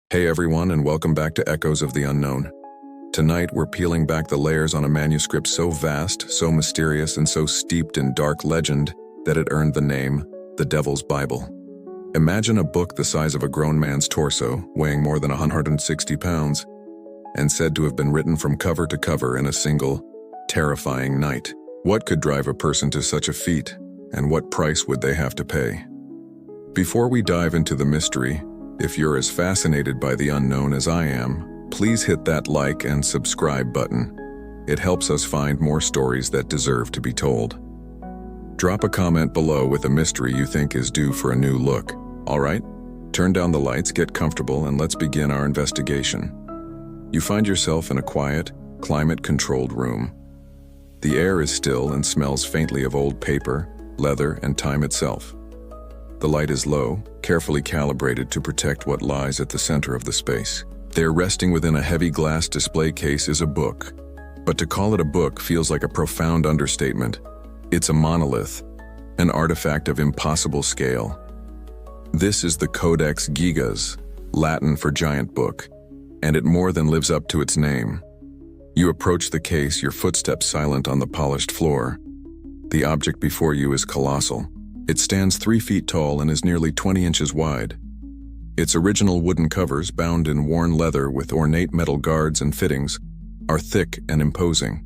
Hey everyone, and welcome back to Echoes of the Unknown. Tonight we're peeling back the layers on a manuscript so vast, so mysterious, and so steeped in dark legend that it earned the name, the Devil's Bible. Imagine a book the size of a grown man's torso, weighing more than 160 pounds, and said to have been written from cover to cover in a single, terrifying night. What could drive a person to such a feat, and what price would they have to pay? Before we dive into the mystery, if you're as fascinated by the unknown as I am, please hit that like and subscribe button. It helps us find more stories that deserve to be told. Drop a comment below with a mystery you think is due for a new look. All right? Turn down the lights, get comfortable, and let's begin our investigation. You find yourself in a quiet, climate-controlled room. The air is still and smells faintly of old paper, leather, and time itself. The light is low, carefully calibrated to protect what lies at the center of the space. There, resting within a heavy glass display case, is a book. But to call it a book feels like a profound understatement. It's a monolith, an artifact of impossible scale. This is the Codex Gigas, Latin for giant book, and it more than lives up to its name. You approach the case, your footsteps silent on the polished floor. The object before you is colossal. It stands 3 feet tall and is nearly 20 inches wide. Its original wooden covers, bound in worn leather with ornate metal guards and fittings, are thick and imposing.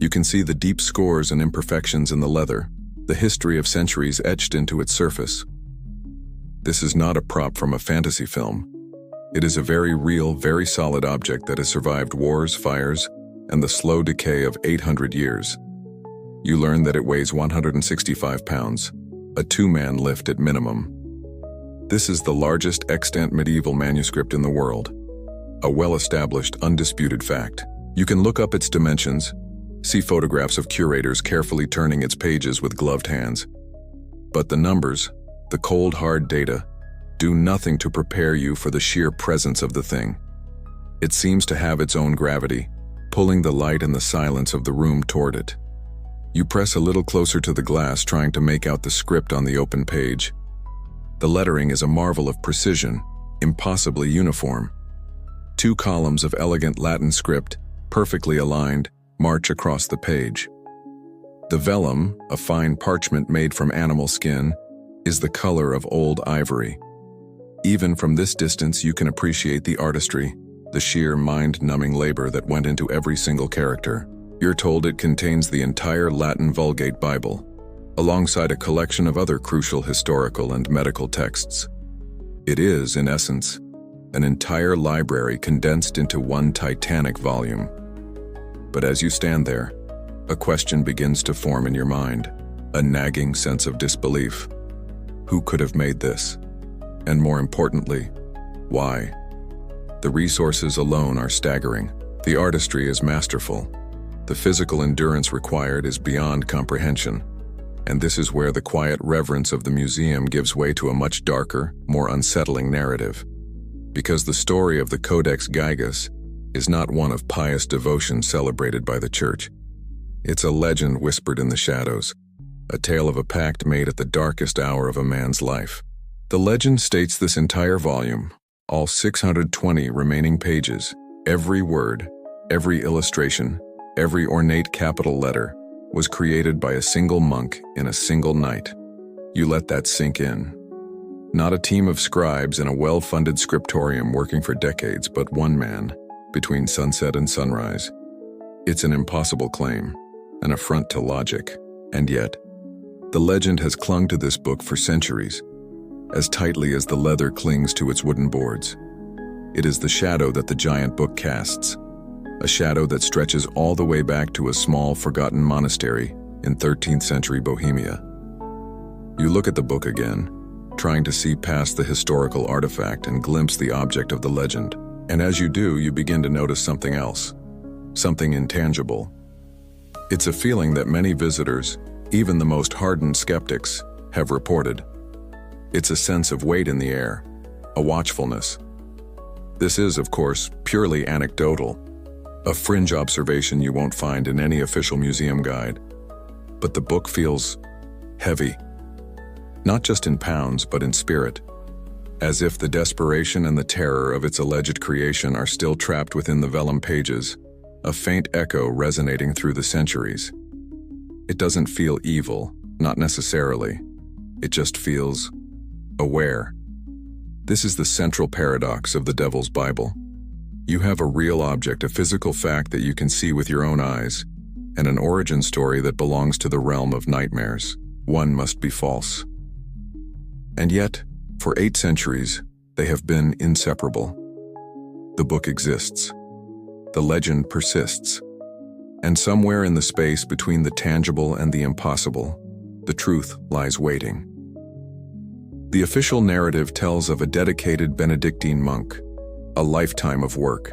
You can see the deep scores and imperfections in the leather, the history of centuries etched into its surface. This is not a prop from a fantasy film. It is a very real, very solid object that has survived wars, fires, and the slow decay of 800 years. You learn that it weighs 165 pounds, a 2-man lift at minimum. This is the largest extant medieval manuscript in the world, a well-established, undisputed fact. You can look up its dimensions, see photographs of curators carefully turning its pages with gloved hands. But the numbers, the cold, hard data, do nothing to prepare you for the sheer presence of the thing. It seems to have its own gravity, pulling the light and the silence of the room toward it. You press a little closer to the glass, trying to make out the script on the open page. The lettering is a marvel of precision, impossibly uniform. 2 columns of elegant Latin script, perfectly aligned, march across the page. The vellum, a fine parchment made from animal skin, is the color of old ivory. Even from this distance, you can appreciate the artistry, the sheer mind-numbing labor that went into every single character. You're told it contains the entire Latin Vulgate Bible, alongside a collection of other crucial historical and medical texts. It is, in essence, an entire library condensed into one titanic volume. But as you stand there, a question begins to form in your mind, a nagging sense of disbelief. Who could have made this? And more importantly, why? The resources alone are staggering. The artistry is masterful. The physical endurance required is beyond comprehension, and this is where the quiet reverence of the museum gives way to a much darker, more unsettling narrative. Because the story of the Codex Gigas is not one of pious devotion celebrated by the Church. It's a legend whispered in the shadows, a tale of a pact made at the darkest hour of a man's life. The legend states this entire volume, all 620 remaining pages, every word, every illustration, every ornate capital letter, was created by a single monk in a single night. You let that sink in. Not a team of scribes in a well-funded scriptorium working for decades, but one man, between sunset and sunrise. It's an impossible claim, an affront to logic, and yet, the legend has clung to this book for centuries, as tightly as the leather clings to its wooden boards. It is the shadow that the giant book casts, a shadow that stretches all the way back to a small, forgotten monastery in 13th century Bohemia. You look at the book again, trying to see past the historical artifact and glimpse the object of the legend. And as you do, you begin to notice something else, something intangible. It's a feeling that many visitors, even the most hardened skeptics, have reported. It's a sense of weight in the air, a watchfulness. This is, of course, purely anecdotal, a fringe observation you won't find in any official museum guide. But the book feels heavy, not just in pounds, but in spirit, as if the desperation and the terror of its alleged creation are still trapped within the vellum pages, a faint echo resonating through the centuries. It doesn't feel evil, not necessarily. It just feels aware. This is the central paradox of the Devil's Bible. You have a real object, a physical fact that you can see with your own eyes, and an origin story that belongs to the realm of nightmares. One must be false. And yet, for 8 centuries, they have been inseparable. The book exists. The legend persists. And somewhere in the space between the tangible and the impossible, the truth lies waiting. The official narrative tells of a dedicated Benedictine monk, a lifetime of work.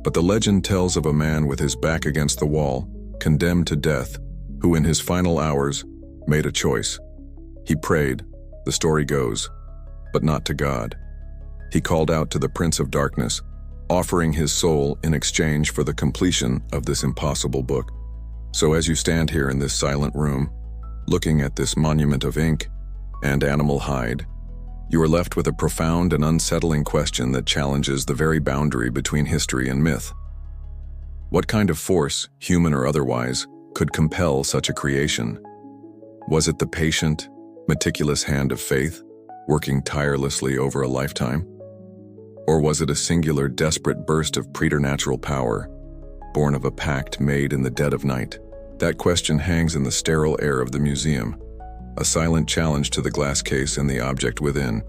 But the legend tells of a man with his back against the wall, condemned to death, who in his final hours made a choice. He prayed, the story goes, but not to God. He called out to the Prince of Darkness, offering his soul in exchange for the completion of this impossible book. So as you stand here in this silent room, looking at this monument of ink and animal hide, you are left with a profound and unsettling question that challenges the very boundary between history and myth. What kind of force, human or otherwise, could compel such a creation? Was it the patient, meticulous hand of faith, working tirelessly over a lifetime? Or was it a singular, desperate burst of preternatural power, born of a pact made in the dead of night? That question hangs in the sterile air of the museum, a silent challenge to the glass case and the object within.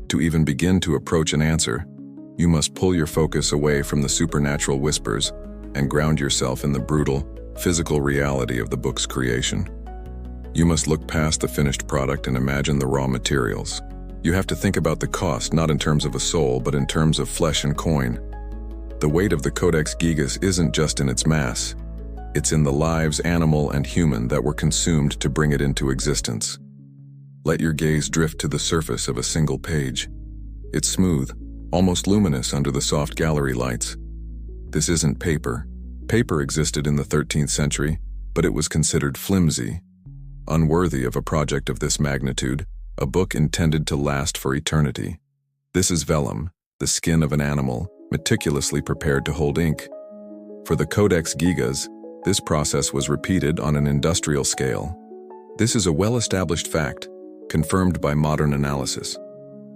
To even begin to approach an answer, you must pull your focus away from the supernatural whispers and ground yourself in the brutal, physical reality of the book's creation. You must look past the finished product and imagine the raw materials. You have to think about the cost not in terms of a soul, but in terms of flesh and coin. The weight of the Codex Gigas isn't just in its mass. It's in the lives, animal and human, that were consumed to bring it into existence. Let your gaze drift to the surface of a single page. It's smooth, almost luminous under the soft gallery lights. This isn't paper. Paper existed in the 13th century, but it was considered flimsy, unworthy of a project of this magnitude, a book intended to last for eternity. This is vellum, the skin of an animal, meticulously prepared to hold ink. For the Codex Gigas, this process was repeated on an industrial scale. This is a well-established fact, confirmed by modern analysis.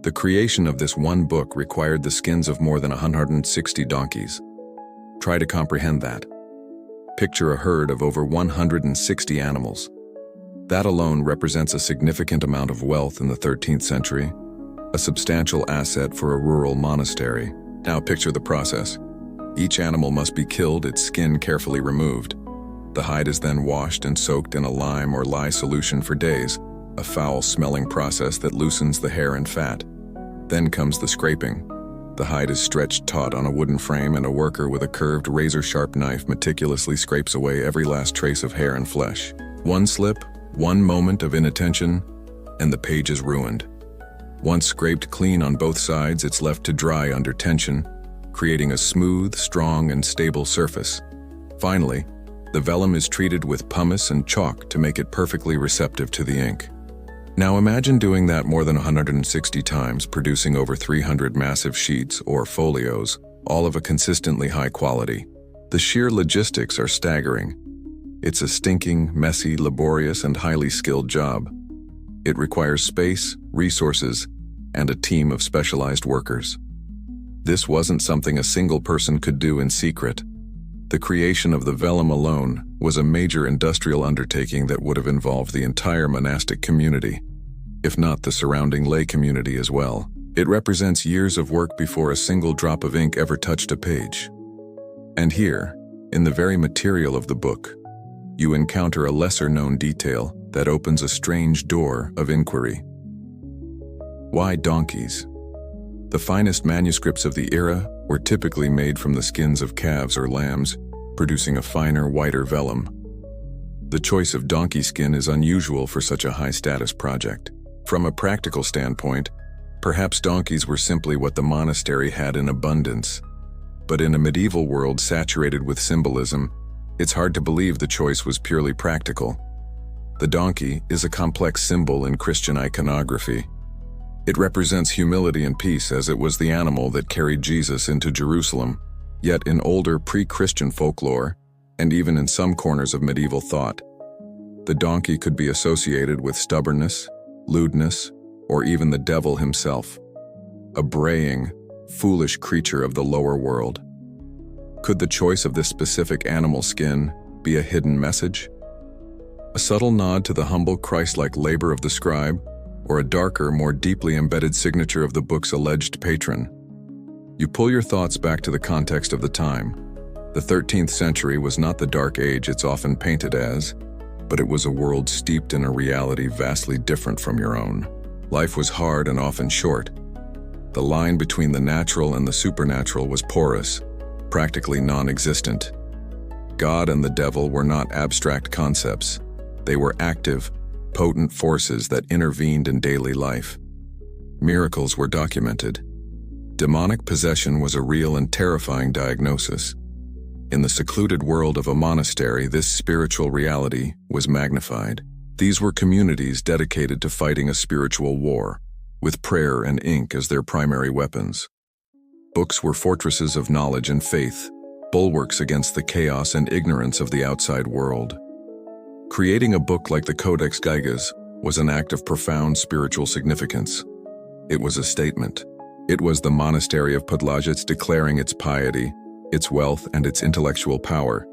The creation of this one book required the skins of more than 160 donkeys. Try to comprehend that. Picture a herd of over 160 animals. That alone represents a significant amount of wealth in the 13th century, a substantial asset for a rural monastery. Now picture the process. Each animal must be killed, its skin carefully removed. The hide is then washed and soaked in a lime or lye solution for days, a foul-smelling process that loosens the hair and fat. Then comes the scraping. The hide is stretched taut on a wooden frame, and a worker with a curved, razor-sharp knife meticulously scrapes away every last trace of hair and flesh. One slip, one moment of inattention, and the page is ruined. Once scraped clean on both sides, it's left to dry under tension, creating a smooth, strong, and stable surface. Finally, the vellum is treated with pumice and chalk to make it perfectly receptive to the ink. Now imagine doing that more than 160 times, producing over 300 massive sheets or folios, all of a consistently high quality. The sheer logistics are staggering. It's a stinking, messy, laborious, and highly skilled job. It requires space, resources, and a team of specialized workers. This wasn't something a single person could do in secret. The creation of the vellum alone was a major industrial undertaking that would have involved the entire monastic community, if not the surrounding lay community as well. It represents years of work before a single drop of ink ever touched a page. And here, in the very material of the book, you encounter a lesser-known detail that opens a strange door of inquiry. Why donkeys? The finest manuscripts of the era were typically made from the skins of calves or lambs, producing a finer, whiter vellum. The choice of donkey skin is unusual for such a high-status project. From a practical standpoint, perhaps donkeys were simply what the monastery had in abundance. But in a medieval world saturated with symbolism, it's hard to believe the choice was purely practical. The donkey is a complex symbol in Christian iconography. It represents humility and peace, as it was the animal that carried Jesus into Jerusalem. Yet in older pre-Christian folklore, and even in some corners of medieval thought, the donkey could be associated with stubbornness, lewdness, or even the devil himself, a braying, foolish creature of the lower world. Could the choice of this specific animal skin be a hidden message? A subtle nod to the humble Christ-like labor of the scribe, or a darker, more deeply embedded signature of the book's alleged patron? You pull your thoughts back to the context of the time. The 13th century was not the dark age it's often painted as, but it was a world steeped in a reality vastly different from your own. Life was hard and often short. The line between the natural and the supernatural was porous, practically non-existent. God and the devil were not abstract concepts. They were active, potent forces that intervened in daily life. Miracles were documented. Demonic possession was a real and terrifying diagnosis. In the secluded world of a monastery, this spiritual reality was magnified. These were communities dedicated to fighting a spiritual war, with prayer and ink as their primary weapons. Books were fortresses of knowledge and faith, bulwarks against the chaos and ignorance of the outside world. Creating a book like the Codex Gigas was an act of profound spiritual significance. It was a statement. It was the monastery of Podlazhets declaring its piety, its wealth, and its intellectual power.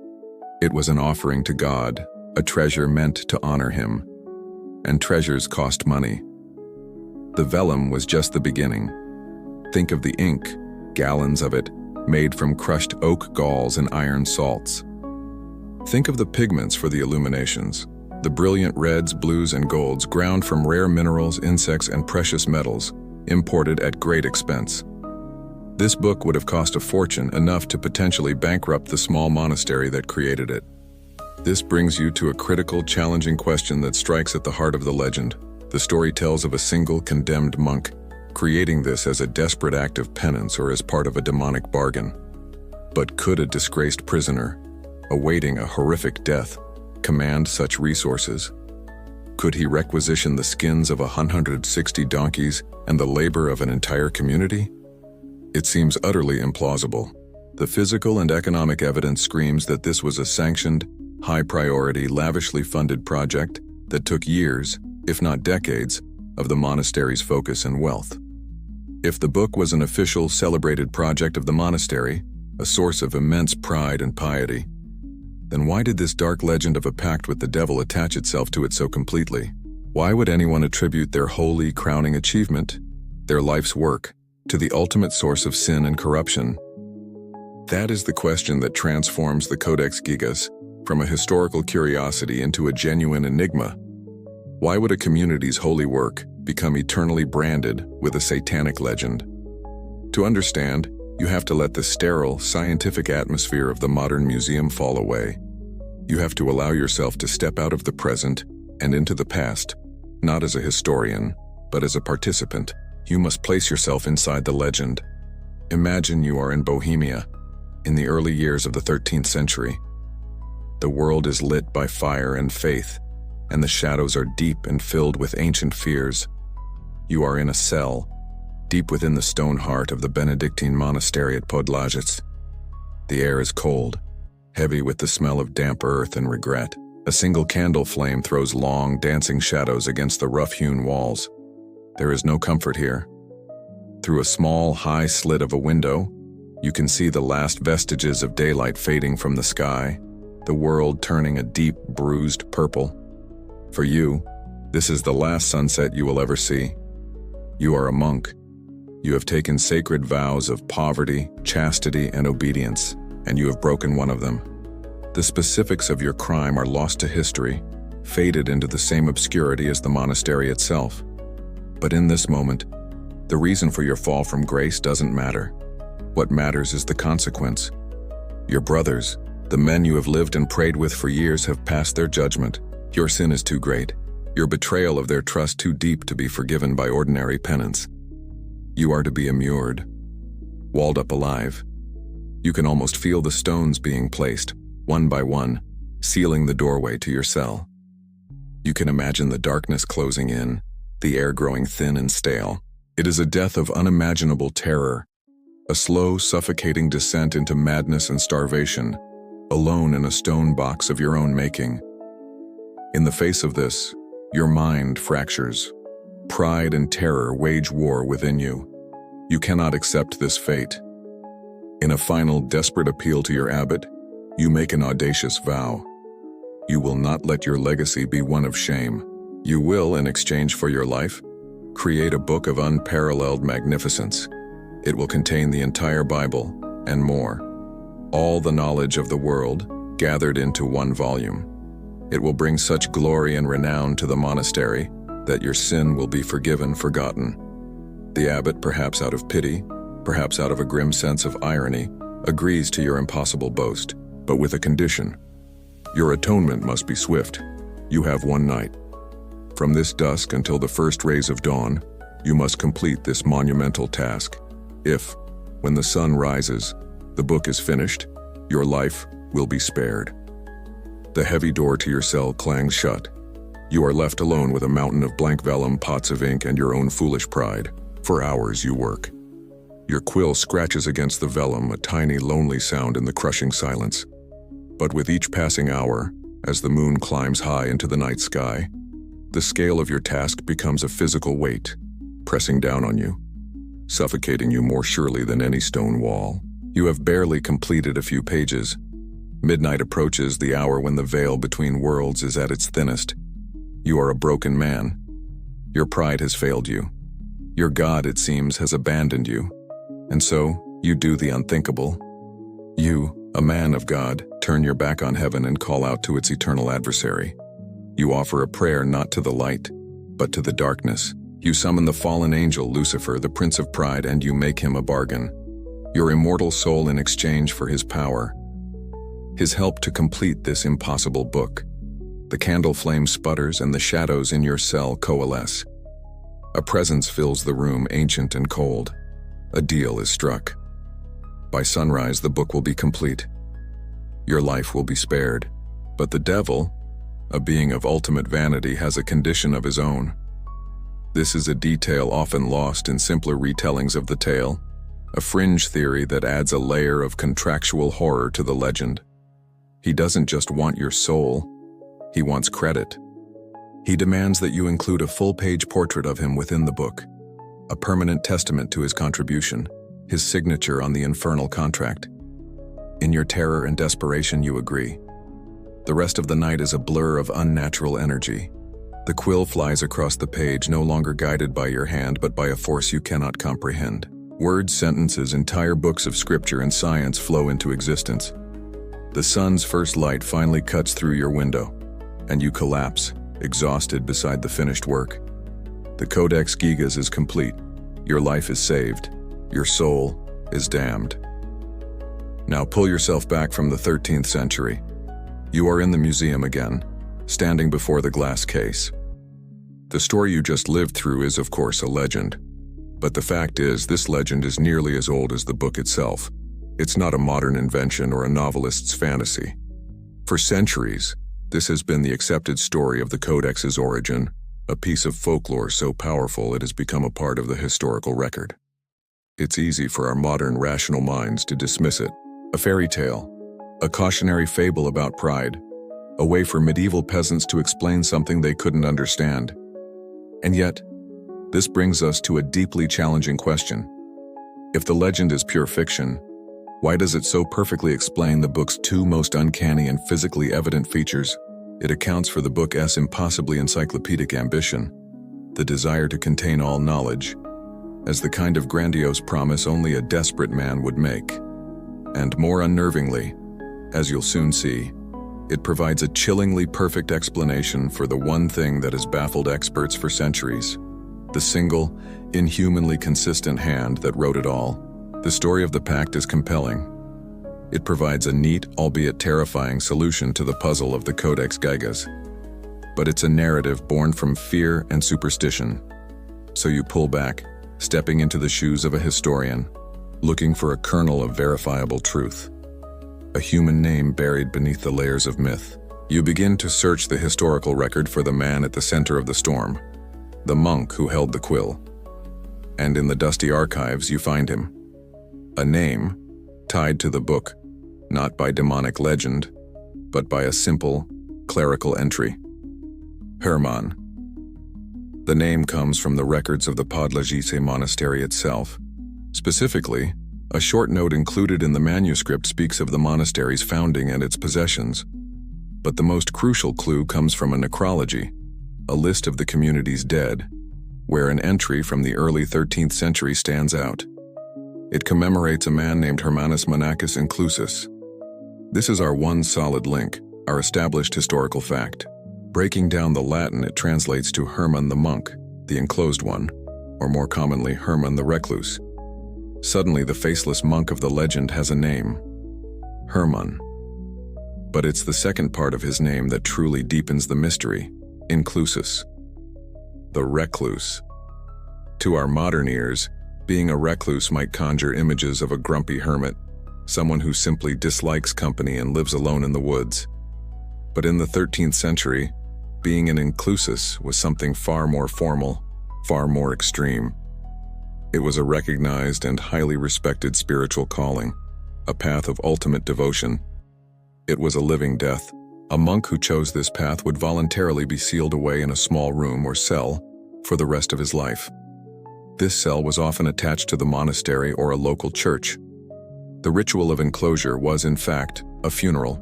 It was an offering to God, a treasure meant to honor him. And treasures cost money. The vellum was just the beginning. Think of the ink, gallons of it, made from crushed oak galls and iron salts. Think of the pigments for the illuminations, the brilliant reds, blues, and golds ground from rare minerals, insects, and precious metals, imported at great expense. This book would have cost a fortune, enough to potentially bankrupt the small monastery that created it. This brings you to a critical, challenging question that strikes at the heart of the legend. The story tells of a single condemned monk, creating this as a desperate act of penance or as part of a demonic bargain. But could a disgraced prisoner, awaiting a horrific death, command such resources? Could he requisition the skins of 160 donkeys and the labor of an entire community? It seems utterly implausible. The physical and economic evidence screams that this was a sanctioned, high-priority, lavishly funded project that took years, if not decades, of the monastery's focus and wealth. If the book was an official, celebrated project of the monastery, a source of immense pride and piety, then why did this dark legend of a pact with the devil attach itself to it so completely? Why would anyone attribute their holy, crowning achievement, their life's work, to the ultimate source of sin and corruption? That is the question that transforms the Codex Gigas from a historical curiosity into a genuine enigma. Why would a community's holy work become eternally branded with a satanic legend? To understand, you have to let the sterile, scientific atmosphere of the modern museum fall away. You have to allow yourself to step out of the present and into the past, not as a historian, but as a participant. You must place yourself inside the legend. Imagine you are in Bohemia, in the early years of the 13th century. The world is lit by fire and faith, and the shadows are deep and filled with ancient fears. You are in a cell, deep within the stone heart of the Benedictine monastery at Podlazhets. The air is cold, heavy with the smell of damp earth and regret. A single candle flame throws long, dancing shadows against the rough-hewn walls. There is no comfort here. Through a small, high slit of a window, you can see the last vestiges of daylight fading from the sky, the world turning a deep, bruised purple. For you, this is the last sunset you will ever see. You are a monk. You have taken sacred vows of poverty, chastity, and obedience, and you have broken one of them. The specifics of your crime are lost to history, faded into the same obscurity as the monastery itself. But in this moment, the reason for your fall from grace doesn't matter. What matters is the consequence. Your brothers, the men you have lived and prayed with for years, have passed their judgment. Your sin is too great, your betrayal of their trust too deep to be forgiven by ordinary penance. You are to be immured, walled up alive. You can almost feel the stones being placed, one by one, sealing the doorway to your cell. You can imagine the darkness closing in, the air growing thin and stale, It is a death of unimaginable terror, a slow, suffocating descent into madness and starvation, alone in a stone box of your own making. In the face of this, your mind fractures. Pride and terror wage war within you. You cannot accept this fate. In a final, desperate appeal to your abbot, you make an audacious vow. You will not let your legacy be one of shame. You will, in exchange for your life, create a book of unparalleled magnificence. It will contain the entire Bible and more, all the knowledge of the world gathered into one volume. It will bring such glory and renown to the monastery that your sin will be forgotten. The abbot, perhaps out of pity, perhaps out of a grim sense of irony, agrees to your impossible boast, but with a condition. Your atonement must be swift. You have one night. From this dusk until the first rays of dawn, you must complete this monumental task. If, when the sun rises, the book is finished, your life will be spared. The heavy door to your cell clangs shut. You are left alone with a mountain of blank vellum, pots of ink, and your own foolish pride. For hours you work. Your quill scratches against the vellum, a tiny, lonely sound in the crushing silence. But with each passing hour, as the moon climbs high into the night sky, the scale of your task becomes a physical weight, pressing down on you, suffocating you more surely than any stone wall. You have barely completed a few pages. Midnight approaches, the hour when the veil between worlds is at its thinnest. You are a broken man. Your pride has failed you. Your God, it seems, has abandoned you. And so, you do the unthinkable. You, a man of God, turn your back on heaven and call out to its eternal adversary. You offer a prayer not to the light, but to the darkness. You summon the fallen angel Lucifer, the prince of pride, and you make him a bargain. Your immortal soul in exchange for his power. His help to complete this impossible book. The candle flame sputters and the shadows in your cell coalesce. A presence fills the room, ancient and cold. A deal is struck. By sunrise, the book will be complete. Your life will be spared. But the devil, a being of ultimate vanity, has a condition of his own. This is a detail often lost in simpler retellings of the tale, a fringe theory that adds a layer of contractual horror to the legend. He doesn't just want your soul, he wants credit. He demands that you include a full-page portrait of him within the book, a permanent testament to his contribution, his signature on the infernal contract. In your terror and desperation, you agree. The rest of the night is a blur of unnatural energy. The quill flies across the page, no longer guided by your hand, but by a force you cannot comprehend. Words, sentences, entire books of scripture and science flow into existence. The sun's first light finally cuts through your window, and you collapse, exhausted beside the finished work. The Codex Gigas is complete. Your life is saved. Your soul is damned. Now pull yourself back from the 13th century. You are in the museum again, standing before the glass case. The story you just lived through is, of course, a legend. But the fact is, this legend is nearly as old as the book itself. It's not a modern invention or a novelist's fantasy. For centuries, this has been the accepted story of the Codex's origin, a piece of folklore so powerful it has become a part of the historical record. It's easy for our modern rational minds to dismiss it. A fairy tale, a cautionary fable about pride, a way for medieval peasants to explain something they couldn't understand. And yet, this brings us to a deeply challenging question. If the legend is pure fiction, why does it so perfectly explain the book's two most uncanny and physically evident features? It accounts for the book's impossibly encyclopedic ambition, the desire to contain all knowledge, as the kind of grandiose promise only a desperate man would make. And more unnervingly, as you'll soon see, it provides a chillingly perfect explanation for the one thing that has baffled experts for centuries, the single, inhumanly consistent hand that wrote it all. The story of the pact is compelling. It provides a neat, albeit terrifying, solution to the puzzle of the Codex Gigas. But it's a narrative born from fear and superstition. So you pull back, stepping into the shoes of a historian, looking for a kernel of verifiable truth, a human name buried beneath the layers of myth. You begin to search the historical record for the man at the center of the storm, the monk who held the quill. and in the dusty archives you find him. A name tied to the book, not by demonic legend, but by a simple, clerical entry. Hermann. The name comes from the records of the Podlagice monastery itself. Specifically, a short note included in the manuscript speaks of the monastery's founding and its possessions. But the most crucial clue comes from a necrology, a list of the community's dead, where an entry from the early 13th century stands out. It commemorates a man named Hermannus Monachus Inclusus. This is our one solid link, our established historical fact. Breaking down the Latin, it translates to Hermann the monk, the enclosed one, or more commonly Hermann the recluse. Suddenly, the faceless monk of the legend has a name, Hermann. But it's the second part of his name that truly deepens the mystery, Inclusus, the recluse. To our modern ears, being a recluse might conjure images of a grumpy hermit, someone who simply dislikes company and lives alone in the woods. But in the 13th century, being an inclusus was something far more formal, far more extreme. It was a recognized and highly respected spiritual calling, a path of ultimate devotion. It was a living death. A monk who chose this path would voluntarily be sealed away in a small room or cell for the rest of his life. This cell was often attached to the monastery or a local church. The ritual of enclosure was, in fact, a funeral.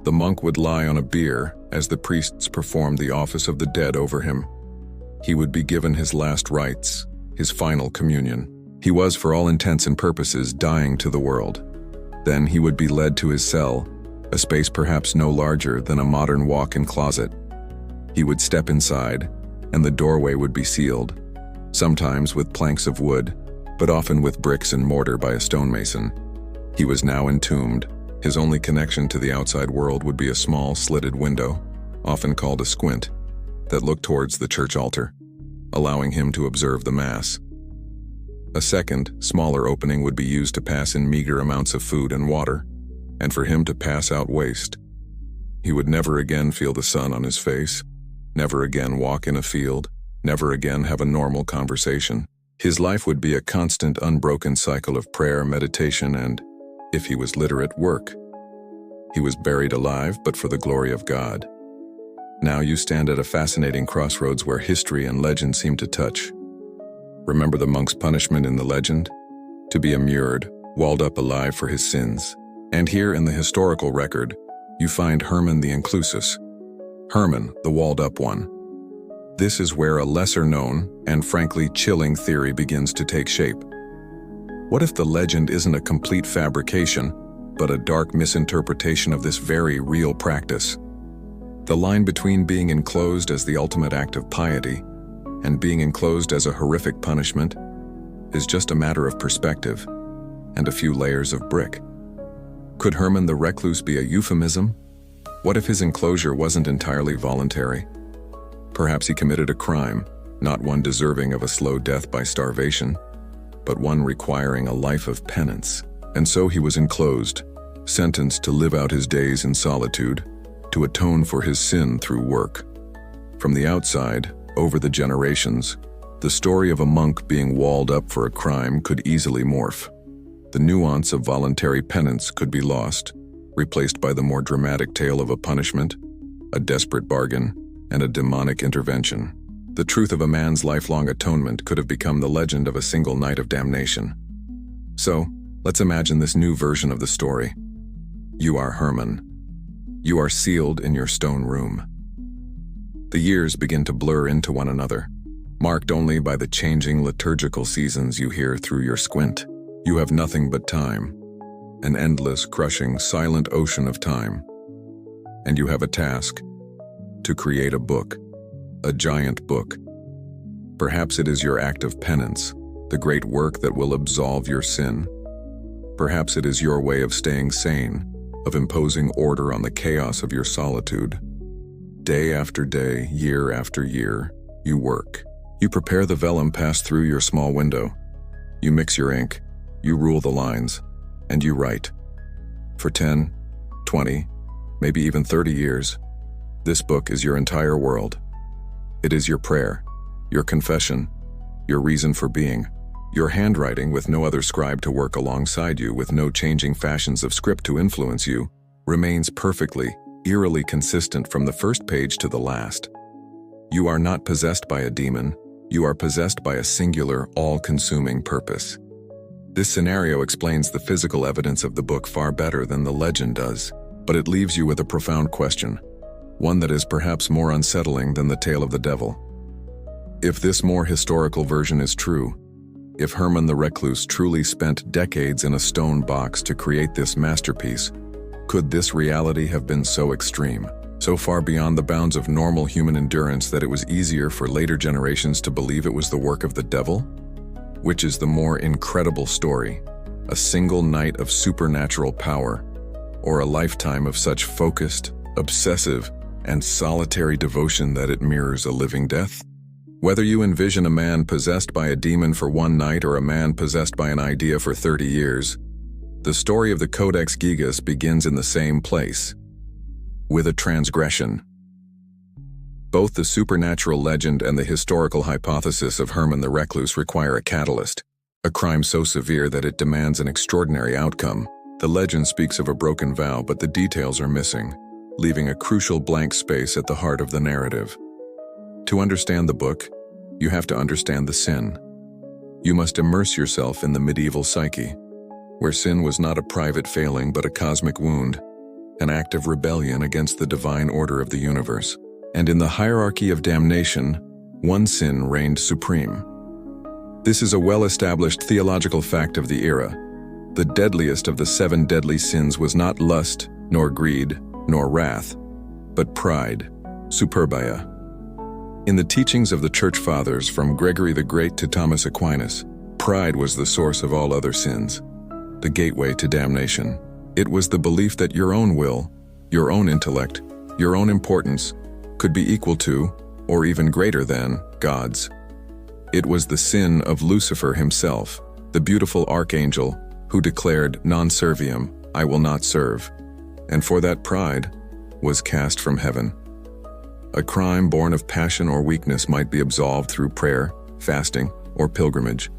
The monk would lie on a bier as the priests performed the office of the dead over him. He would be given his last rites, his final communion. He was, for all intents and purposes, dying to the world. Then he would be led to his cell, a space perhaps no larger than a modern walk-in closet. He would step inside, and the doorway would be sealed, sometimes with planks of wood, but often with bricks and mortar by a stonemason. He was now entombed. His only connection to the outside world would be a small, slitted window, often called a squint, that looked towards the church altar, allowing him to observe the Mass. A second, smaller opening would be used to pass in meager amounts of food and water, and for him to pass out waste. He would never again feel the sun on his face, never again walk in a field, never again have a normal conversation. His life would be a constant, unbroken cycle of prayer, meditation, and, if he was literate, work. He was buried alive, but for the glory of God. Now you stand at a fascinating crossroads where history and legend seem to touch. Remember the monk's punishment in the legend? To be immured, walled up alive for his sins. And here in the historical record, you find Hermann the Inclusus, Hermann, the walled-up one. This is where a lesser-known and frankly chilling theory begins to take shape. What if the legend isn't a complete fabrication, but a dark misinterpretation of this very real practice? The line between being enclosed as the ultimate act of piety and being enclosed as a horrific punishment is just a matter of perspective and a few layers of brick. Could Hermann the recluse be a euphemism? What if his enclosure wasn't entirely voluntary? Perhaps he committed a crime, not one deserving of a slow death by starvation, but one requiring a life of penance. And so he was enclosed, sentenced to live out his days in solitude, to atone for his sin through work. From the outside, over the generations, the story of a monk being walled up for a crime could easily morph. The nuance of voluntary penance could be lost, replaced by the more dramatic tale of a punishment, a desperate bargain, and a demonic intervention. The truth of a man's lifelong atonement could have become the legend of a single night of damnation. So, let's imagine this new version of the story. You are Hermann. You are sealed in your stone room. The years begin to blur into one another, marked only by the changing liturgical seasons you hear through your squint. You have nothing but time, an endless, crushing, silent ocean of time. And you have a task, to create a book, a giant book. Perhaps it is your act of penance, the great work that will absolve your sin. Perhaps it is your way of staying sane, of imposing order on the chaos of your solitude. Day after day, year after year, you work. You prepare the vellum passed through your small window. You mix your ink, you rule the lines, and you write. For 10, 20, maybe even 30 years, this book is your entire world. It is your prayer, your confession, your reason for being. Your handwriting, with no other scribe to work alongside you, with no changing fashions of script to influence you, remains perfectly, eerily consistent from the first page to the last. You are not possessed by a demon, you are possessed by a singular, all-consuming purpose. This scenario explains the physical evidence of the book far better than the legend does, but it leaves you with a profound question, one that is perhaps more unsettling than the tale of the devil. If this more historical version is true, if Herman the Recluse truly spent decades in a stone box to create this masterpiece, could this reality have been so extreme, so far beyond the bounds of normal human endurance that it was easier for later generations to believe it was the work of the devil? Which is the more incredible story, a single night of supernatural power, or a lifetime of such focused, obsessive, and solitary devotion that it mirrors a living death? Whether you envision a man possessed by a demon for one night or a man possessed by an idea for 30 years, the story of the Codex Gigas begins in the same place, with a transgression. Both the supernatural legend and the historical hypothesis of Herman the Recluse require a catalyst, a crime so severe that it demands an extraordinary outcome. The legend speaks of a broken vow, but the details are missing, leaving a crucial blank space at the heart of the narrative. To understand the book, you have to understand the sin. You must immerse yourself in the medieval psyche, where sin was not a private failing but a cosmic wound, an act of rebellion against the divine order of the universe. And in the hierarchy of damnation, one sin reigned supreme. This is a well-established theological fact of the era. The deadliest of the 7 deadly sins was not lust, nor greed, nor wrath, but pride, superbia. In the teachings of the Church Fathers, from Gregory the Great to Thomas Aquinas, pride was the source of all other sins, the gateway to damnation. It was the belief that your own will, your own intellect, your own importance, could be equal to, or even greater than, God's. It was the sin of Lucifer himself, the beautiful archangel, who declared, "Non serviam, I will not serve," and for that pride was cast from heaven. A crime born of passion or weakness might be absolved through prayer, fasting, or pilgrimage,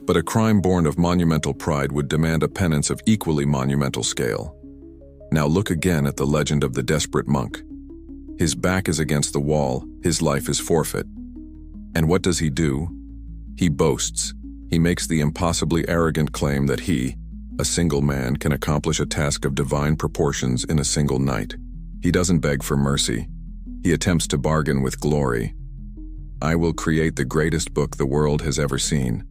but a crime born of monumental pride would demand a penance of equally monumental scale. Now look again at the legend of the desperate monk. His back is against the wall, his life is forfeit. And what does he do? He boasts. He makes the impossibly arrogant claim that he, a single man, can accomplish a task of divine proportions in a single night. He doesn't beg for mercy. He attempts to bargain with glory. I will create the greatest book the world has ever seen.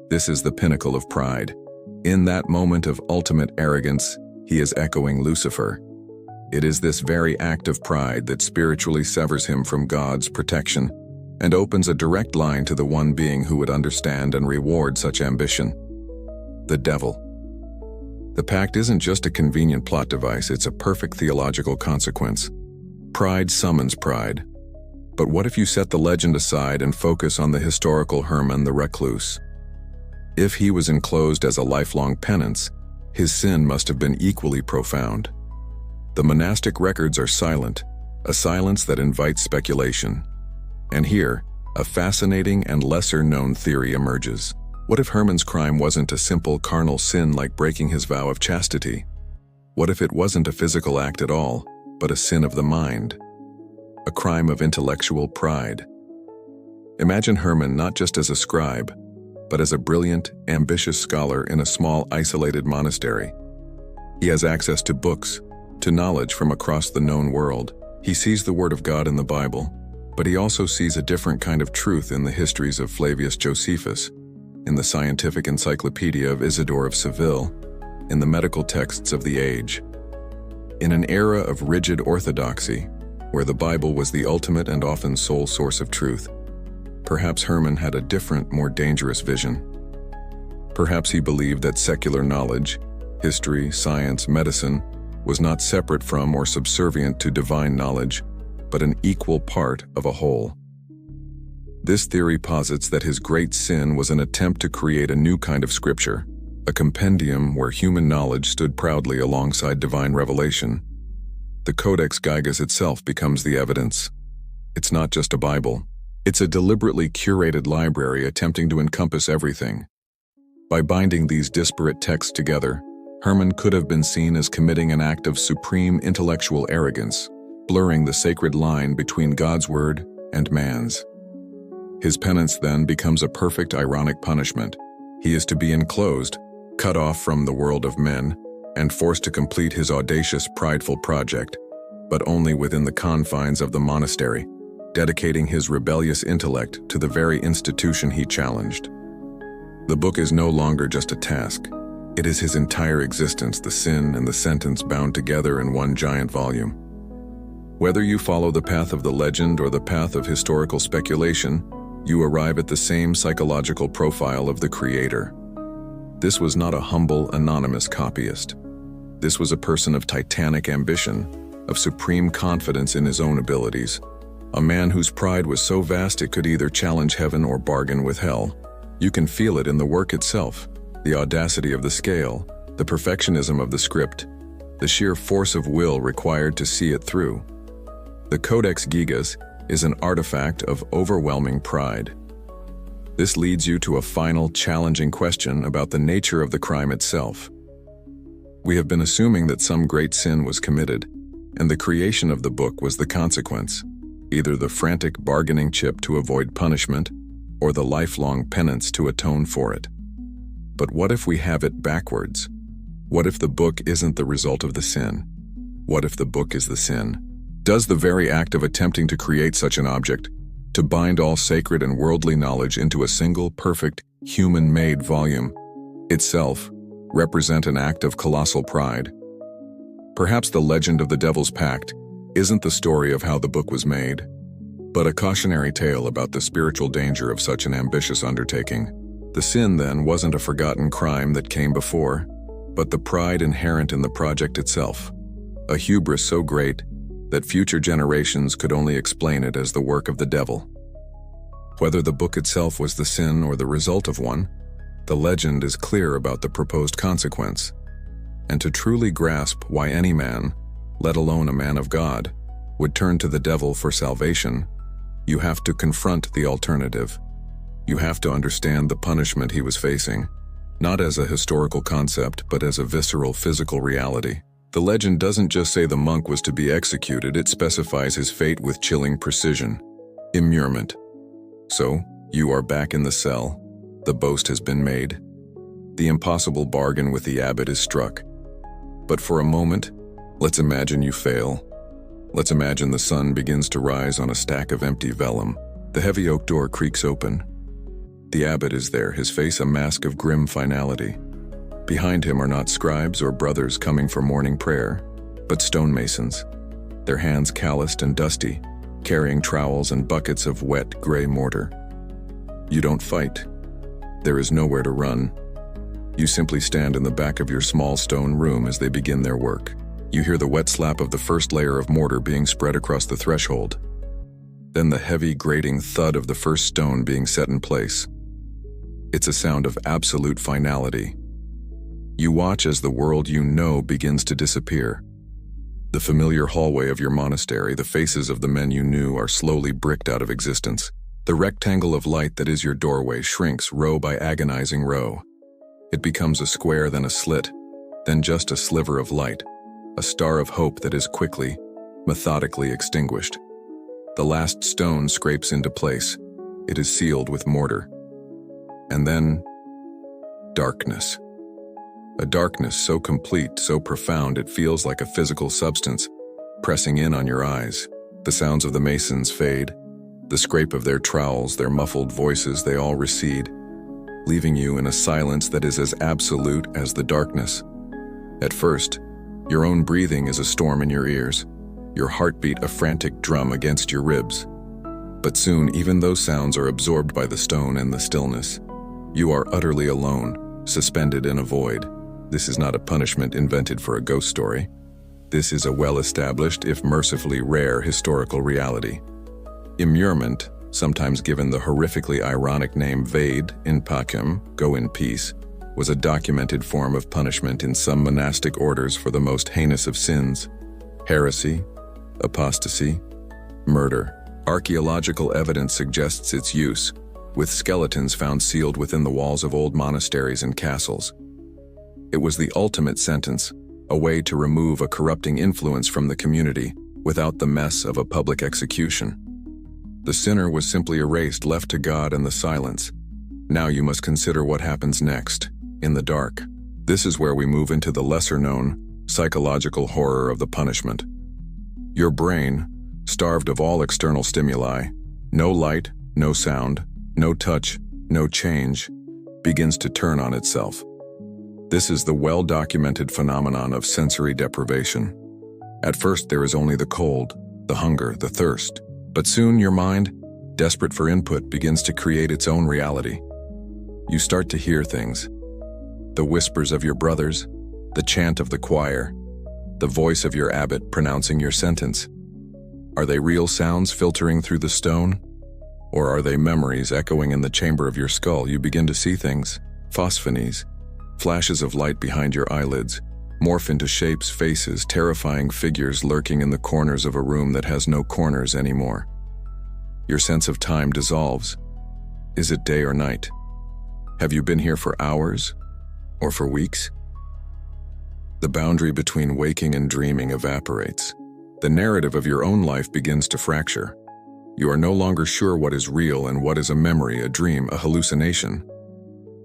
This is the pinnacle of pride. In that moment of ultimate arrogance, he is echoing Lucifer. It is this very act of pride that spiritually severs him from God's protection and opens a direct line to the one being who would understand and reward such ambition: the devil. The pact isn't just a convenient plot device, it's a perfect theological consequence. Pride summons pride. But what if you set the legend aside and focus on the historical Herman the Recluse? If he was enclosed as a lifelong penance, his sin must have been equally profound. The monastic records are silent, a silence that invites speculation. And here, a fascinating and lesser-known theory emerges. What if Herman's crime wasn't a simple carnal sin like breaking his vow of chastity? What if it wasn't a physical act at all, but a sin of the mind? A crime of intellectual pride. Imagine Herman not just as a scribe, but as a brilliant, ambitious scholar in a small, isolated monastery. He has access to books, to knowledge from across the known world. He sees the Word of God in the Bible, but he also sees a different kind of truth in the histories of Flavius Josephus, in the scientific encyclopedia of Isidore of Seville, in the medical texts of the age. In an era of rigid orthodoxy, where the Bible was the ultimate and often sole source of truth, perhaps Herman had a different, more dangerous vision. Perhaps he believed that secular knowledge, history, science, medicine, was not separate from or subservient to divine knowledge, but an equal part of a whole. This theory posits that his great sin was an attempt to create a new kind of scripture, a compendium where human knowledge stood proudly alongside divine revelation. The Codex Gigas itself becomes the evidence. It's not just a Bible. It's a deliberately curated library attempting to encompass everything. By binding these disparate texts together, Herman could have been seen as committing an act of supreme intellectual arrogance, blurring the sacred line between God's word and man's. His penance then becomes a perfect ironic punishment. He is to be enclosed, cut off from the world of men, and forced to complete his audacious, prideful project, but only within the confines of the monastery, dedicating his rebellious intellect to the very institution he challenged. The book is no longer just a task. It is his entire existence, the sin and the sentence bound together in one giant volume. Whether you follow the path of the legend or the path of historical speculation, you arrive at the same psychological profile of the creator. This was not a humble, anonymous copyist. This was a person of titanic ambition, of supreme confidence in his own abilities, a man whose pride was so vast it could either challenge heaven or bargain with hell. You can feel it in the work itself, the audacity of the scale, the perfectionism of the script, the sheer force of will required to see it through. The Codex Gigas is an artifact of overwhelming pride. This leads you to a final, challenging question about the nature of the crime itself. We have been assuming that some great sin was committed, and the creation of the book was the consequence, either the frantic bargaining chip to avoid punishment, or the lifelong penance to atone for it. But what if we have it backwards? What if the book isn't the result of the sin? What if the book is the sin? Does the very act of attempting to create such an object, to bind all sacred and worldly knowledge into a single, perfect, human-made volume, itself represent an act of colossal pride? Perhaps the legend of the Devil's Pact isn't the story of how the book was made, but a cautionary tale about the spiritual danger of such an ambitious undertaking. The sin, then, wasn't a forgotten crime that came before, but the pride inherent in the project itself, a hubris so great that future generations could only explain it as the work of the devil. Whether the book itself was the sin or the result of one, the legend is clear about the proposed consequence. And to truly grasp why any man, let alone a man of God, would turn to the devil for salvation, you have to confront the alternative. You have to understand the punishment he was facing, not as a historical concept, but as a visceral physical reality. The legend doesn't just say the monk was to be executed, it specifies his fate with chilling precision: immurement. So, you are back in the cell. The boast has been made. The impossible bargain with the abbot is struck. But for a moment, let's imagine you fail. Let's imagine the sun begins to rise on a stack of empty vellum. The heavy oak door creaks open. The abbot is there, his face a mask of grim finality. Behind him are not scribes or brothers coming for morning prayer, but stonemasons, their hands calloused and dusty, carrying trowels and buckets of wet, gray mortar. You don't fight. There is nowhere to run. You simply stand in the back of your small stone room as they begin their work. You hear the wet slap of the first layer of mortar being spread across the threshold. Then the heavy, grating thud of the first stone being set in place. It's a sound of absolute finality. You watch as the world you know begins to disappear. The familiar hallway of your monastery, the faces of the men you knew, are slowly bricked out of existence. The rectangle of light that is your doorway shrinks row by agonizing row. It becomes a square, then a slit, then just a sliver of light, a star of hope that is quickly, methodically extinguished. The last stone scrapes into place. It is sealed with mortar. And then, darkness. A darkness so complete, so profound, it feels like a physical substance, pressing in on your eyes. The sounds of the masons fade. The scrape of their trowels, their muffled voices, they all recede, leaving you in a silence that is as absolute as the darkness. At first, your own breathing is a storm in your ears, your heartbeat a frantic drum against your ribs. But soon, even those sounds are absorbed by the stone and the stillness. You are utterly alone, suspended in a void. This is not a punishment invented for a ghost story. This is a well-established, if mercifully rare, historical reality. Immurement, sometimes given the horrifically ironic name Vade in Pacem, go in peace, was a documented form of punishment in some monastic orders for the most heinous of sins: heresy, apostasy, murder. Archaeological evidence suggests its use, with skeletons found sealed within the walls of old monasteries and castles. It was the ultimate sentence, a way to remove a corrupting influence from the community without the mess of a public execution. The sinner was simply erased, left to God and the silence. Now you must consider what happens next, in the dark. This is where we move into the lesser-known, psychological horror of the punishment. Your brain, starved of all external stimuli, no light, no sound, no touch, no change, begins to turn on itself. This is the well-documented phenomenon of sensory deprivation. At first there is only the cold, the hunger, the thirst, but soon your mind, desperate for input, begins to create its own reality. You start to hear things. The whispers of your brothers, the chant of the choir, the voice of your abbot pronouncing your sentence. Are they real sounds filtering through the stone? Or are they memories echoing in the chamber of your skull? You begin to see things, phosphonies, flashes of light behind your eyelids, morph into shapes, faces, terrifying figures lurking in the corners of a room that has no corners anymore. Your sense of time dissolves. Is it day or night? Have you been here for hours or for weeks? The boundary between waking and dreaming evaporates. The narrative of your own life begins to fracture. You are no longer sure what is real and what is a memory, a dream, a hallucination.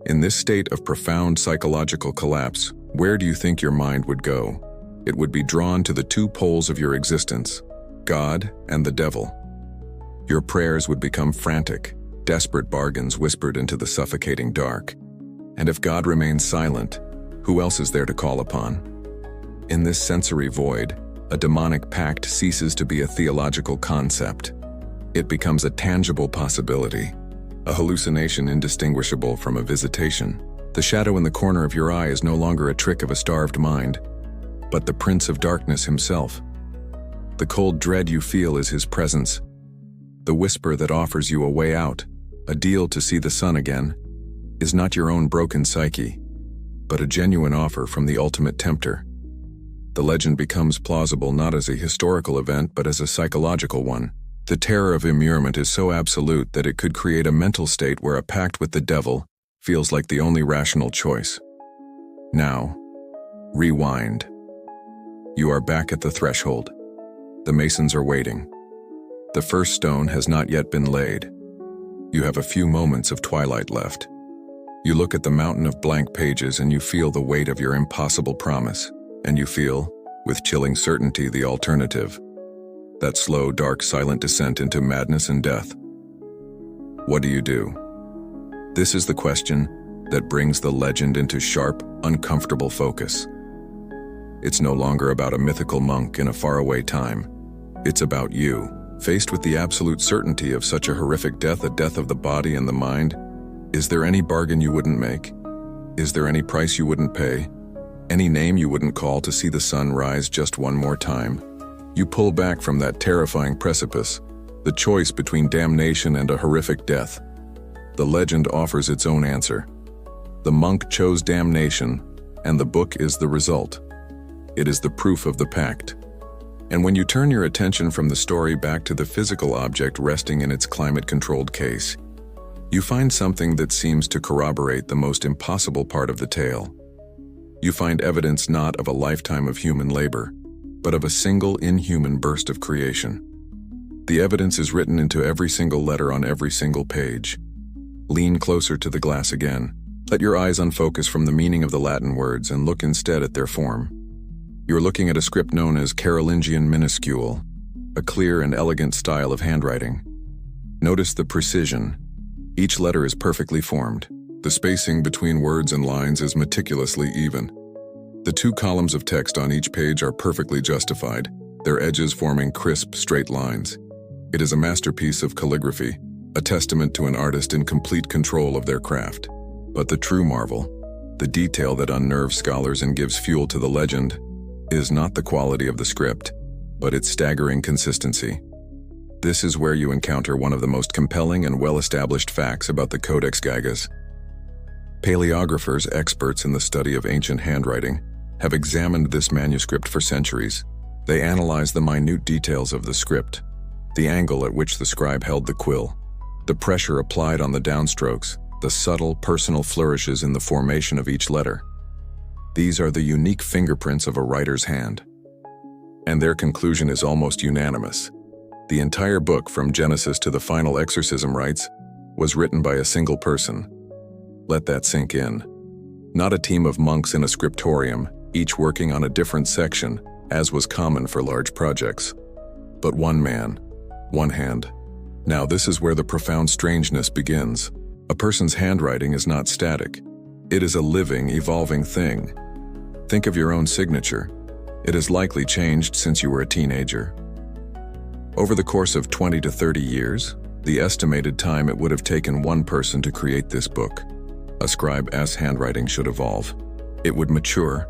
In this state of profound psychological collapse, where do you think your mind would go? It would be drawn to the two poles of your existence, God and the devil. Your prayers would become frantic, desperate bargains whispered into the suffocating dark. And if God remains silent, who else is there to call upon? In this sensory void, a demonic pact ceases to be a theological concept. It becomes a tangible possibility, a hallucination indistinguishable from a visitation. The shadow in the corner of your eye is no longer a trick of a starved mind, but the Prince of Darkness himself. The cold dread you feel is his presence. The whisper that offers you a way out, a deal to see the sun again, is not your own broken psyche, but a genuine offer from the ultimate tempter. The legend becomes plausible not as a historical event but as a psychological one. The terror of immurement is so absolute that it could create a mental state where a pact with the devil feels like the only rational choice. Now, rewind. You are back at the threshold. The masons are waiting. The first stone has not yet been laid. You have a few moments of twilight left. You look at the mountain of blank pages and you feel the weight of your impossible promise. And you feel, with chilling certainty, the alternative. That slow, dark, silent descent into madness and death. What do you do? This is the question that brings the legend into sharp, uncomfortable focus. It's no longer about a mythical monk in a faraway time. It's about you, faced with the absolute certainty of such a horrific death, a death of the body and the mind. Is there any bargain you wouldn't make? Is there any price you wouldn't pay? Any name you wouldn't call to see the sun rise just one more time? You pull back from that terrifying precipice, the choice between damnation and a horrific death. The legend offers its own answer. The monk chose damnation, and the book is the result. It is the proof of the pact. And when you turn your attention from the story back to the physical object resting in its climate-controlled case, you find something that seems to corroborate the most impossible part of the tale. You find evidence not of a lifetime of human labor, but of a single inhuman burst of creation. The evidence is written into every single letter on every single page. Lean closer to the glass again. Let your eyes unfocus from the meaning of the Latin words and look instead at their form. You're looking at a script known as Carolingian minuscule, a clear and elegant style of handwriting. Notice the precision. Each letter is perfectly formed. The spacing between words and lines is meticulously even. The two columns of text on each page are perfectly justified, their edges forming crisp, straight lines. It is a masterpiece of calligraphy, a testament to an artist in complete control of their craft. But the true marvel, the detail that unnerves scholars and gives fuel to the legend, is not the quality of the script, but its staggering consistency. This is where you encounter one of the most compelling and well-established facts about the Codex Gigas. Paleographers, experts in the study of ancient handwriting, have examined this manuscript for centuries. They analyze the minute details of the script, the angle at which the scribe held the quill, the pressure applied on the downstrokes, the subtle personal flourishes in the formation of each letter. These are the unique fingerprints of a writer's hand. And their conclusion is almost unanimous. The entire book, from Genesis to the final exorcism rites, was written by a single person. Let that sink in. Not a team of monks in a scriptorium, each working on a different section, as was common for large projects. But one man, one hand. Now this is where the profound strangeness begins. A person's handwriting is not static. It is a living, evolving thing. Think of your own signature. It has likely changed since you were a teenager. Over the course of 20 to 30 years, the estimated time it would have taken one person to create this book, a scribe's handwriting should evolve. It would mature,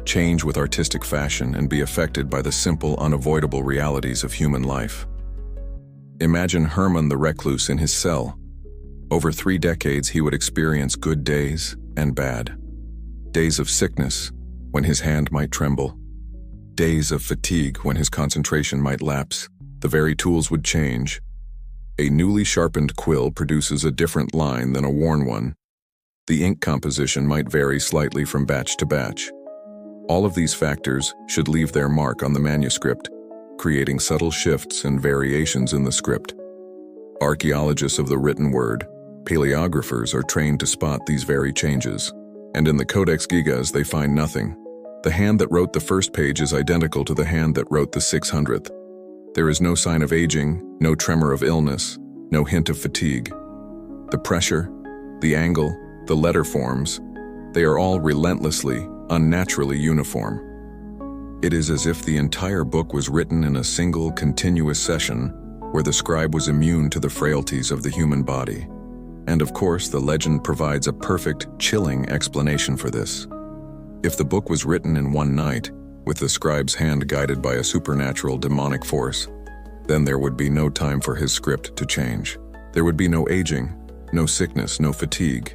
change with artistic fashion, and be affected by the simple, unavoidable realities of human life. Imagine Hermann the recluse in his cell. Over 3 decades, he would experience good days and bad. Days of sickness, when his hand might tremble. Days of fatigue, when his concentration might lapse. The very tools would change. A newly sharpened quill produces a different line than a worn one. The ink composition might vary slightly from batch to batch. All of these factors should leave their mark on the manuscript, creating subtle shifts and variations in the script. Archaeologists of the written word, paleographers, are trained to spot these very changes. And in the Codex Gigas they find nothing. The hand that wrote the first page is identical to the hand that wrote the 600th. There is no sign of aging, no tremor of illness, no hint of fatigue. The pressure, the angle, the letter forms, they are all relentlessly, unnaturally uniform. It is as if the entire book was written in a single, continuous session where the scribe was immune to the frailties of the human body. And of course, the legend provides a perfect, chilling explanation for this. If the book was written in one night, with the scribe's hand guided by a supernatural demonic force, then there would be no time for his script to change. There would be no aging, no sickness, no fatigue.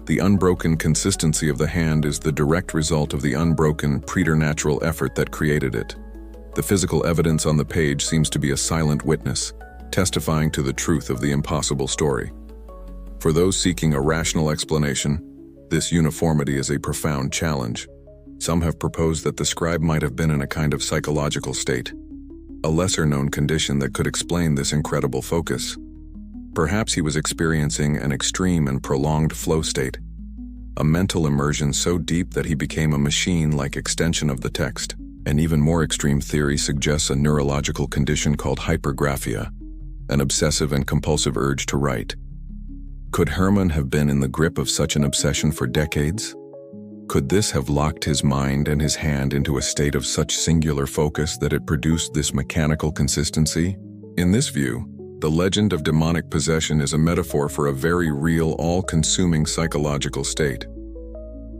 The unbroken consistency of the hand is the direct result of the unbroken, preternatural effort that created it. The physical evidence on the page seems to be a silent witness, testifying to the truth of the impossible story. For those seeking a rational explanation, this uniformity is a profound challenge. Some have proposed that the scribe might have been in a kind of psychological state, a lesser-known condition that could explain this incredible focus. Perhaps he was experiencing an extreme and prolonged flow state, a mental immersion so deep that he became a machine-like extension of the text. An even more extreme theory suggests a neurological condition called hypergraphia, an obsessive and compulsive urge to write. Could Hermann have been in the grip of such an obsession for decades? Could this have locked his mind and his hand into a state of such singular focus that it produced this mechanical consistency? In this view, the legend of demonic possession is a metaphor for a very real, all-consuming psychological state.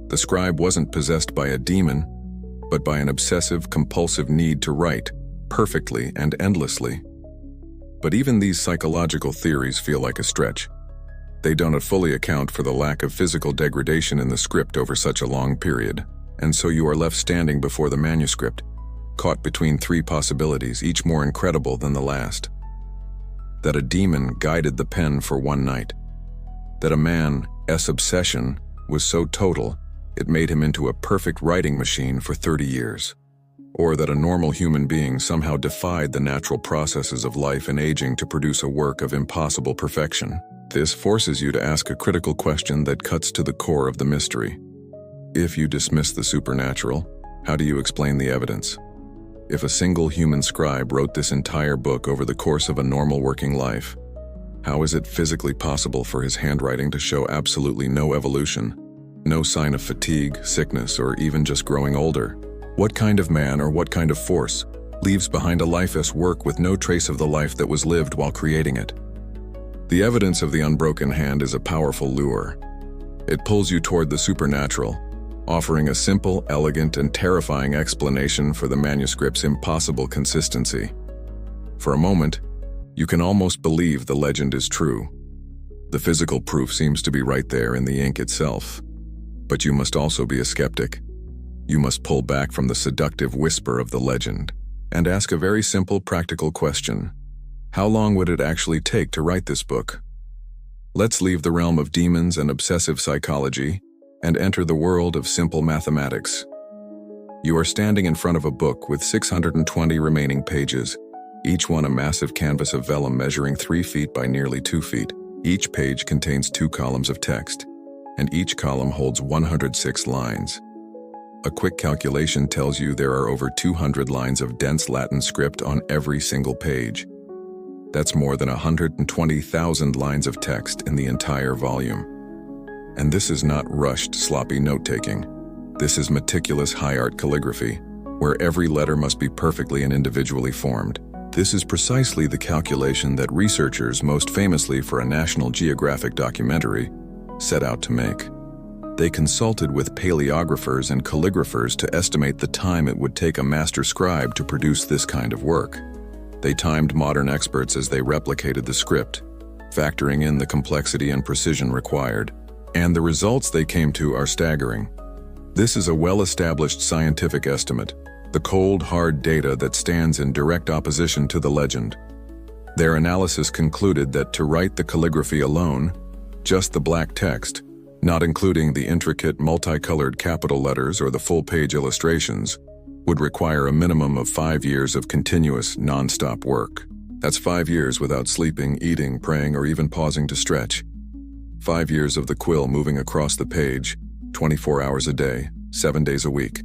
The scribe wasn't possessed by a demon, but by an obsessive, compulsive need to write, perfectly and endlessly. But even these psychological theories feel like a stretch. They don't fully account for the lack of physical degradation in the script over such a long period, and so you are left standing before the manuscript, caught between 3 possibilities, each more incredible than the last. That a demon guided the pen for one night. That a man's obsession was so total, it made him into a perfect writing machine for 30 years. Or that a normal human being somehow defied the natural processes of life and aging to produce a work of impossible perfection. This forces you to ask a critical question that cuts to the core of the mystery. If you dismiss the supernatural, how do you explain the evidence? If a single human scribe wrote this entire book over the course of a normal working life, how is it physically possible for his handwriting to show absolutely no evolution, no sign of fatigue, sickness, or even just growing older? What kind of man or what kind of force leaves behind a lifeless work with no trace of the life that was lived while creating it? The evidence of the unbroken hand is a powerful lure. It pulls you toward the supernatural, offering a simple, elegant, and terrifying explanation for the manuscript's impossible consistency. For a moment, you can almost believe the legend is true. The physical proof seems to be right there in the ink itself. But you must also be a skeptic. You must pull back from the seductive whisper of the legend and ask a very simple, practical question. How long would it actually take to write this book? Let's leave the realm of demons and obsessive psychology and enter the world of simple mathematics. You are standing in front of a book with 620 remaining pages, each one a massive canvas of vellum measuring 3 feet by nearly 2 feet. Each page contains 2 columns of text, and each column holds 106 lines. A quick calculation tells you there are over 200 lines of dense Latin script on every single page. That's more than 120,000 lines of text in the entire volume. And this is not rushed, sloppy note-taking. This is meticulous high-art calligraphy, where every letter must be perfectly and individually formed. This is precisely the calculation that researchers, most famously for a National Geographic documentary, set out to make. They consulted with paleographers and calligraphers to estimate the time it would take a master scribe to produce this kind of work. They timed modern experts as they replicated the script, factoring in the complexity and precision required. And the results they came to are staggering. This is a well-established scientific estimate, the cold, hard data that stands in direct opposition to the legend. Their analysis concluded that to write the calligraphy alone, just the black text, not including the intricate multicolored capital letters or the full-page illustrations, would require a minimum of 5 years of continuous, non-stop work. That's 5 years without sleeping, eating, praying, or even pausing to stretch. 5 years of the quill moving across the page, 24 hours a day, 7 days a week.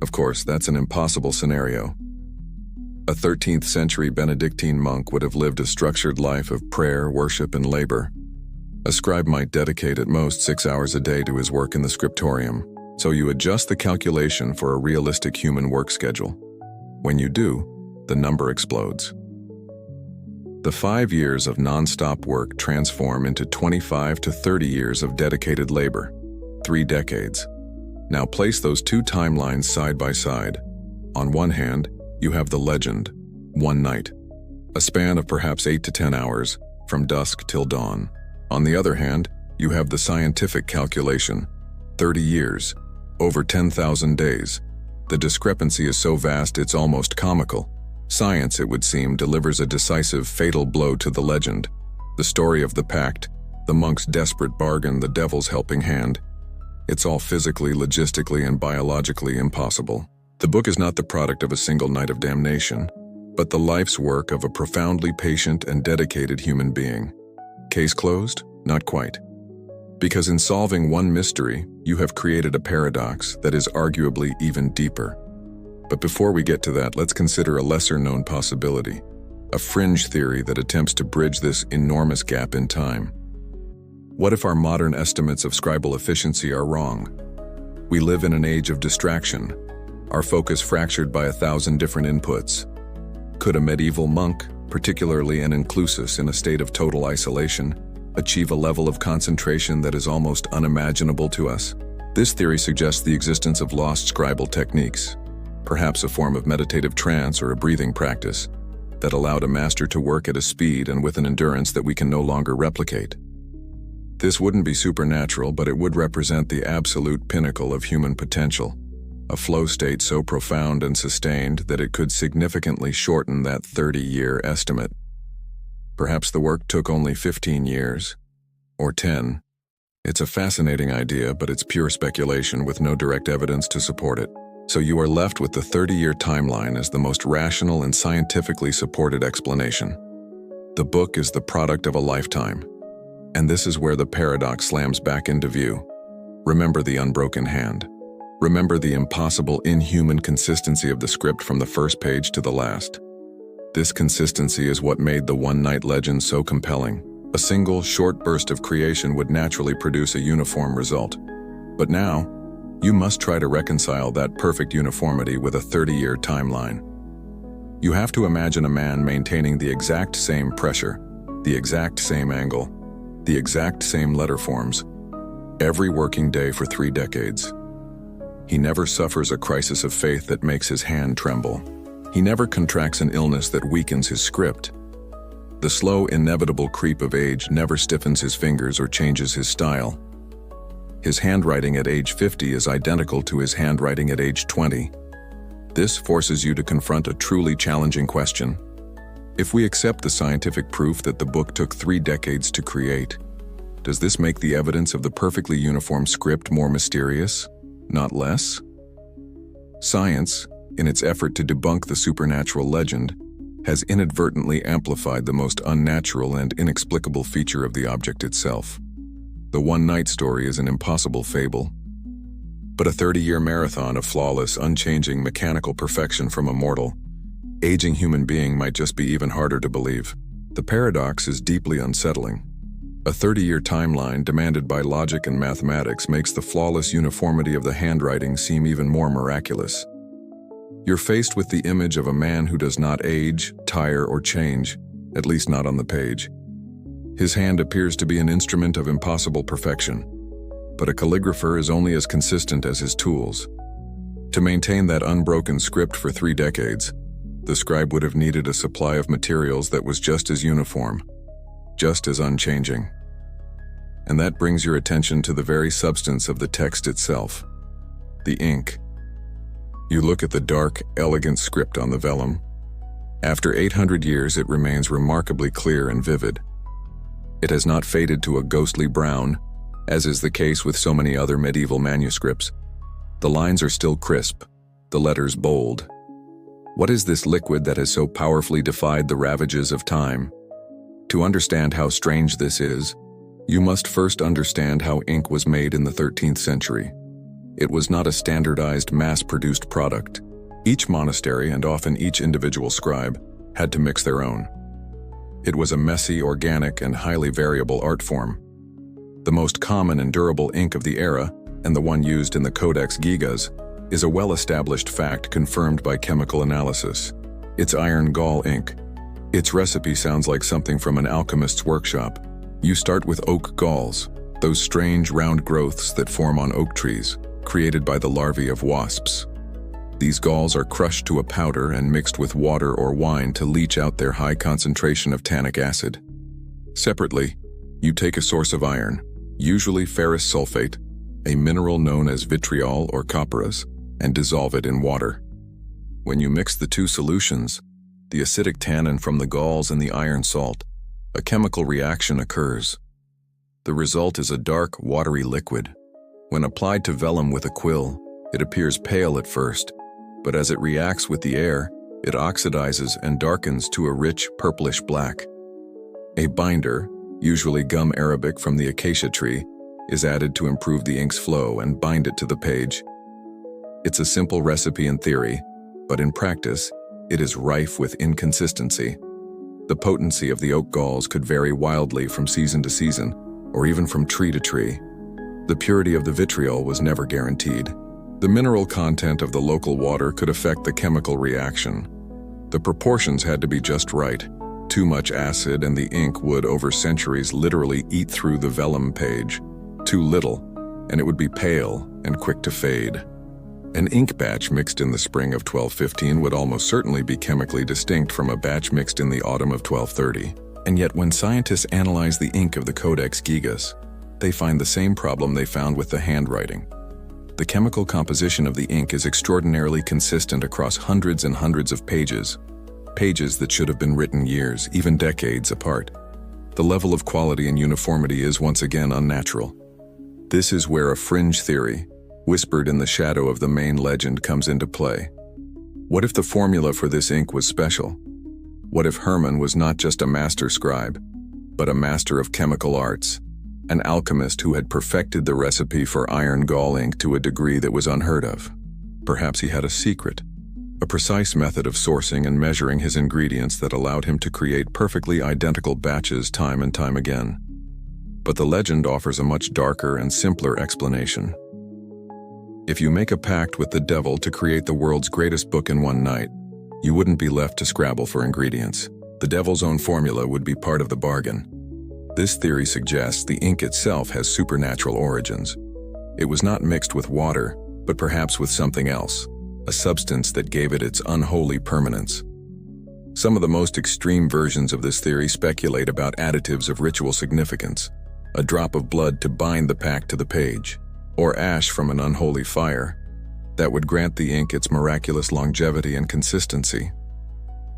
Of course, that's an impossible scenario. A 13th century Benedictine monk would have lived a structured life of prayer, worship, and labor. A scribe might dedicate at most 6 hours a day to his work in the scriptorium, so you adjust the calculation for a realistic human work schedule. When you do, the number explodes. The 5 years of non-stop work transform into 25 to 30 years of dedicated labor, 3 decades. Now place those 2 timelines side by side. On one hand, you have the legend, 1 night, a span of perhaps 8 to 10 hours, from dusk till dawn. On the other hand, you have the scientific calculation, 30 years, over 10,000 days. The discrepancy is so vast it's almost comical. Science, it would seem, delivers a decisive, fatal blow to the legend. The story of the pact, the monk's desperate bargain, the devil's helping hand. It's all physically, logistically, and biologically impossible. The book is not the product of a single night of damnation, but the life's work of a profoundly patient and dedicated human being. Case closed? Not quite. Because in solving one mystery, you have created a paradox that is arguably even deeper. But before we get to that, let's consider a lesser-known possibility, a fringe theory that attempts to bridge this enormous gap in time. What if our modern estimates of scribal efficiency are wrong? We live in an age of distraction, our focus fractured by 1,000 different inputs. Could a medieval monk, particularly an inclusus in a state of total isolation, achieve a level of concentration that is almost unimaginable to us? This theory suggests the existence of lost scribal techniques, perhaps a form of meditative trance or a breathing practice, that allowed a master to work at a speed and with an endurance that we can no longer replicate. This wouldn't be supernatural, but it would represent the absolute pinnacle of human potential, a flow state so profound and sustained that it could significantly shorten that 30-year estimate. Perhaps the work took only 15 years, or 10. It's a fascinating idea, but it's pure speculation with no direct evidence to support it. So you are left with the 30-year timeline as the most rational and scientifically supported explanation. The book is the product of a lifetime. And this is where the paradox slams back into view. Remember the unbroken hand. Remember the impossible, inhuman consistency of the script from the first page to the last. This consistency is what made the one-night legend so compelling. A single, short burst of creation would naturally produce a uniform result. But now, you must try to reconcile that perfect uniformity with a 30-year timeline. You have to imagine a man maintaining the exact same pressure, the exact same angle, the exact same letter forms, every working day for 3 decades. He never suffers a crisis of faith that makes his hand tremble. He never contracts an illness that weakens his script. The slow, inevitable creep of age never stiffens his fingers or changes his style. His handwriting at age 50 is identical to his handwriting at age 20. This forces you to confront a truly challenging question. If we accept the scientific proof that the book took 3 decades to create, does this make the evidence of the perfectly uniform script more mysterious, not less? Science, in its effort to debunk the supernatural legend, has inadvertently amplified the most unnatural and inexplicable feature of the object itself. The one-night story is an impossible fable, but a 30-year marathon of flawless, unchanging mechanical perfection from a mortal, aging human being might just be even harder to believe. The paradox is deeply unsettling. A 30-year timeline demanded by logic and mathematics makes the flawless uniformity of the handwriting seem even more miraculous. You're faced with the image of a man who does not age, tire, or change, at least not on the page. His hand appears to be an instrument of impossible perfection, but a calligrapher is only as consistent as his tools. To maintain that unbroken script for 3 decades, the scribe would have needed a supply of materials that was just as uniform, just as unchanging. And that brings your attention to the very substance of the text itself, the ink. You look at the dark, elegant script on the vellum. After 800 years, it remains remarkably clear and vivid. It has not faded to a ghostly brown, as is the case with so many other medieval manuscripts. The lines are still crisp, the letters bold. What is this liquid that has so powerfully defied the ravages of time? To understand how strange this is, you must first understand how ink was made in the 13th century. It was not a standardized, mass-produced product. Each monastery, and often each individual scribe, had to mix their own. It was a messy, organic, and highly variable art form. The most common and durable ink of the era, and the one used in the Codex Gigas, is a well-established fact confirmed by chemical analysis. It's iron gall ink. Its recipe sounds like something from an alchemist's workshop. You start with oak galls, those strange round growths that form on oak trees, created by the larvae of wasps. These galls are crushed to a powder and mixed with water or wine to leach out their high concentration of tannic acid. Separately, you take a source of iron, usually ferrous sulfate, a mineral known as vitriol or copperas, and dissolve it in water. When you mix the two solutions, the acidic tannin from the galls and the iron salt, a chemical reaction occurs. The result is a dark, watery liquid. When applied to vellum with a quill, it appears pale at first, but as it reacts with the air, it oxidizes and darkens to a rich, purplish black. A binder, usually gum arabic from the acacia tree, is added to improve the ink's flow and bind it to the page. It's a simple recipe in theory, but in practice, it is rife with inconsistency. The potency of the oak galls could vary wildly from season to season, or even from tree to tree. The purity of the vitriol was never guaranteed. The mineral content of the local water could affect the chemical reaction. The proportions had to be just right. Too much acid and the ink would, over centuries, literally eat through the vellum page. Too little, and it would be pale and quick to fade. An ink batch mixed in the spring of 1215 would almost certainly be chemically distinct from a batch mixed in the autumn of 1230. And yet when scientists analyze the ink of the Codex Gigas, they find the same problem they found with the handwriting. The chemical composition of the ink is extraordinarily consistent across hundreds and hundreds of pages that should have been written years, even decades apart. The level of quality and uniformity is once again unnatural. This is where a fringe theory, whispered in the shadow of the main legend, comes into play. What if the formula for this ink was special? What if Hermann was not just a master scribe, but a master of chemical arts, an alchemist who had perfected the recipe for iron gall ink to a degree that was unheard of? Perhaps he had a secret, a precise method of sourcing and measuring his ingredients that allowed him to create perfectly identical batches time and time again. But the legend offers a much darker and simpler explanation. If you make a pact with the devil to create the world's greatest book in one night, you wouldn't be left to scrabble for ingredients. The devil's own formula would be part of the bargain. This theory suggests the ink itself has supernatural origins. It was not mixed with water, but perhaps with something else, a substance that gave it its unholy permanence. Some of the most extreme versions of this theory speculate about additives of ritual significance, a drop of blood to bind the pact to the page, or ash from an unholy fire that would grant the ink its miraculous longevity and consistency.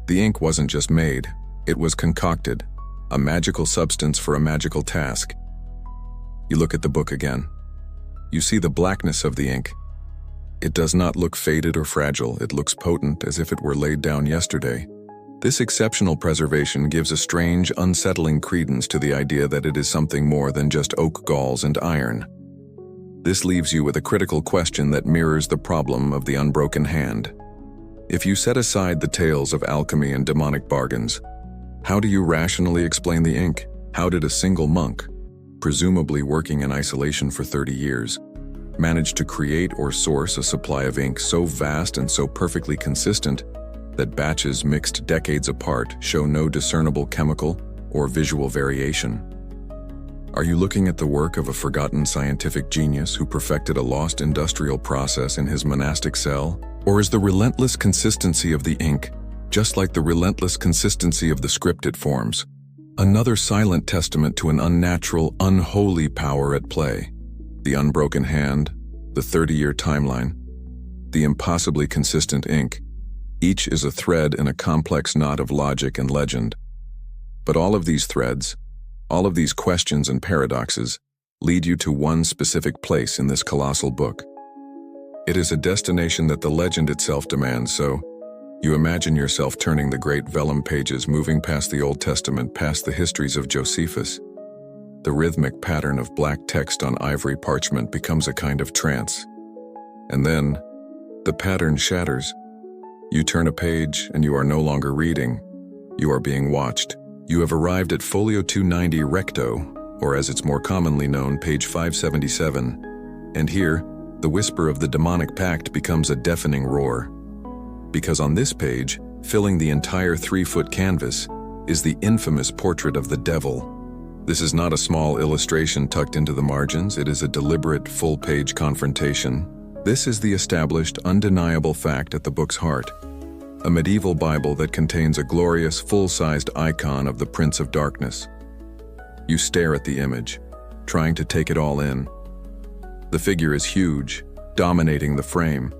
The ink wasn't just made, It was concocted, a magical substance for a magical task. You look at the book again. You see the blackness of the ink. It does not look faded or fragile. It looks potent, as if it were laid down yesterday. This exceptional preservation gives a strange, unsettling credence to the idea that it is something more than just oak galls and iron. This leaves you with a critical question that mirrors the problem of the unbroken hand. If you set aside the tales of alchemy and demonic bargains, how do you rationally explain the ink? How did a single monk, presumably working in isolation for 30 years, manage to create or source a supply of ink so vast and so perfectly consistent that batches mixed decades apart show no discernible chemical or visual variation? Are you looking at the work of a forgotten scientific genius who perfected a lost industrial process in his monastic cell? Or is the relentless consistency of the ink, just like the relentless consistency of the script it forms, another silent testament to an unnatural, unholy power at play? The unbroken hand, the 30-year timeline, the impossibly consistent ink, each is a thread in a complex knot of logic and legend. But all of these threads, all of these questions and paradoxes, lead you to one specific place in this colossal book. It is a destination that the legend itself demands, so you imagine yourself turning the great vellum pages, moving past the Old Testament, past the histories of Josephus. The rhythmic pattern of black text on ivory parchment becomes a kind of trance. And then, the pattern shatters. You turn a page and you are no longer reading. You are being watched. You have arrived at folio 290 recto, or as it's more commonly known, page 577. And here, the whisper of the demonic pact becomes a deafening roar. Because on this page, filling the entire 3-foot canvas, is the infamous portrait of the devil. This is not a small illustration tucked into the margins. It is a deliberate, full-page confrontation. This is the established, undeniable fact at the book's heart. A medieval Bible that contains a glorious, full-sized icon of the Prince of Darkness. You stare at the image, trying to take it all in. The figure is huge, dominating the frame.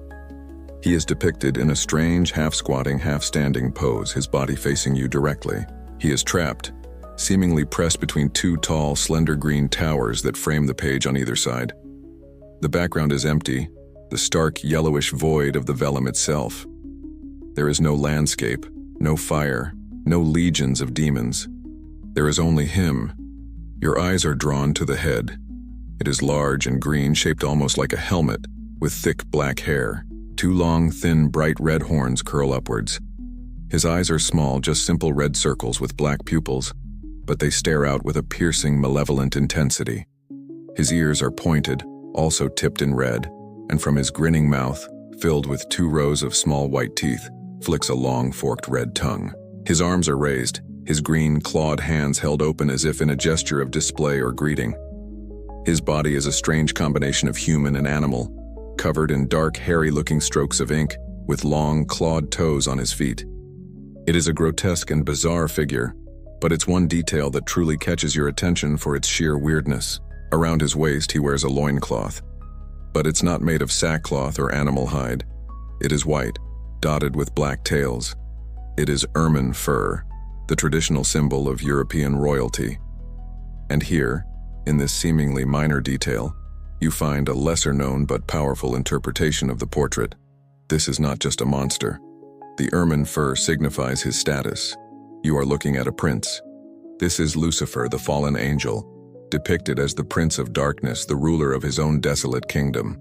He is depicted in a strange, half-squatting, half-standing pose, his body facing you directly. He is trapped, seemingly pressed between two tall, slender green towers that frame the page on either side. The background is empty, the stark yellowish void of the vellum itself. There is no landscape, no fire, no legions of demons. There is only him. Your eyes are drawn to the head. It is large and green, shaped almost like a helmet, with thick black hair. 2 long, thin, bright red horns curl upwards. His eyes are small, just simple red circles with black pupils, but they stare out with a piercing, malevolent intensity. His ears are pointed, also tipped in red, and from his grinning mouth, filled with 2 rows of small white teeth, flicks a long, forked red tongue. His arms are raised, his green, clawed hands held open as if in a gesture of display or greeting. His body is a strange combination of human and animal, covered in dark, hairy-looking strokes of ink, with long, clawed toes on his feet. It is a grotesque and bizarre figure, but it's one detail that truly catches your attention for its sheer weirdness. Around his waist, he wears a loincloth. But it's not made of sackcloth or animal hide. It is white, dotted with black tails. It is ermine fur, the traditional symbol of European royalty. And here, in this seemingly minor detail, you find a lesser-known but powerful interpretation of the portrait. This is not just a monster. The ermine fur signifies his status. You are looking at a prince. This is Lucifer, the fallen angel, depicted as the Prince of Darkness, the ruler of his own desolate kingdom.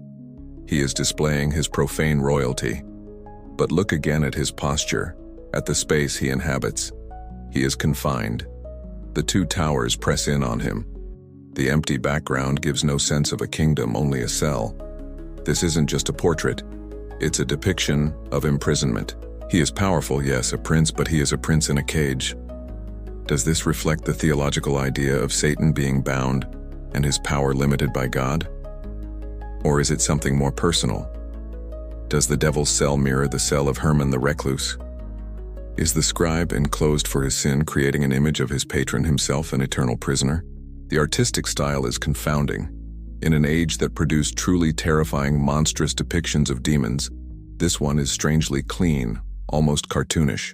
He is displaying his profane royalty. But look again at his posture, at the space he inhabits. He is confined. The 2 towers press in on him. The empty background gives no sense of a kingdom, only a cell. This isn't just a portrait. It's a depiction of imprisonment. He is powerful, yes, a prince, but he is a prince in a cage. Does this reflect the theological idea of Satan being bound and his power limited by God? Or is it something more personal? Does the devil's cell mirror the cell of Herman the recluse? Is the scribe, enclosed for his sin, creating an image of his patron, himself an eternal prisoner? The artistic style is confounding. In an age that produced truly terrifying, monstrous depictions of demons, this one is strangely clean, almost cartoonish.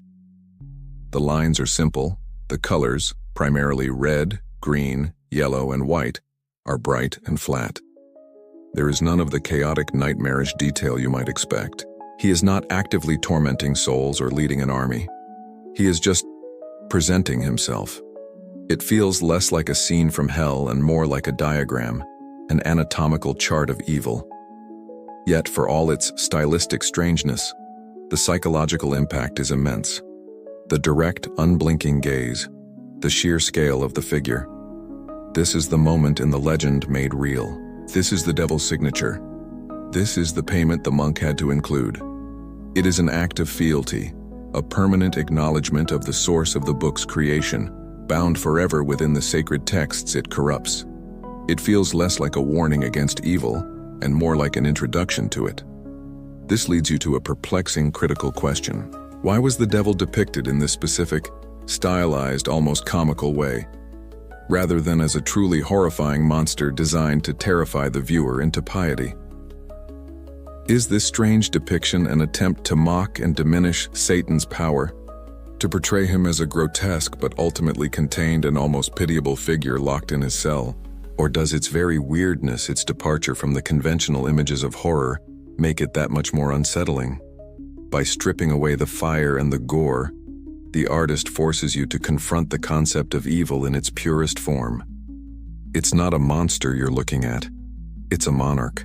The lines are simple. The colors, primarily red, green, yellow, and white, are bright and flat. There is none of the chaotic, nightmarish detail you might expect. He is not actively tormenting souls or leading an army. He is just presenting himself. It feels less like a scene from hell and more like a diagram, an anatomical chart of evil. Yet, for all its stylistic strangeness, the psychological impact is immense. The direct, unblinking gaze, the sheer scale of the figure. This is the moment in the legend made real. This is the devil's signature. This is the payment the monk had to include. It is an act of fealty, a permanent acknowledgement of the source of the book's creation, bound forever within the sacred texts it corrupts. It feels less like a warning against evil and more like an introduction to it. This leads you to a perplexing, critical question. Why was the devil depicted in this specific, stylized, almost comical way, rather than as a truly horrifying monster designed to terrify the viewer into piety? Is this strange depiction an attempt to mock and diminish Satan's power, to portray him as a grotesque but ultimately contained and almost pitiable figure locked in his cell? Or does its very weirdness, its departure from the conventional images of horror, make it that much more unsettling? By stripping away the fire and the gore, the artist forces you to confront the concept of evil in its purest form. It's not a monster you're looking at, it's a monarch.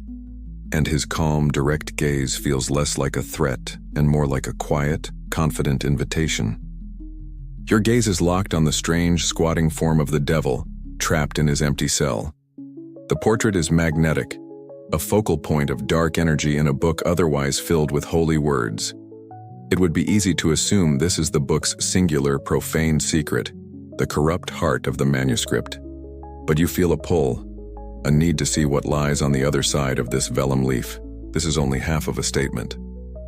And his calm, direct gaze feels less like a threat and more like a quiet, confident invitation. Your gaze is locked on the strange, squatting form of the devil, trapped in his empty cell. The portrait is magnetic, a focal point of dark energy in a book otherwise filled with holy words. It would be easy to assume this is the book's singular, profane secret, the corrupt heart of the manuscript. But you feel a pull, a need to see what lies on the other side of this vellum leaf. This is only half of a statement.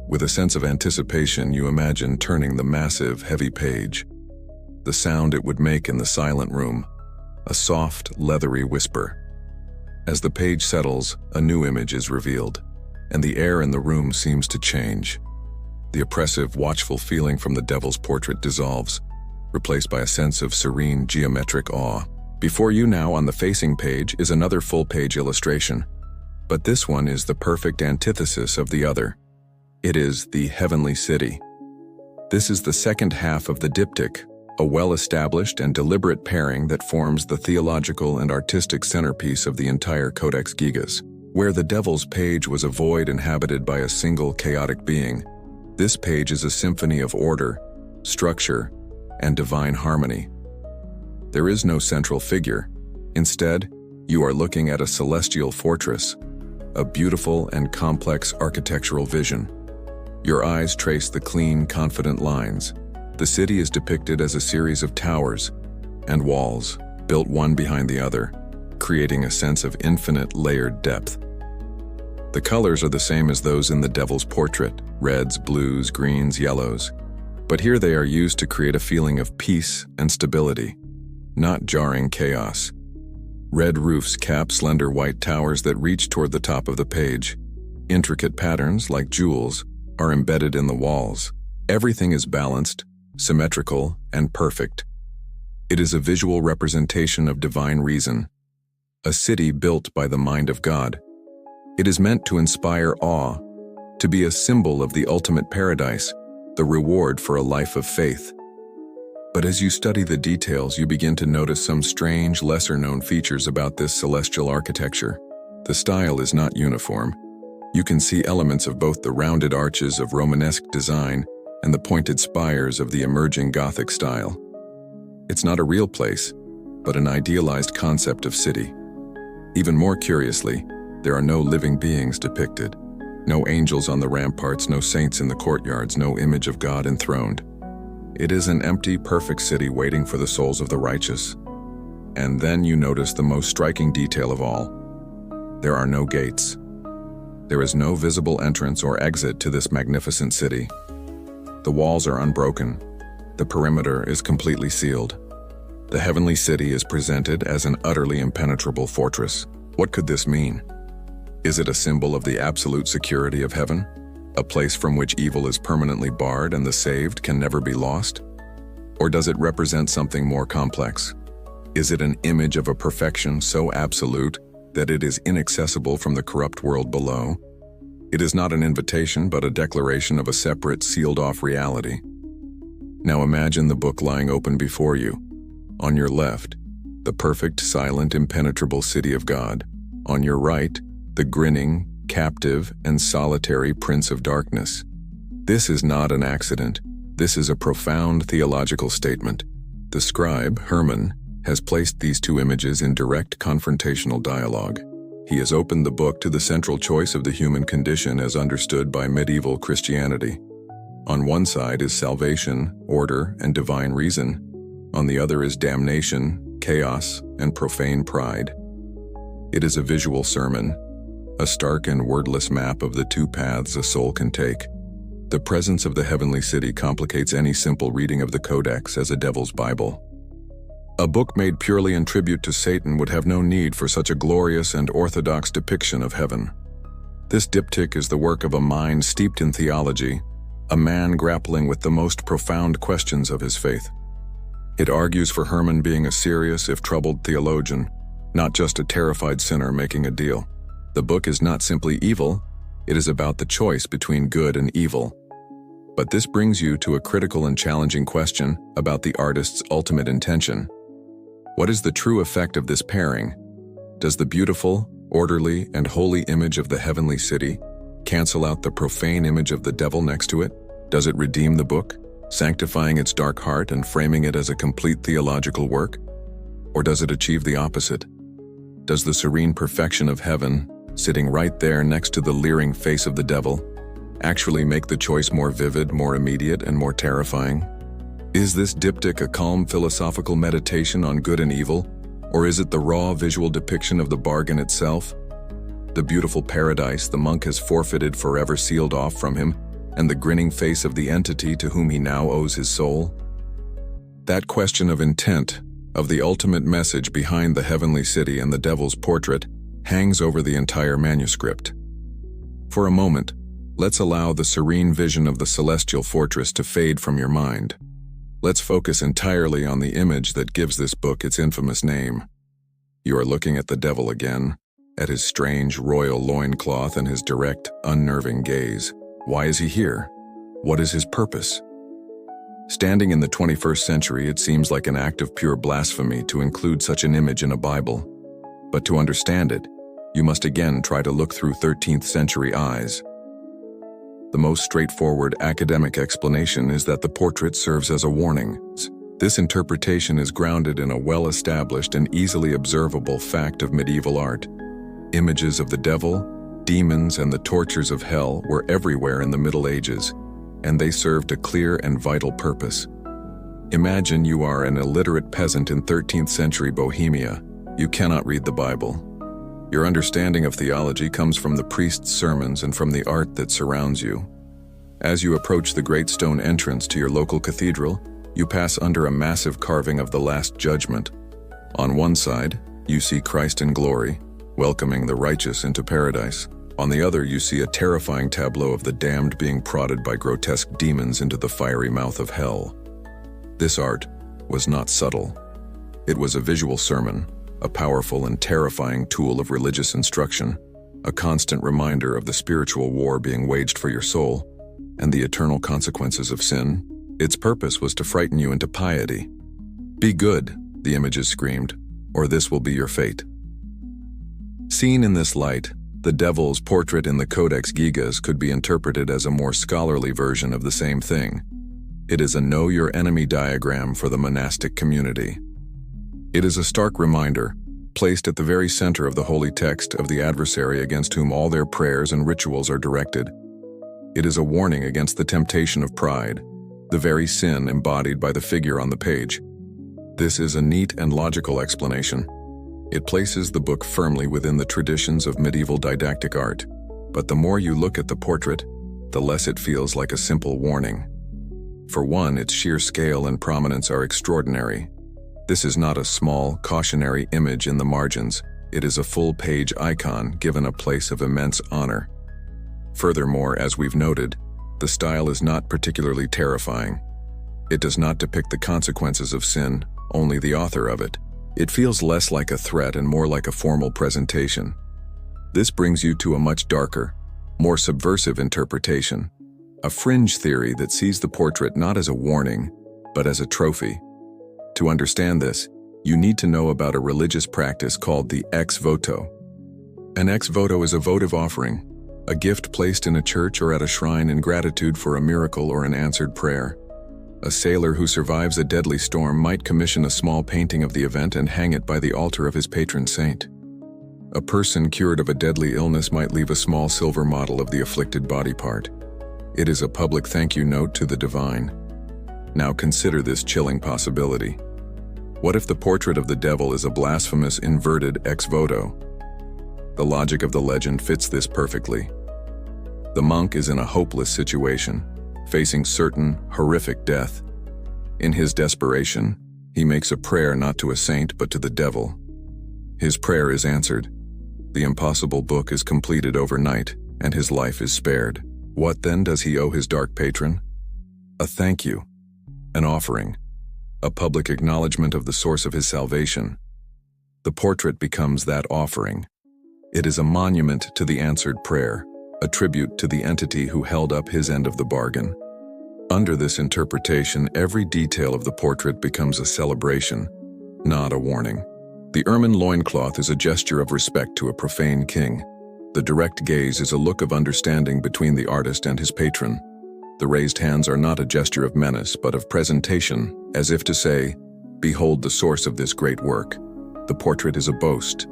With a sense of anticipation, you imagine turning the massive, heavy page. The sound it would make in the silent room, a soft, leathery whisper. As the page settles, a new image is revealed, and the air in the room seems to change. The oppressive, watchful feeling from the devil's portrait dissolves, replaced by a sense of serene, geometric awe. Before you now on the facing page is another full-page illustration, but this one is the perfect antithesis of the other. It is the heavenly city. This is the second half of the diptych, a well-established and deliberate pairing that forms the theological and artistic centerpiece of the entire Codex Gigas. Where the devil's page was a void inhabited by a single chaotic being, this page is a symphony of order, structure, and divine harmony. There is no central figure. Instead, you are looking at a celestial fortress, a beautiful and complex architectural vision. Your eyes trace the clean, confident lines. The city is depicted as a series of towers and walls, built one behind the other, creating a sense of infinite layered depth. The colors are the same as those in the devil's portrait, reds, blues, greens, yellows. But here they are used to create a feeling of peace and stability, not jarring chaos. Red roofs cap slender white towers that reach toward the top of the page. Intricate patterns, like jewels, are embedded in the walls. Everything is balanced, symmetrical, and perfect. It is a visual representation of divine reason, a city built by the mind of God. It is meant to inspire awe, to be a symbol of the ultimate paradise, the reward for a life of faith. But as you study the details, you begin to notice some strange, lesser-known features about this celestial architecture. The style is not uniform. You can see elements of both the rounded arches of Romanesque design and the pointed spires of the emerging Gothic style. It's not a real place, but an idealized concept of city. Even more curiously, there are no living beings depicted. No angels on the ramparts, no saints in the courtyards, no image of God enthroned. It is an empty, perfect city waiting for the souls of the righteous. And then you notice the most striking detail of all. There are no gates. There is no visible entrance or exit to this magnificent city. The walls are unbroken. The perimeter is completely sealed. The heavenly city is presented as an utterly impenetrable fortress. What could this mean? Is it a symbol of the absolute security of heaven? A place from which evil is permanently barred and the saved can never be lost? Or does it represent something more complex? Is it an image of a perfection so absolute that it is inaccessible from the corrupt world below? It is not an invitation, but a declaration of a separate, sealed-off reality. Now imagine the book lying open before you. On your left, the perfect, silent, impenetrable city of God. On your right, the grinning, captive, and solitary Prince of Darkness. This is not an accident. This is a profound theological statement. The scribe, Hermann, has placed these two images in direct confrontational dialogue. He has opened the book to the central choice of the human condition as understood by medieval Christianity. On one side is salvation, order, and divine reason. On the other is damnation, chaos, and profane pride. It is a visual sermon, a stark and wordless map of the two paths a soul can take. The presence of the heavenly city complicates any simple reading of the Codex as a devil's Bible. A book made purely in tribute to Satan would have no need for such a glorious and orthodox depiction of heaven. This diptych is the work of a mind steeped in theology, a man grappling with the most profound questions of his faith. It argues for Hermann being a serious, if troubled, theologian, not just a terrified sinner making a deal. The book is not simply evil, it is about the choice between good and evil. But this brings you to a critical and challenging question about the artist's ultimate intention. What is the true effect of this pairing? Does the beautiful, orderly, and holy image of the heavenly city cancel out the profane image of the devil next to it? Does it redeem the book, sanctifying its dark heart and framing it as a complete theological work? Or does it achieve the opposite? Does the serene perfection of heaven, sitting right there next to the leering face of the devil, actually make the choice more vivid, more immediate, and more terrifying? Is this diptych a calm philosophical meditation on good and evil, or is it the raw visual depiction of the bargain itself? The beautiful paradise the monk has forfeited forever sealed off from him, and the grinning face of the entity to whom he now owes his soul? That question of intent, of the ultimate message behind the heavenly city and the devil's portrait, hangs over the entire manuscript. For a moment, let's allow the serene vision of the celestial fortress to fade from your mind. Let's focus entirely on the image that gives this book its infamous name. You are looking at the devil again, at his strange royal loincloth and his direct, unnerving gaze. Why is he here? What is his purpose? Standing in the 21st century, it seems like an act of pure blasphemy to include such an image in a Bible. But to understand it, you must again try to look through 13th century eyes. The most straightforward academic explanation is that the portrait serves as a warning. This interpretation is grounded in a well-established and easily observable fact of medieval art. Images of the devil, demons, and the tortures of hell were everywhere in the Middle Ages, and they served a clear and vital purpose. Imagine you are an illiterate peasant in 13th century Bohemia. You cannot read the Bible. Your understanding of theology comes from the priest's sermons and from the art that surrounds you. As you approach the great stone entrance to your local cathedral, you pass under a massive carving of the Last Judgment. On one side, you see Christ in glory, welcoming the righteous into paradise. On the other, you see a terrifying tableau of the damned being prodded by grotesque demons into the fiery mouth of hell. This art was not subtle. It was a visual sermon, a powerful and terrifying tool of religious instruction, a constant reminder of the spiritual war being waged for your soul, and the eternal consequences of sin. Its purpose was to frighten you into piety. Be good, the images screamed, or this will be your fate. Seen in this light, the devil's portrait in the Codex Gigas could be interpreted as a more scholarly version of the same thing. It is a know your enemy diagram for the monastic community. It is a stark reminder, placed at the very center of the holy text, of the adversary against whom all their prayers and rituals are directed. It is a warning against the temptation of pride, the very sin embodied by the figure on the page. This is a neat and logical explanation. It places the book firmly within the traditions of medieval didactic art, but the more you look at the portrait, the less it feels like a simple warning. For one, its sheer scale and prominence are extraordinary. This is not a small, cautionary image in the margins. It is a full-page icon given a place of immense honor. Furthermore, as we've noted, the style is not particularly terrifying. It does not depict the consequences of sin, only the author of it. It feels less like a threat and more like a formal presentation. This brings you to a much darker, more subversive interpretation, a fringe theory that sees the portrait not as a warning, but as a trophy. To understand this, you need to know about a religious practice called the ex voto. An ex voto is a votive offering, a gift placed in a church or at a shrine in gratitude for a miracle or an answered prayer. A sailor who survives a deadly storm might commission a small painting of the event and hang it by the altar of his patron saint. A person cured of a deadly illness might leave a small silver model of the afflicted body part. It is a public thank you note to the divine. Now consider this chilling possibility. What if the portrait of the devil is a blasphemous inverted ex voto? The logic of the legend fits this perfectly. The monk is in a hopeless situation, facing certain, horrific death. In his desperation, he makes a prayer not to a saint but to the devil. His prayer is answered. The impossible book is completed overnight, and his life is spared. What then does he owe his dark patron? A thank you, an offering, a public acknowledgement of the source of his salvation. The portrait becomes that offering. It is a monument to the answered prayer, a tribute to the entity who held up his end of the bargain. Under this interpretation, every detail of the portrait becomes a celebration, not a warning. The ermine loincloth is a gesture of respect to a profane king. The direct gaze is a look of understanding between the artist and his patron. The raised hands are not a gesture of menace, but of presentation, as if to say, "Behold the source of this great work." The portrait is a boast.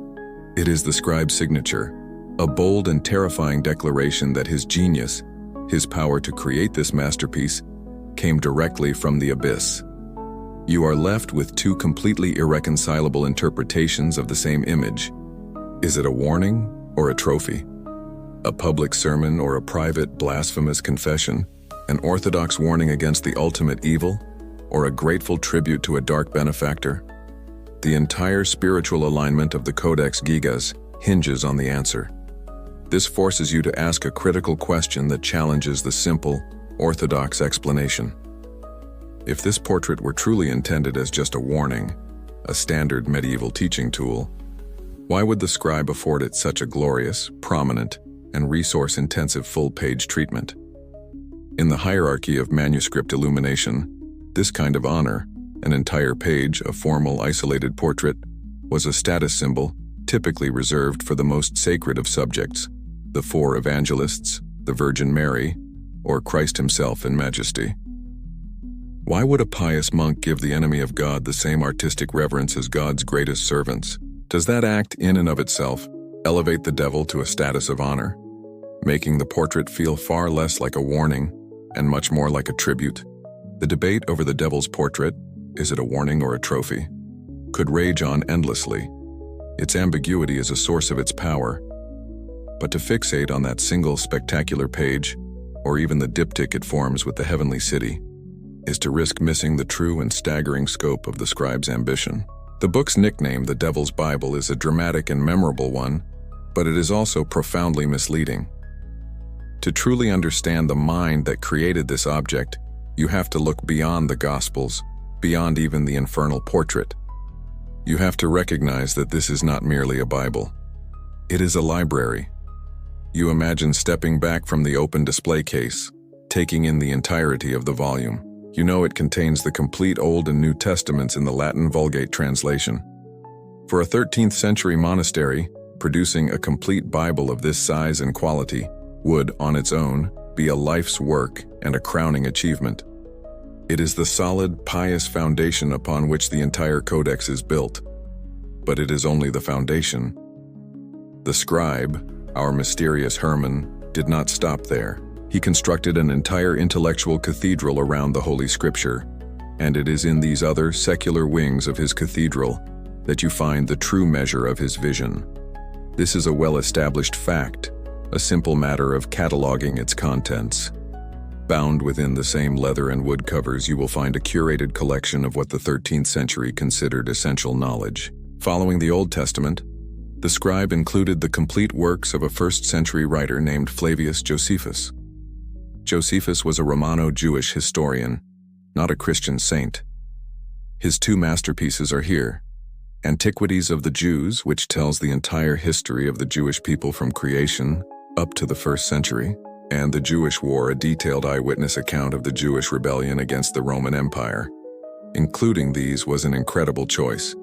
It is the scribe's signature, a bold and terrifying declaration that his genius, his power to create this masterpiece, came directly from the abyss. You are left with two completely irreconcilable interpretations of the same image. Is it a warning or a trophy? A public sermon or a private blasphemous confession? An orthodox warning against the ultimate evil? Or a grateful tribute to a dark benefactor? The entire spiritual alignment of the Codex Gigas hinges on the answer. This forces you to ask a critical question that challenges the simple, orthodox explanation. If this portrait were truly intended as just a warning, a standard medieval teaching tool, why would the scribe afford it such a glorious, prominent, and resource-intensive full-page treatment? In the hierarchy of manuscript illumination, this kind of honor, an entire page, a formal, isolated portrait, was a status symbol typically reserved for the most sacred of subjects, the four evangelists, the Virgin Mary, or Christ himself in majesty. Why would a pious monk give the enemy of God the same artistic reverence as God's greatest servants? Does that act in and of itself elevate the devil to a status of honor, making the portrait feel far less like a warning and much more like a tribute? The debate over the devil's portrait, is it a warning or a trophy, could rage on endlessly. Its ambiguity is a source of its power. But to fixate on that single spectacular page, or even the diptych it forms with the heavenly city, is to risk missing the true and staggering scope of the scribe's ambition. The book's nickname, The Devil's Bible, is a dramatic and memorable one, but it is also profoundly misleading. To truly understand the mind that created this object, you have to look beyond the Gospels, beyond even the infernal portrait. You have to recognize that this is not merely a Bible. It is a library. You imagine stepping back from the open display case, taking in the entirety of the volume. You know it contains the complete Old and New Testaments in the Latin Vulgate translation. For a 13th century monastery, producing a complete Bible of this size and quality would, on its own, be a life's work and a crowning achievement. It is the solid, pious foundation upon which the entire codex is built. But it is only the foundation. The scribe, our mysterious Herman, did not stop there. He constructed an entire intellectual cathedral around the Holy Scripture, and it is in these other secular wings of his cathedral that you find the true measure of his vision. This is a well-established fact, a simple matter of cataloging its contents. Bound within the same leather and wood covers, you will find a curated collection of what the 13th century considered essential knowledge. Following the Old Testament, the scribe included the complete works of a 1st century writer named Flavius Josephus. Josephus was a Romano-Jewish historian. not a Christian saint. His two masterpieces are here: Antiquities of the Jews, which tells the entire history of the Jewish people from creation up to the 1st century, and The Jewish War, a detailed eyewitness account of the Jewish rebellion against the Roman Empire. Including these was an incredible choice.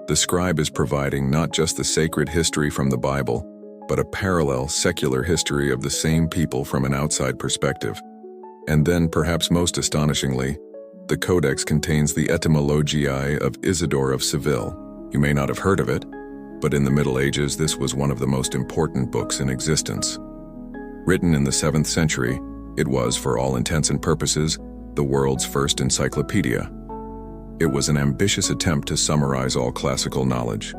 The scribe is providing not just the sacred history from the Bible, but a parallel secular history of the same people from an outside perspective. And then, perhaps most astonishingly, the Codex contains the Etymologiae of Isidore of Seville. You may not have heard of it, but in the Middle Ages this was one of the most important books in existence. Written in the 7th century, it was, for all intents and purposes, the world's first encyclopedia. It was an ambitious attempt to summarize all classical knowledge.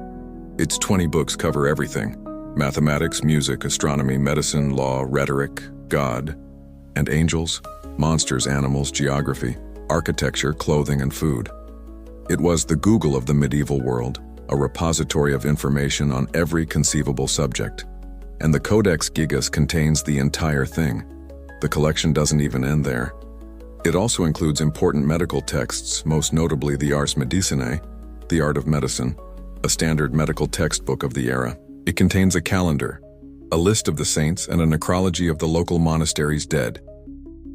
Its 20 books cover everything: mathematics, music, astronomy, medicine, law, rhetoric, God and angels, monsters, animals, geography, architecture, clothing, and food. It was the Google of the medieval world, a repository of information on every conceivable subject. And the Codex Gigas contains the entire thing. The collection doesn't even end there. It also includes important medical texts, most notably the Ars Medicinae, the Art of Medicine, a standard medical textbook of the era. It contains a calendar, a list of the saints, and a necrology of the local monastery's dead.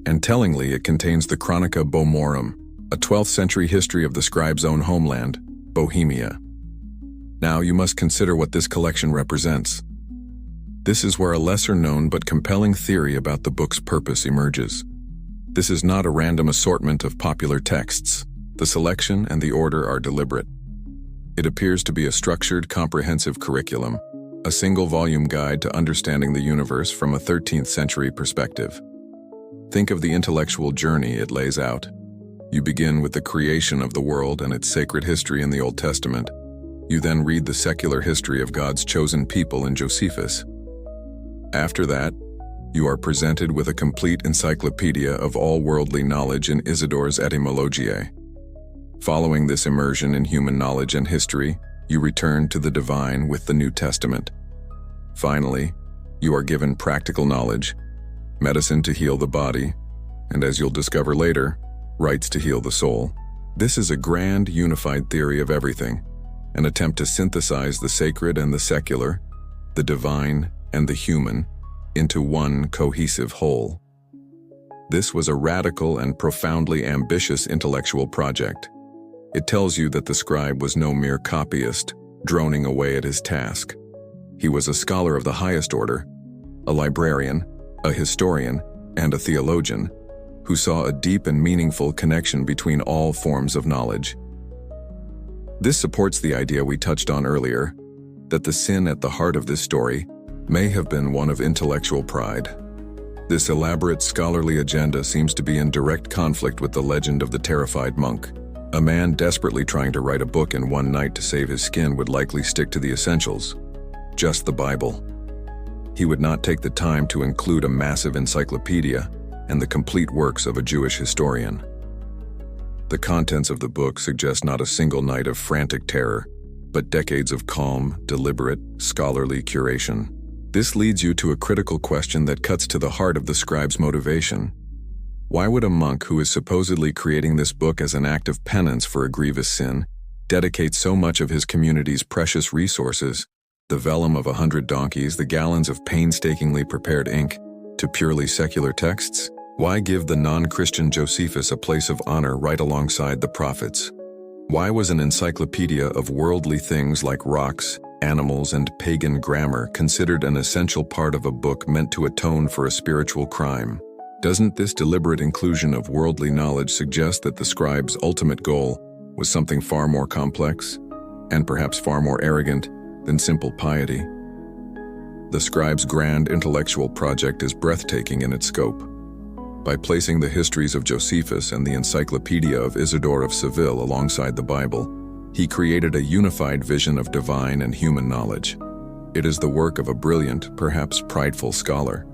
And tellingly, it contains the Chronica Bohemorum, a 12th century history of the scribe's own homeland, Bohemia. Now you must consider what this collection represents. This is where a lesser-known but compelling theory about the book's purpose emerges. This is not a random assortment of popular texts. The selection and the order are deliberate. It appears to be a structured, comprehensive curriculum, a single-volume guide to understanding the universe from a 13th century perspective. Think of the intellectual journey it lays out. You begin with the creation of the world and its sacred history in the Old Testament. You then read the secular history of God's chosen people in Josephus. After that, you are presented with a complete encyclopedia of all worldly knowledge in Isidore's Etymologiae. Following this immersion in human knowledge and history, you return to the divine with the New Testament. Finally, you are given practical knowledge, medicine to heal the body, and as you'll discover later, rites to heal the soul. This is a grand, unified theory of everything, an attempt to synthesize the sacred and the secular, the divine and the human, into one cohesive whole. This was a radical and profoundly ambitious intellectual project. It tells you that the scribe was no mere copyist, droning away at his task. He was a scholar of the highest order, a librarian, a historian, and a theologian, who saw a deep and meaningful connection between all forms of knowledge. This supports the idea we touched on earlier, that the sin at the heart of this story may have been one of intellectual pride. This elaborate scholarly agenda seems to be in direct conflict with the legend of the terrified monk. A man desperately trying to write a book in one night to save his skin would likely stick to the essentials, just the Bible. He would not take the time to include a massive encyclopedia and the complete works of a Jewish historian. The contents of the book suggest not a single night of frantic terror, but decades of calm, deliberate, scholarly curation. This leads you to a critical question that cuts to the heart of the scribe's motivation. Why would a monk who is supposedly creating this book as an act of penance for a grievous sin dedicate so much of his community's precious resources, the vellum of 100 donkeys, the gallons of painstakingly prepared ink, to purely secular texts? Why give the non-Christian Josephus a place of honor right alongside the prophets? Why was an encyclopedia of worldly things like rocks, animals, and pagan grammar considered an essential part of a book meant to atone for a spiritual crime? Doesn't this deliberate inclusion of worldly knowledge suggest that the scribe's ultimate goal was something far more complex, and perhaps far more arrogant, than simple piety? The scribe's grand intellectual project is breathtaking in its scope. By placing the histories of Josephus and the Encyclopedia of Isidore of Seville alongside the Bible, he created a unified vision of divine and human knowledge. It is the work of a brilliant, perhaps prideful scholar.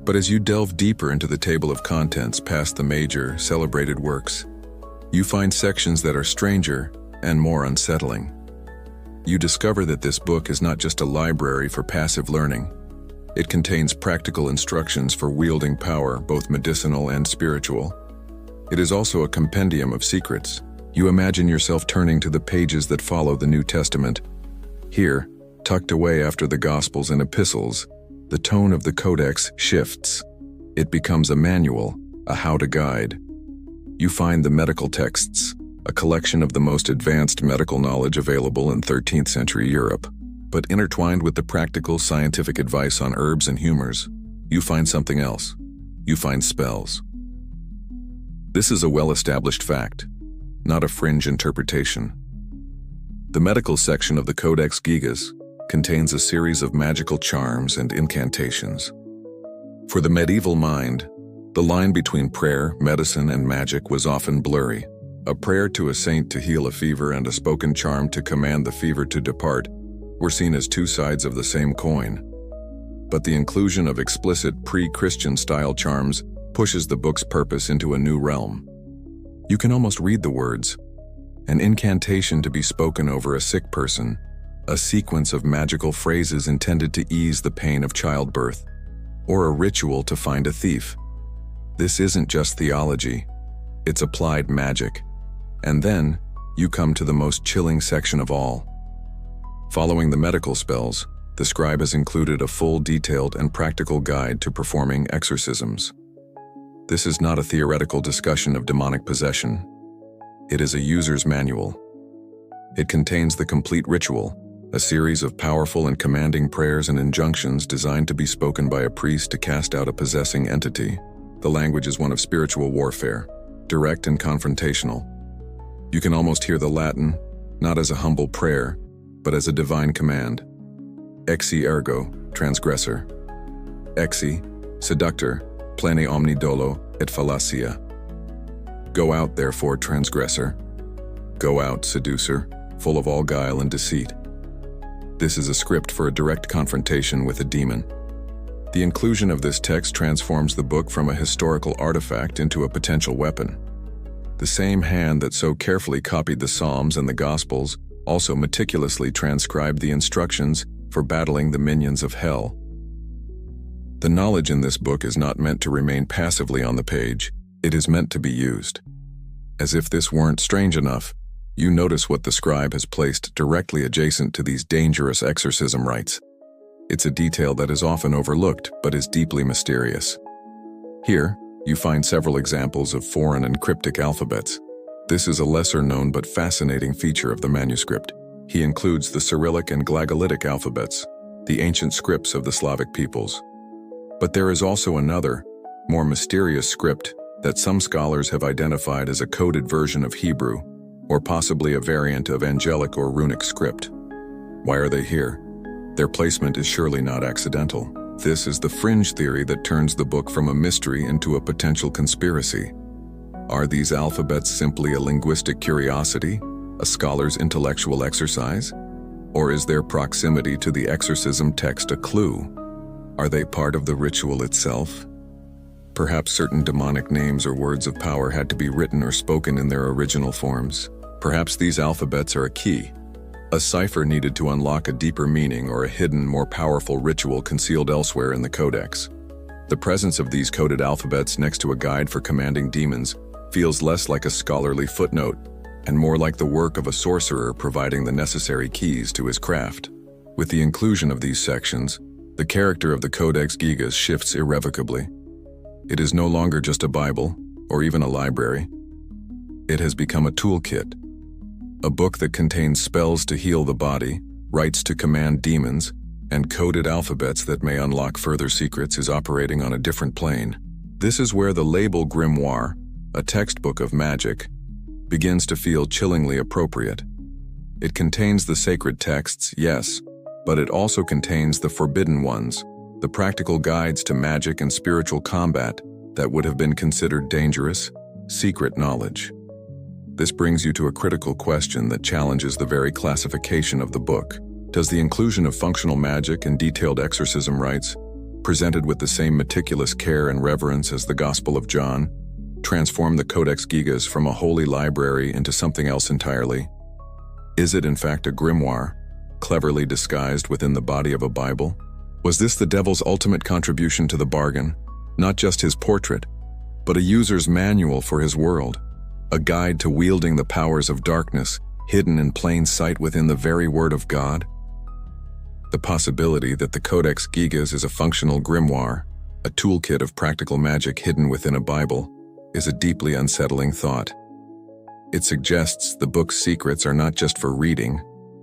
But as you delve deeper into the table of contents past the major, celebrated works, you find sections that are stranger and more unsettling. You discover that this book is not just a library for passive learning. It contains practical instructions for wielding power, both medicinal and spiritual. It is also a compendium of secrets. You imagine yourself turning to the pages that follow the New Testament. Here, tucked away after the Gospels and Epistles, the tone of the Codex shifts. It becomes a manual, a how-to guide. You find the medical texts, a collection of the most advanced medical knowledge available in 13th century Europe. But intertwined with the practical scientific advice on herbs and humors, you find something else. You find spells. This is a well-established fact, not a fringe interpretation. The medical section of the Codex Gigas contains a series of magical charms and incantations. For the medieval mind, the line between prayer, medicine, and magic was often blurry. A prayer to a saint to heal a fever and a spoken charm to command the fever to depart were seen as two sides of the same coin. But the inclusion of explicit pre-Christian style charms pushes the book's purpose into a new realm. You can almost read the words: an incantation to be spoken over a sick person, a sequence of magical phrases intended to ease the pain of childbirth, or a ritual to find a thief. This isn't just theology, it's applied magic. And then, you come to the most chilling section of all. Following the medical spells, the scribe has included a full, detailed, and practical guide to performing exorcisms. This is not a theoretical discussion of demonic possession. It is a user's manual. It contains the complete ritual, a series of powerful and commanding prayers and injunctions designed to be spoken by a priest to cast out a possessing entity. The language is one of spiritual warfare, direct and confrontational. You can almost hear the Latin, not as a humble prayer, but as a divine command. Exi ergo, transgressor. Exi, seductor, plene omni dolo et fallacia. Go out, therefore, transgressor. Go out, seducer, full of all guile and deceit. This is a script for a direct confrontation with a demon. The inclusion of this text transforms the book from a historical artifact into a potential weapon. The same hand that so carefully copied the Psalms and the Gospels also meticulously transcribed the instructions for battling the minions of hell. The knowledge in this book is not meant to remain passively on the page, it is meant to be used. As if this weren't strange enough, you notice what the scribe has placed directly adjacent to these dangerous exorcism rites. It's a detail that is often overlooked but is deeply mysterious. Here, you find several examples of foreign and cryptic alphabets. This is a lesser-known but fascinating feature of the manuscript. He includes the Cyrillic and Glagolitic alphabets, the ancient scripts of the Slavic peoples. But there is also another, more mysterious script that some scholars have identified as a coded version of Hebrew, or possibly a variant of angelic or runic script. Why are they here? Their placement is surely not accidental. This is the fringe theory that turns the book from a mystery into a potential conspiracy. Are these alphabets simply a linguistic curiosity, a scholar's intellectual exercise? Or is their proximity to the exorcism text a clue? Are they part of the ritual itself? Perhaps certain demonic names or words of power had to be written or spoken in their original forms. Perhaps these alphabets are a key, a cipher needed to unlock a deeper meaning or a hidden, more powerful ritual concealed elsewhere in the Codex. The presence of these coded alphabets next to a guide for commanding demons feels less like a scholarly footnote and more like the work of a sorcerer providing the necessary keys to his craft. With the inclusion of these sections, the character of the Codex Gigas shifts irrevocably. It is no longer just a Bible, or even a library. It has become a toolkit, a book that contains spells to heal the body, rites to command demons, and coded alphabets that may unlock further secrets is operating on a different plane. This is where the label grimoire, a textbook of magic, begins to feel chillingly appropriate. It contains the sacred texts, yes, but it also contains the forbidden ones, the practical guides to magic and spiritual combat that would have been considered dangerous, secret knowledge. This brings you to a critical question that challenges the very classification of the book. Does the inclusion of functional magic and detailed exorcism rites, presented with the same meticulous care and reverence as the Gospel of John, transform the Codex Gigas from a holy library into something else entirely? Is it in fact a grimoire, cleverly disguised within the body of a Bible? Was this the devil's ultimate contribution to the bargain? Not just his portrait, but a user's manual for his world, a guide to wielding the powers of darkness hidden in plain sight within the very Word of God? The possibility that the Codex Gigas is a functional grimoire, a toolkit of practical magic hidden within a Bible, is a deeply unsettling thought. It suggests the book's secrets are not just for reading,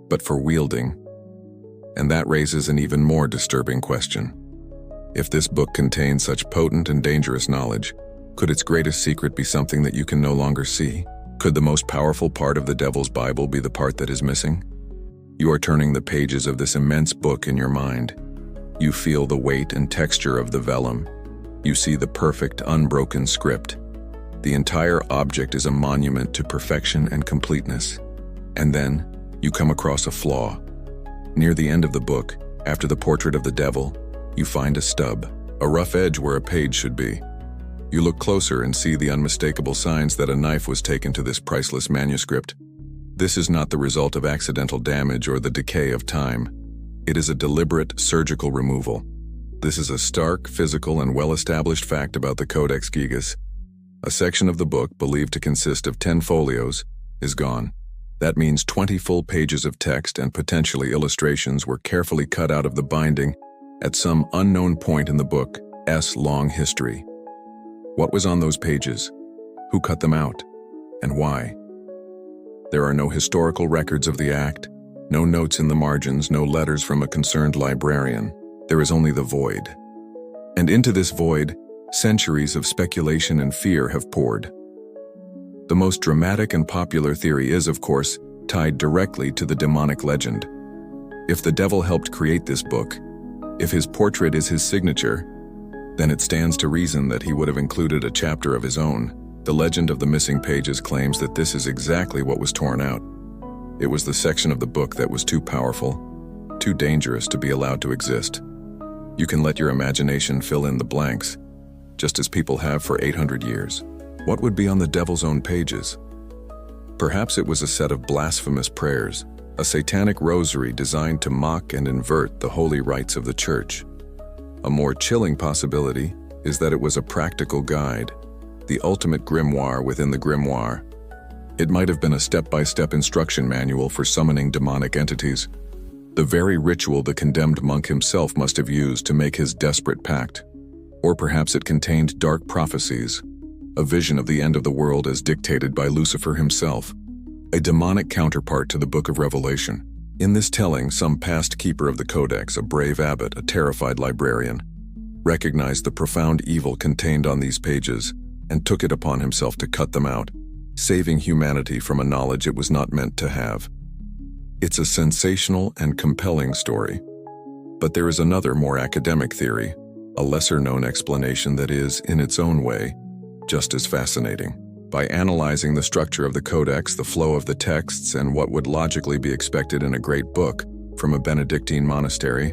but for wielding. And that raises an even more disturbing question. If this book contains such potent and dangerous knowledge, could its greatest secret be something that you can no longer see? Could the most powerful part of the Devil's Bible be the part that is missing? You are turning the pages of this immense book in your mind. You feel the weight and texture of the vellum. You see the perfect, unbroken script. The entire object is a monument to perfection and completeness. And then, you come across a flaw. Near the end of the book, after the portrait of the devil, you find a stub, a rough edge where a page should be. You look closer and see the unmistakable signs that a knife was taken to this priceless manuscript. This is not the result of accidental damage or the decay of time. It is a deliberate surgical removal. This is a stark, physical, and well-established fact about the Codex Gigas. A section of the book, believed to consist of 10 folios, is gone. That means 20 full pages of text and potentially illustrations were carefully cut out of the binding at some unknown point in the book's long history. What was on those pages? Who cut them out? And why? There are no historical records of the act, no notes in the margins, no letters from a concerned librarian. There is only the void. And into this void, centuries of speculation and fear have poured. The most dramatic and popular theory is, of course, tied directly to the demonic legend. If the devil helped create this book, if his portrait is his signature, then it stands to reason that he would have included a chapter of his own. The legend of the missing pages claims that this is exactly what was torn out. It was the section of the book that was too powerful, too dangerous to be allowed to exist. You can let your imagination fill in the blanks, just as people have for 800 years. What would be on the devil's own pages? Perhaps it was a set of blasphemous prayers, a satanic rosary designed to mock and invert the holy rites of the church. A more chilling possibility is that it was a practical guide, the ultimate grimoire within the grimoire. It might have been a step-by-step instruction manual for summoning demonic entities, the very ritual the condemned monk himself must have used to make his desperate pact. Or perhaps it contained dark prophecies, a vision of the end of the world as dictated by Lucifer himself, a demonic counterpart to the Book of Revelation. In this telling, some past keeper of the Codex, a brave abbot, a terrified librarian, recognized the profound evil contained on these pages and took it upon himself to cut them out, saving humanity from a knowledge it was not meant to have. It's a sensational and compelling story. But there is another, more academic theory, a lesser-known explanation that is, in its own way, just as fascinating. By analyzing the structure of the Codex, the flow of the texts, and what would logically be expected in a great book from a Benedictine monastery,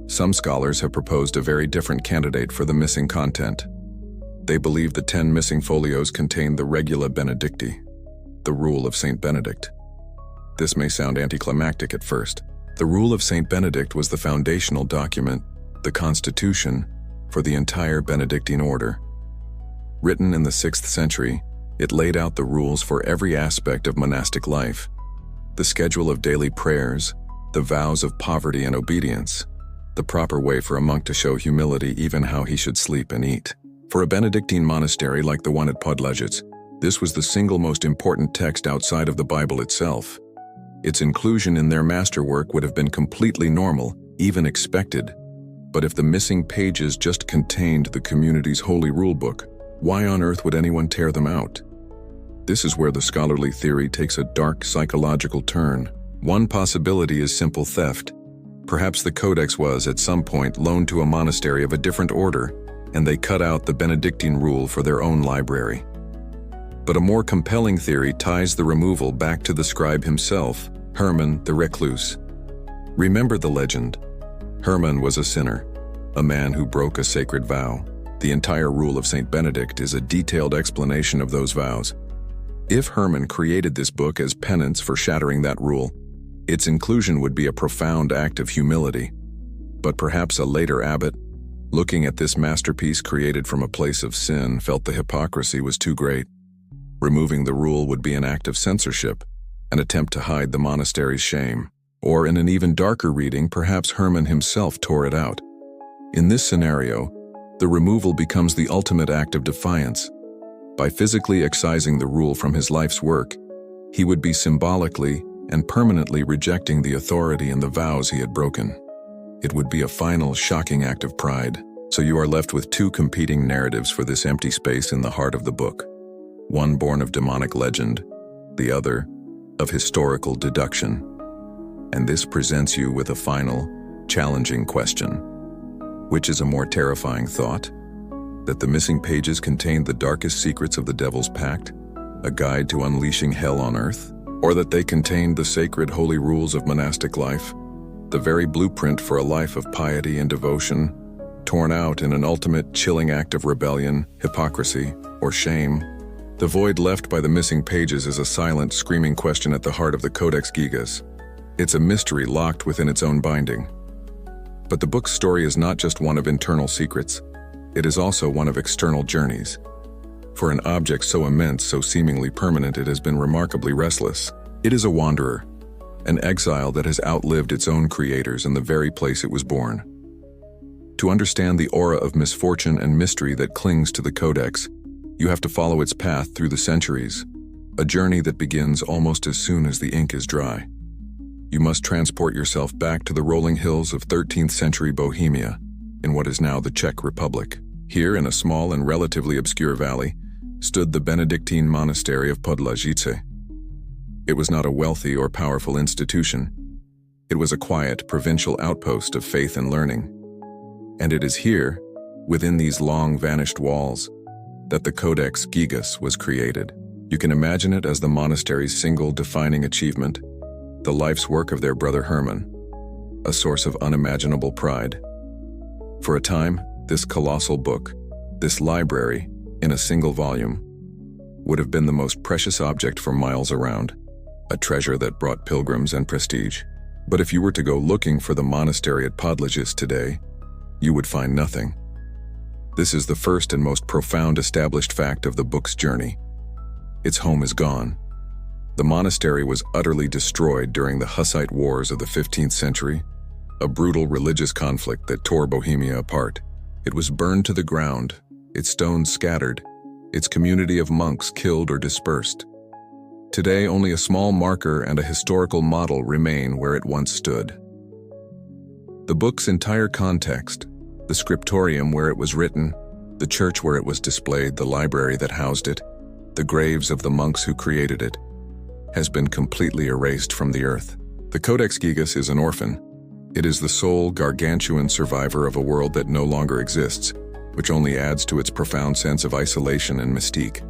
some scholars have proposed a very different candidate for the missing content. They believe the 10 missing folios contain the Regula Benedicti, the Rule of Saint Benedict. This may sound anticlimactic at first. The Rule of Saint Benedict was the foundational document, the constitution, for the entire Benedictine order. Written in the 6th century, it laid out the rules for every aspect of monastic life, the schedule of daily prayers, the vows of poverty and obedience, the proper way for a monk to show humility, even how he should sleep and eat. For a Benedictine monastery like the one at Podlejec, this was the single most important text outside of the Bible itself. Its inclusion in their masterwork would have been completely normal, even expected. But if the missing pages just contained the community's holy rulebook, why on earth would anyone tear them out? This is where the scholarly theory takes a dark psychological turn. One possibility is simple theft. Perhaps the Codex was, at some point, loaned to a monastery of a different order, and they cut out the Benedictine rule for their own library. But a more compelling theory ties the removal back to the scribe himself, Herman the Recluse. Remember the legend. Herman was a sinner, a man who broke a sacred vow. The entire Rule of Saint Benedict is a detailed explanation of those vows. If Herman created this book as penance for shattering that rule, its inclusion would be a profound act of humility. But perhaps a later abbot, Looking at this masterpiece created from a place of sin felt the hypocrisy was too great. Removing the rule would be an act of censorship, an attempt to hide the monastery's shame. Or in an even darker reading, perhaps Hermann himself tore it out. In this scenario, the removal becomes the ultimate act of defiance. By physically excising the rule from his life's work, he would be symbolically and permanently rejecting the authority and the vows he had broken. It would be a final, shocking act of pride. So you are left with two competing narratives for this empty space in the heart of the book. One born of demonic legend, the other of historical deduction. And this presents you with a final, challenging question. Which is a more terrifying thought? That the missing pages contained the darkest secrets of the devil's pact, a guide to unleashing hell on earth? Or that they contained the sacred holy rules of monastic life, the very blueprint for a life of piety and devotion, torn out in an ultimate chilling act of rebellion, hypocrisy, or shame? The void left by the missing pages is a silent, screaming question at the heart of the Codex Gigas. It's a mystery locked within its own binding. But the book's story is not just one of internal secrets, it is also one of external journeys. For an object so immense, so seemingly permanent, it has been remarkably restless. It is a wanderer, an exile that has outlived its own creators and the very place it was born. To understand the aura of misfortune and mystery that clings to the Codex, you have to follow its path through the centuries, a journey that begins almost as soon as the ink is dry. You must transport yourself back to the rolling hills of 13th century Bohemia, in what is now the Czech Republic. Here, in a small and relatively obscure valley, stood the Benedictine monastery of Podlažice. It was not a wealthy or powerful institution. It was a quiet, provincial outpost of faith and learning. And it is here, within these long vanished walls, that the Codex Gigas was created. You can imagine it as the monastery's single defining achievement, the life's work of their brother Hermann, a source of unimaginable pride. For a time, this colossal book, this library, in a single volume, would have been the most precious object for miles around, a treasure that brought pilgrims and prestige. But if you were to go looking for the monastery at Podlažice today, you would find nothing. This is the first and most profound established fact of the book's journey. Its home is gone. The monastery was utterly destroyed during the Hussite Wars of the 15th century, a brutal religious conflict that tore Bohemia apart. It was burned to the ground, its stones scattered, its community of monks killed or dispersed. Today, only a small marker and a historical model remain where it once stood. The book's entire context, the scriptorium where it was written, the church where it was displayed, the library that housed it, the graves of the monks who created it, has been completely erased from the earth. The Codex Gigas is an orphan. It is the sole gargantuan survivor of a world that no longer exists, which only adds to its profound sense of isolation and mystique.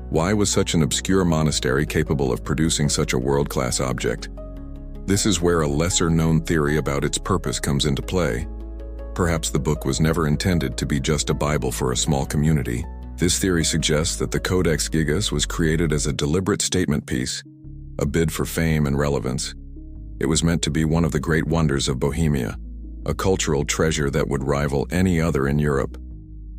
Why was such an obscure monastery capable of producing such a world-class object? This is where a lesser-known theory about its purpose comes into play. Perhaps the book was never intended to be just a Bible for a small community. This theory suggests that the Codex Gigas was created as a deliberate statement piece, a bid for fame and relevance. It was meant to be one of the great wonders of Bohemia, a cultural treasure that would rival any other in Europe.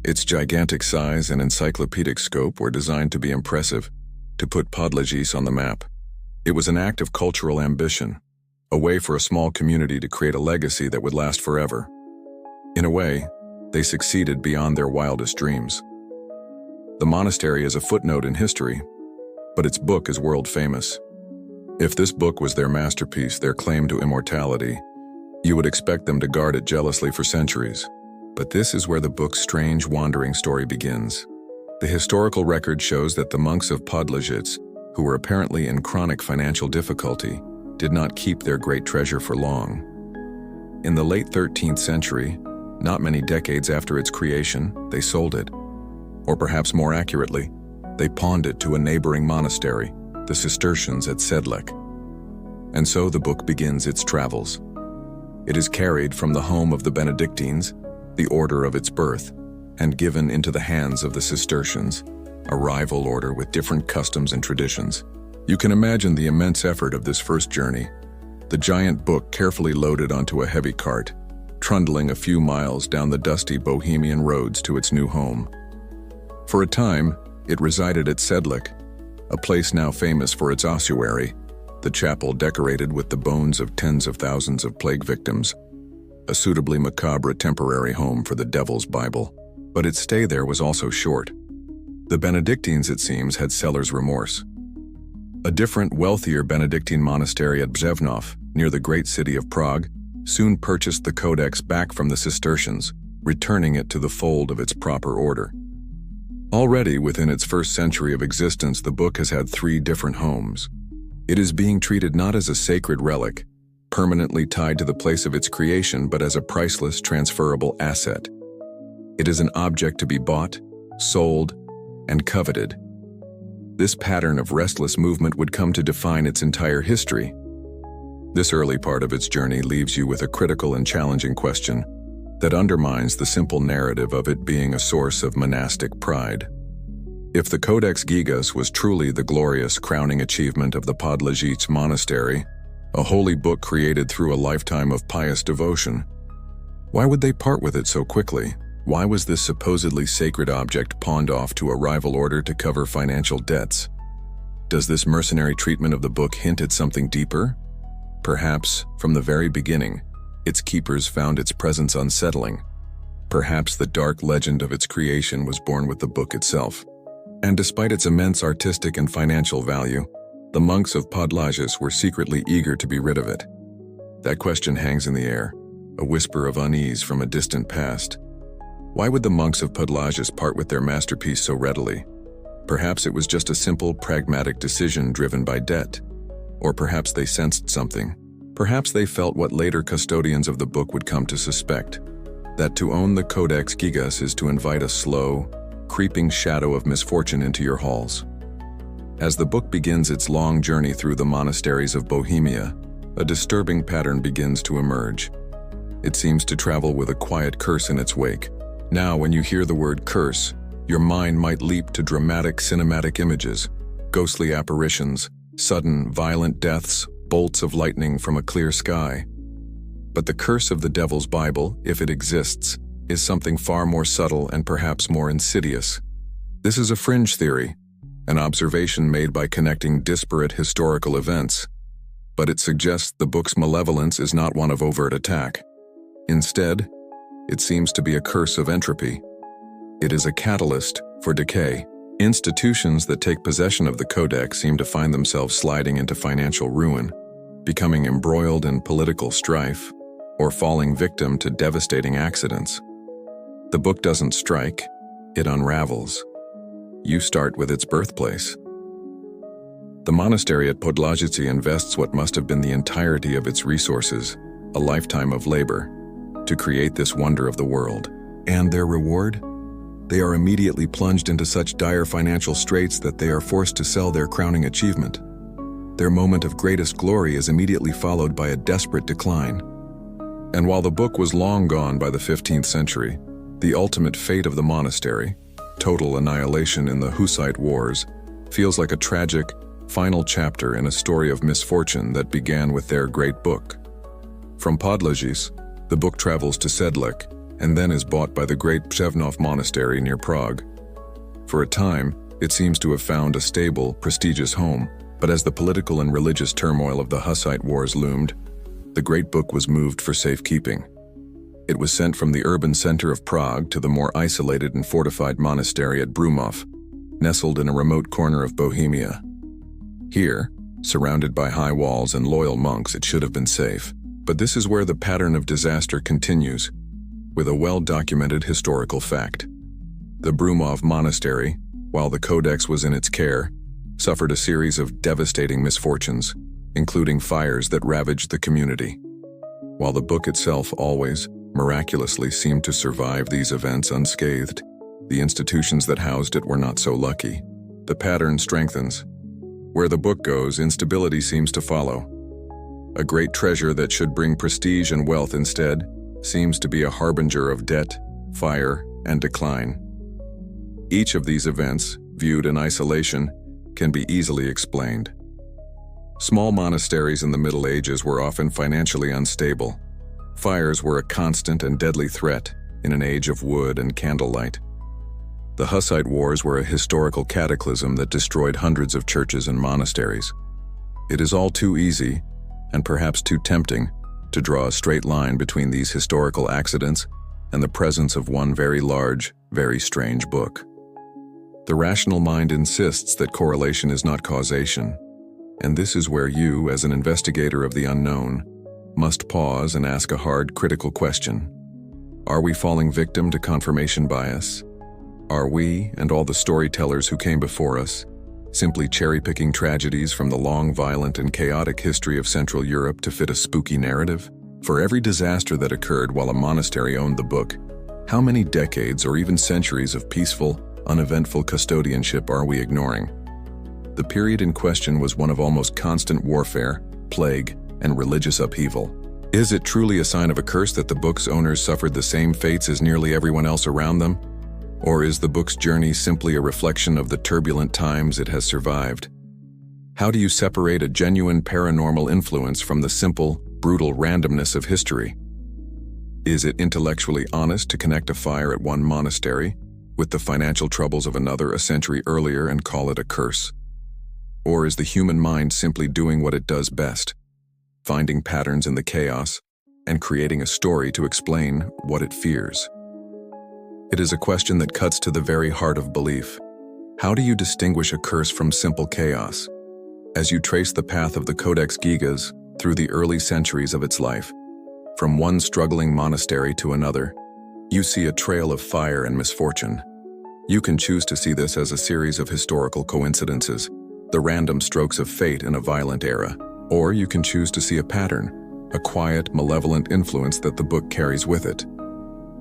Its gigantic size and encyclopedic scope were designed to be impressive, to put Podlažice on the map. It was an act of cultural ambition, a way for a small community to create a legacy that would last forever. In a way, they succeeded beyond their wildest dreams. The monastery is a footnote in history, but its book is world famous. If this book was their masterpiece, their claim to immortality, you would expect them to guard it jealously for centuries. But this is where the book's strange, wandering story begins. The historical record shows that the monks of Podlažice, who were apparently in chronic financial difficulty, did not keep their great treasure for long. In the late 13th century, not many decades after its creation, they sold it. Or perhaps more accurately, they pawned it to a neighboring monastery, the Cistercians at Sedlec. And so the book begins its travels. It is carried from the home of the Benedictines, the order of its birth, and given into the hands of the Cistercians, a rival order with different customs and traditions. You can imagine the immense effort of this first journey, the giant book carefully loaded onto a heavy cart, trundling a few miles down the dusty Bohemian roads to its new home. For a time, it resided at Sedlec, a place now famous for its ossuary, the chapel decorated with the bones of tens of thousands of plague victims, a suitably macabre temporary home for the Devil's Bible. But its stay there was also short. The Benedictines, it seems, had seller's remorse. A different, wealthier Benedictine monastery at Břevnov, near the great city of Prague, soon purchased the Codex back from the Cistercians, returning it to the fold of its proper order. Already within its first century of existence, the book has had 3 different homes. It is being treated not as a sacred relic, permanently tied to the place of its creation, but as a priceless, transferable asset. It is an object to be bought, sold, and coveted. This pattern of restless movement would come to define its entire history. This early part of its journey leaves you with a critical and challenging question that undermines the simple narrative of it being a source of monastic pride. If the Codex Gigas was truly the glorious crowning achievement of the Podlajic monastery, a holy book created through a lifetime of pious devotion, why would they part with it so quickly? Why was this supposedly sacred object pawned off to a rival order to cover financial debts? Does this mercenary treatment of the book hint at something deeper? Perhaps, from the very beginning, its keepers found its presence unsettling. Perhaps the dark legend of its creation was born with the book itself. And despite its immense artistic and financial value, the monks of Podlajic were secretly eager to be rid of it. That question hangs in the air, a whisper of unease from a distant past. Why would the monks of Podlajic part with their masterpiece so readily? Perhaps it was just a simple, pragmatic decision driven by debt. Or perhaps they sensed something. Perhaps they felt what later custodians of the book would come to suspect, that to own the Codex Gigas is to invite a slow, creeping shadow of misfortune into your halls. As the book begins its long journey through the monasteries of Bohemia, a disturbing pattern begins to emerge. It seems to travel with a quiet curse in its wake. Now, when you hear the word curse, your mind might leap to dramatic cinematic images, ghostly apparitions, sudden, violent deaths, bolts of lightning from a clear sky. But the curse of the Devil's Bible, if it exists, is something far more subtle and perhaps more insidious. This is a fringe theory, an observation made by connecting disparate historical events, but it suggests the book's malevolence is not one of overt attack. Instead, it seems to be a curse of entropy. It is a catalyst for decay. Institutions that take possession of the Codex seem to find themselves sliding into financial ruin, becoming embroiled in political strife, or falling victim to devastating accidents. The book doesn't strike, it unravels. You start with its birthplace. The monastery at Podlajice invests what must have been the entirety of its resources, a lifetime of labor, to create this wonder of the world. And their reward? They are immediately plunged into such dire financial straits that they are forced to sell their crowning achievement. Their moment of greatest glory is immediately followed by a desperate decline. And while the book was long gone by the 15th century, the ultimate fate of the monastery, total annihilation in the Hussite Wars, feels like a tragic, final chapter in a story of misfortune that began with their great book. From Podlajice, the book travels to Sedlec, and then is bought by the great Břevnov monastery near Prague. For a time, it seems to have found a stable, prestigious home, but as the political and religious turmoil of the Hussite Wars loomed, the great book was moved for safekeeping. It was sent from the urban center of Prague to the more isolated and fortified monastery at Brumov, nestled in a remote corner of Bohemia. Here, surrounded by high walls and loyal monks, it should have been safe. But this is where the pattern of disaster continues, with a well-documented historical fact. The Brumov monastery, while the Codex was in its care, suffered a series of devastating misfortunes, including fires that ravaged the community. While the book itself always, miraculously, seemed to survive these events unscathed, the institutions that housed it were not so lucky. The pattern strengthens. Where the book goes, instability seems to follow. A great treasure that should bring prestige and wealth instead seems to be a harbinger of debt, fire, and decline. Each of these events, viewed in isolation, can be easily explained. Small monasteries in the Middle Ages were often financially unstable. Fires were a constant and deadly threat in an age of wood and candlelight. The Hussite Wars were a historical cataclysm that destroyed hundreds of churches and monasteries. It is all too easy, and perhaps too tempting, to draw a straight line between these historical accidents and the presence of one very large, very strange book. The rational mind insists that correlation is not causation, and this is where you, as an investigator of the unknown, must pause and ask a hard, critical question. Are we falling victim to confirmation bias? Are we, and all the storytellers who came before us, simply cherry-picking tragedies from the long, violent, and chaotic history of Central Europe to fit a spooky narrative? For every disaster that occurred while a monastery owned the book, how many decades or even centuries of peaceful, uneventful custodianship are we ignoring? The period in question was one of almost constant warfare, plague, and religious upheaval. Is it truly a sign of a curse that the book's owners suffered the same fates as nearly everyone else around them? Or is the book's journey simply a reflection of the turbulent times it has survived? How do you separate a genuine paranormal influence from the simple, brutal randomness of history? Is it intellectually honest to connect a fire at one monastery with the financial troubles of another a century earlier and call it a curse? Or is the human mind simply doing what it does best, finding patterns in the chaos and creating a story to explain what it fears? It is a question that cuts to the very heart of belief. How do you distinguish a curse from simple chaos? As you trace the path of the Codex Gigas through the early centuries of its life, from one struggling monastery to another, you see a trail of fire and misfortune. You can choose to see this as a series of historical coincidences, the random strokes of fate in a violent era, or you can choose to see a pattern, a quiet, malevolent influence that the book carries with it.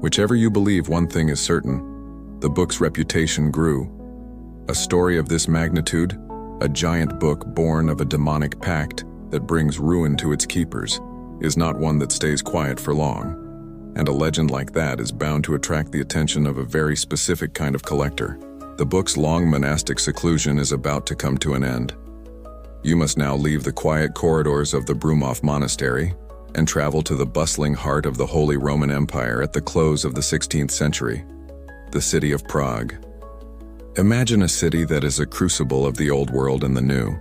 Whichever you believe, one thing is certain: the book's reputation grew. A story of this magnitude, a giant book born of a demonic pact that brings ruin to its keepers, is not one that stays quiet for long. And a legend like that is bound to attract the attention of a very specific kind of collector. The book's long monastic seclusion is about to come to an end. You must now leave the quiet corridors of the Brumov Monastery and travel to the bustling heart of the Holy Roman Empire at the close of the 16th century, the city of Prague. Imagine a city that is a crucible of the old world and the new.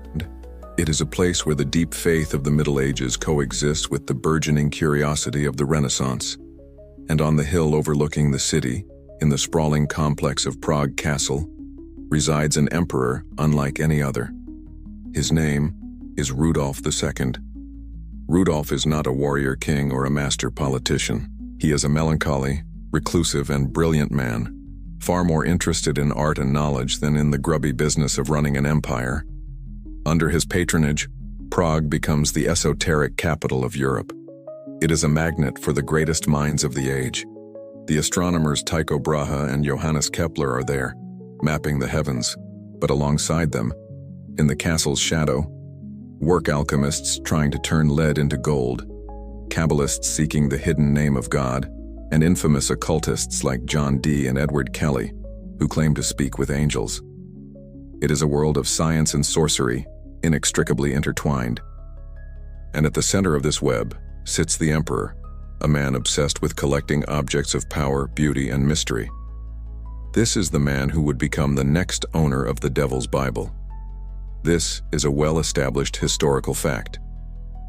It is a place where the deep faith of the Middle Ages coexists with the burgeoning curiosity of the Renaissance. And on the hill overlooking the city, in the sprawling complex of Prague Castle, resides an emperor unlike any other. His name is Rudolf II. Rudolf is not a warrior king or a master politician. He is a melancholy, reclusive, and brilliant man, far more interested in art and knowledge than in the grubby business of running an empire. Under his patronage, Prague becomes the esoteric capital of Europe. It is a magnet for the greatest minds of the age. The astronomers Tycho Brahe and Johannes Kepler are there, mapping the heavens, but alongside them, in the castle's shadow, work alchemists trying to turn lead into gold, Kabbalists seeking the hidden name of God, and infamous occultists like John Dee and Edward Kelly, who claim to speak with angels. It is a world of science and sorcery, inextricably intertwined. And at the center of this web sits the emperor, a man obsessed with collecting objects of power, beauty, and mystery. This is the man who would become the next owner of the Devil's Bible. This is a well-established historical fact.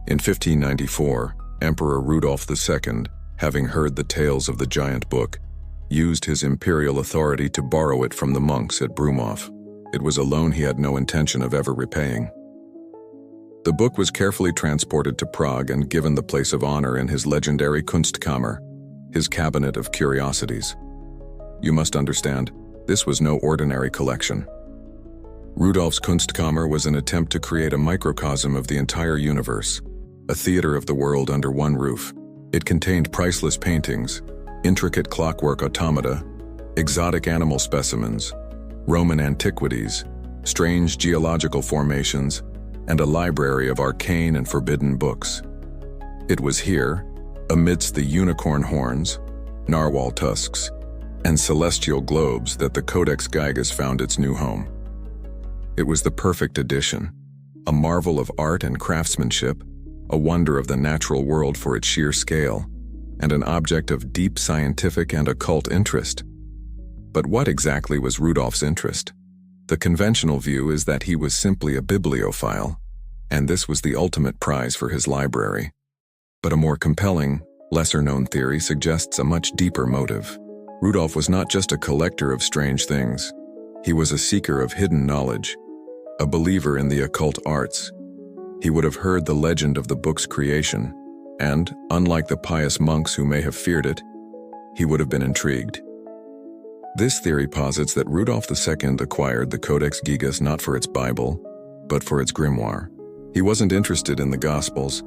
In 1594, Emperor Rudolf II, having heard the tales of the giant book, used his imperial authority to borrow it from the monks at Brumov. It was a loan he had no intention of ever repaying. The book was carefully transported to Prague and given the place of honor in his legendary Kunstkammer, his cabinet of curiosities. You must understand, this was no ordinary collection. Rudolf's Kunstkammer was an attempt to create a microcosm of the entire universe, a theater of the world under one roof. It contained priceless paintings, intricate clockwork automata, exotic animal specimens, Roman antiquities, strange geological formations, and a library of arcane and forbidden books. It was here, amidst the unicorn horns, narwhal tusks, and celestial globes, that the Codex Gigas found its new home. It was the perfect addition, a marvel of art and craftsmanship, a wonder of the natural world for its sheer scale, and an object of deep scientific and occult interest. But what exactly was Rudolf's interest? The conventional view is that he was simply a bibliophile, and this was the ultimate prize for his library. But a more compelling, lesser-known theory suggests a much deeper motive. Rudolf was not just a collector of strange things. He was a seeker of hidden knowledge, a believer in the occult arts. He would have heard the legend of the book's creation, and, unlike the pious monks who may have feared it, he would have been intrigued. This theory posits that Rudolf II acquired the Codex Gigas not for its Bible, but for its grimoire. He wasn't interested in the Gospels.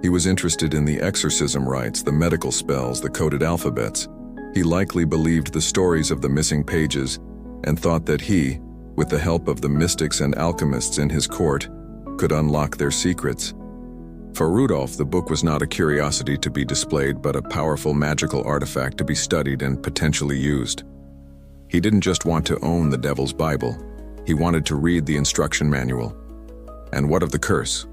He was interested in the exorcism rites, the medical spells, the coded alphabets. He likely believed the stories of the missing pages and thought that he, with the help of the mystics and alchemists in his court, could unlock their secrets. For Rudolf, the book was not a curiosity to be displayed, but a powerful magical artifact to be studied and potentially used. He didn't just want to own the Devil's Bible. He wanted to read the instruction manual. And what of the curse?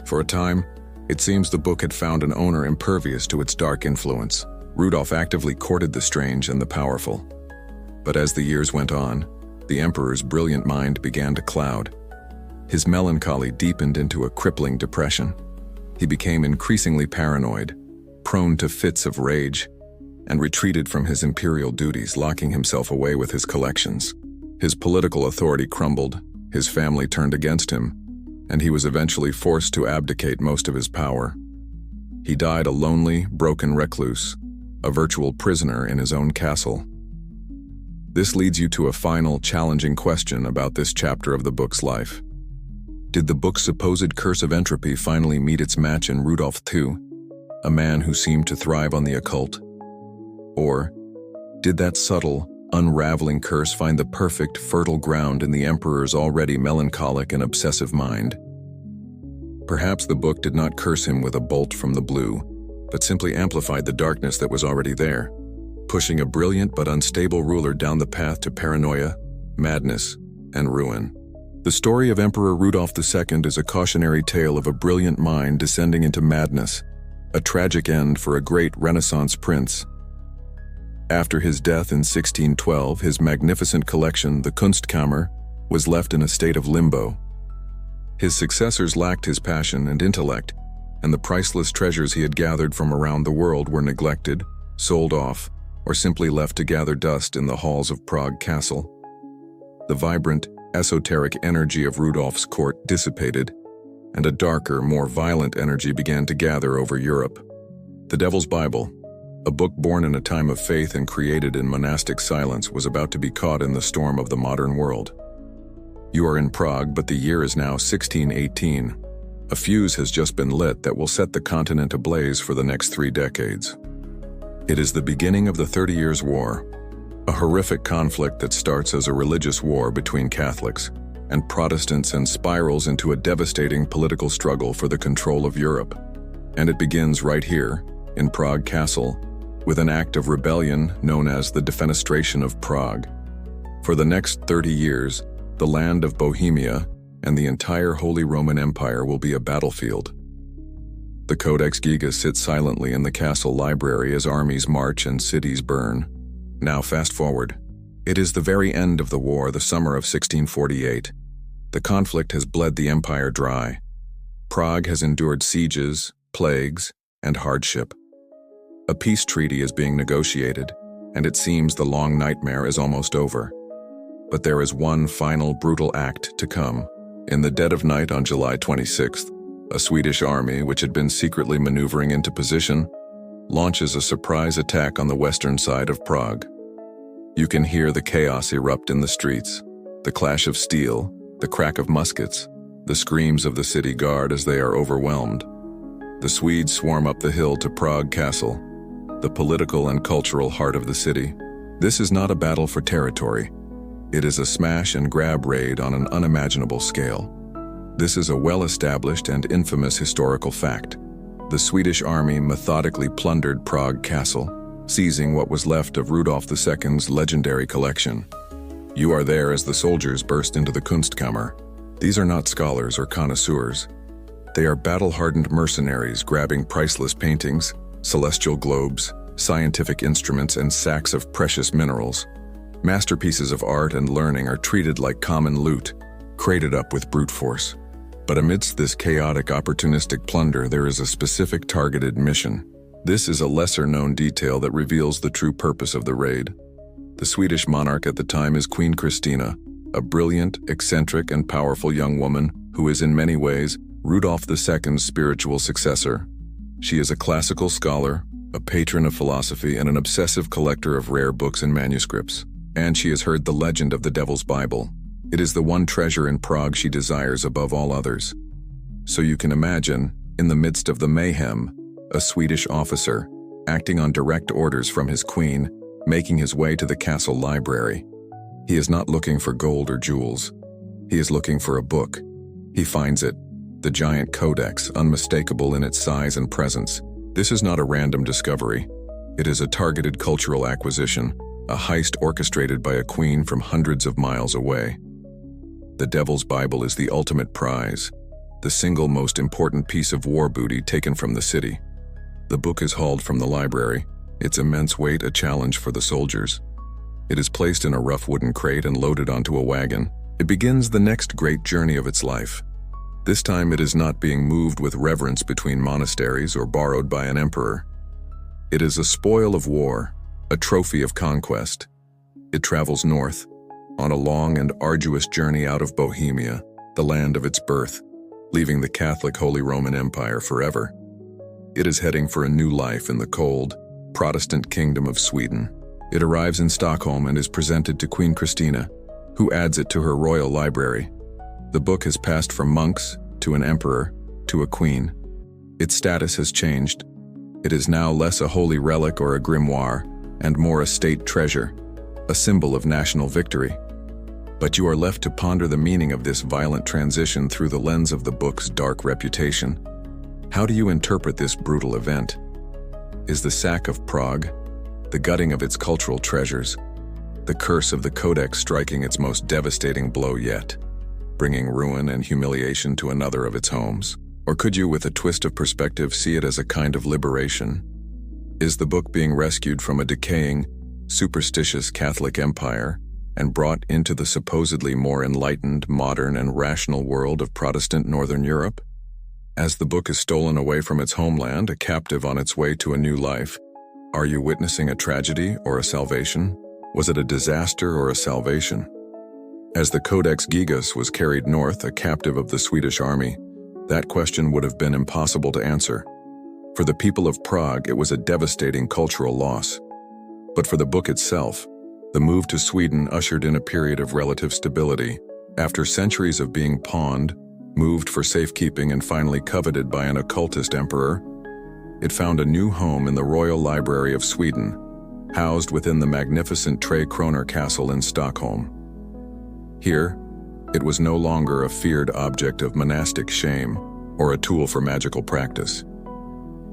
For a time, it seems the book had found an owner impervious to its dark influence. Rudolf actively courted the strange and the powerful. But as the years went on, the emperor's brilliant mind began to cloud. His melancholy deepened into a crippling depression. He became increasingly paranoid, prone to fits of rage, and retreated from his imperial duties, locking himself away with his collections. His political authority crumbled, his family turned against him, and he was eventually forced to abdicate most of his power. He died a lonely, broken recluse, a virtual prisoner in his own castle. This leads you to a final, challenging question about this chapter of the book's life. Did the book's supposed curse of entropy finally meet its match in Rudolf II, a man who seemed to thrive on the occult? Or did that subtle, unraveling curse find the perfect, fertile ground in the emperor's already melancholic and obsessive mind? Perhaps the book did not curse him with a bolt from the blue, but simply amplified the darkness that was already there, pushing a brilliant but unstable ruler down the path to paranoia, madness, and ruin. The story of Emperor Rudolf II is a cautionary tale of a brilliant mind descending into madness, a tragic end for a great Renaissance prince. After his death in 1612, his magnificent collection, the Kunstkammer, was left in a state of limbo. His successors lacked his passion and intellect, and the priceless treasures he had gathered from around the world were neglected, sold off, or simply left to gather dust in the halls of Prague Castle. The vibrant, esoteric energy of Rudolf's court dissipated, and a darker, more violent energy began to gather over Europe. The Devil's Bible, a book born in a time of faith and created in monastic silence, was about to be caught in the storm of the modern world. You are in Prague, but the year is now 1618. A fuse has just been lit that will set the continent ablaze for the next 3 decades. It is the beginning of the 30 Years' War, a horrific conflict that starts as a religious war between Catholics and Protestants and spirals into a devastating political struggle for the control of Europe. And it begins right here, in Prague Castle, with an act of rebellion known as the Defenestration of Prague. For the next 30 years, the land of Bohemia and the entire Holy Roman Empire will be a battlefield. The Codex Gigas sits silently in the castle library as armies march and cities burn. Now fast forward. It is the very end of the war, the summer of 1648. The conflict has bled the empire dry. Prague has endured sieges, plagues, and hardship. A peace treaty is being negotiated, and it seems the long nightmare is almost over. But there is one final brutal act to come. In the dead of night on July 26th, a Swedish army, which had been secretly maneuvering into position, launches a surprise attack on the western side of Prague. You can hear the chaos erupt in the streets, the clash of steel, the crack of muskets, the screams of the city guard as they are overwhelmed. The Swedes swarm up the hill to Prague Castle, the political and cultural heart of the city. This is not a battle for territory. It is a smash-and-grab raid on an unimaginable scale. This is a well-established and infamous historical fact. The Swedish army methodically plundered Prague Castle, seizing what was left of Rudolf II's legendary collection. You are there as the soldiers burst into the Kunstkammer. These are not scholars or connoisseurs. They are battle-hardened mercenaries grabbing priceless paintings, celestial globes, scientific instruments, and sacks of precious minerals. Masterpieces of art and learning are treated like common loot, crated up with brute force. But amidst this chaotic, opportunistic plunder, there is a specific targeted mission. This is a lesser-known detail that reveals the true purpose of the raid. The Swedish monarch at the time is Queen Christina, a brilliant, eccentric, and powerful young woman who is in many ways Rudolf II's spiritual successor. She is a classical scholar, a patron of philosophy, and an obsessive collector of rare books and manuscripts. And she has heard the legend of the Devil's Bible. It is the one treasure in Prague she desires above all others. So you can imagine, in the midst of the mayhem, a Swedish officer, acting on direct orders from his queen, making his way to the castle library. He is not looking for gold or jewels. He is looking for a book. He finds it, the giant codex, unmistakable in its size and presence. This is not a random discovery. It is a targeted cultural acquisition, a heist orchestrated by a queen from hundreds of miles away. The Devil's Bible is the ultimate prize, the single most important piece of war booty taken from the city. The book is hauled from the library, its immense weight a challenge for the soldiers. It is placed in a rough wooden crate and loaded onto a wagon. It begins the next great journey of its life. This time it is not being moved with reverence between monasteries or borrowed by an emperor. It is a spoil of war, a trophy of conquest. It travels north, on a long and arduous journey out of Bohemia, the land of its birth, leaving the Catholic Holy Roman Empire forever. It is heading for a new life in the cold, Protestant kingdom of Sweden. It arrives in Stockholm and is presented to Queen Christina, who adds it to her royal library. The book has passed from monks to an emperor to a queen. Its status has changed. It is now less a holy relic or a grimoire, and more a state treasure, a symbol of national victory. But you are left to ponder the meaning of this violent transition through the lens of the book's dark reputation. How do you interpret this brutal event? Is the sack of Prague, the gutting of its cultural treasures, the curse of the Codex striking its most devastating blow yet, bringing ruin and humiliation to another of its homes? Or could you, with a twist of perspective, see it as a kind of liberation? Is the book being rescued from a decaying, superstitious Catholic empire and brought into the supposedly more enlightened, modern, and rational world of Protestant Northern Europe? As the book is stolen away from its homeland, a captive on its way to a new life, are you witnessing a tragedy or a salvation? Was it a disaster or a salvation? As the Codex Gigas was carried north, a captive of the Swedish army, that question would have been impossible to answer. For the people of Prague, it was a devastating cultural loss. But for the book itself, the move to Sweden ushered in a period of relative stability. After centuries of being pawned, moved for safekeeping, and finally coveted by an occultist emperor, it found a new home in the Royal Library of Sweden, housed within the magnificent Tre Kronor Castle in Stockholm. Here, it was no longer a feared object of monastic shame or a tool for magical practice.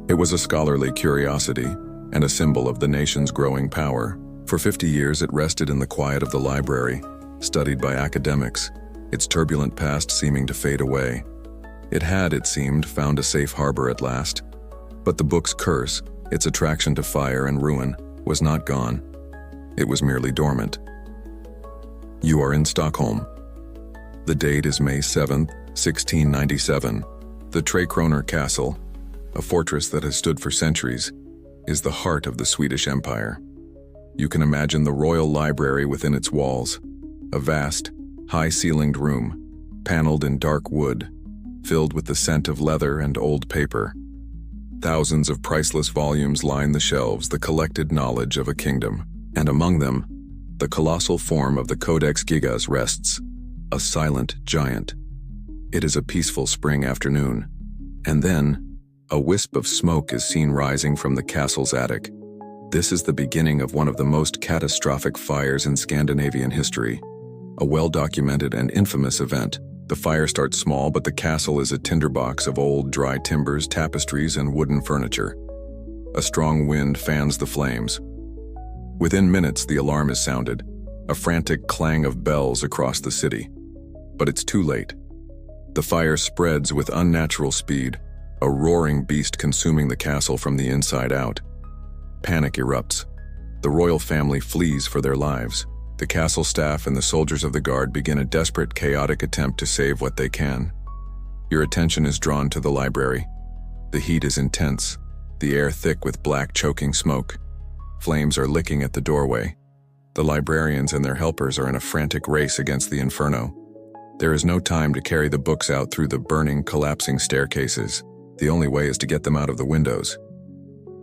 It was a scholarly curiosity and a symbol of the nation's growing power. For 50 years, it rested in the quiet of the library, studied by academics, its turbulent past seeming to fade away. It had, it seemed, found a safe harbor at last. But the book's curse, its attraction to fire and ruin, was not gone. It was merely dormant. You are in Stockholm. The date is May 7th, 1697. The Tre Kronor Castle, a fortress that has stood for centuries, is the heart of the Swedish Empire. You can imagine the royal library within its walls, a vast, high-ceilinged room, paneled in dark wood, filled with the scent of leather and old paper. Thousands of priceless volumes line the shelves, the collected knowledge of a kingdom. And among them, the colossal form of the Codex Gigas rests, a silent giant. It is a peaceful spring afternoon, and then a wisp of smoke is seen rising from the castle's attic. This is the beginning of one of the most catastrophic fires in Scandinavian history, a well-documented and infamous event. The fire starts small, but the castle is a tinderbox of old, dry timbers, tapestries, and wooden furniture. A strong wind fans the flames. Within minutes, the alarm is sounded, a frantic clang of bells across the city. But it's too late. The fire spreads with unnatural speed, a roaring beast consuming the castle from the inside out. Panic erupts. The royal family flees for their lives. The castle staff and the soldiers of the guard begin a desperate, chaotic attempt to save what they can. Your attention is drawn to the library. The heat is intense, the air thick with black, choking smoke. Flames are licking at the doorway. The librarians and their helpers are in a frantic race against the inferno. There is no time to carry the books out through the burning, collapsing staircases. The only way is to get them out of the windows.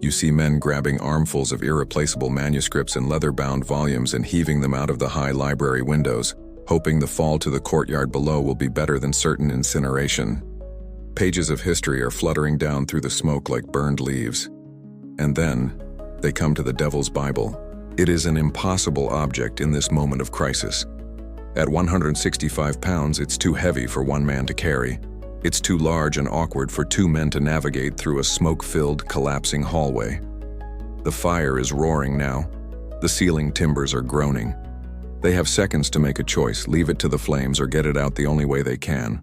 You see men grabbing armfuls of irreplaceable manuscripts and leather-bound volumes and heaving them out of the high library windows, hoping the fall to the courtyard below will be better than certain incineration. Pages of history are fluttering down through the smoke like burned leaves. And then, they come to the Devil's Bible. It is an impossible object in this moment of crisis. At 165 pounds, it's too heavy for one man to carry. It's too large and awkward for two men to navigate through a smoke-filled, collapsing hallway. The fire is roaring now. The ceiling timbers are groaning. They have seconds to make a choice, leave it to the flames or get it out the only way they can.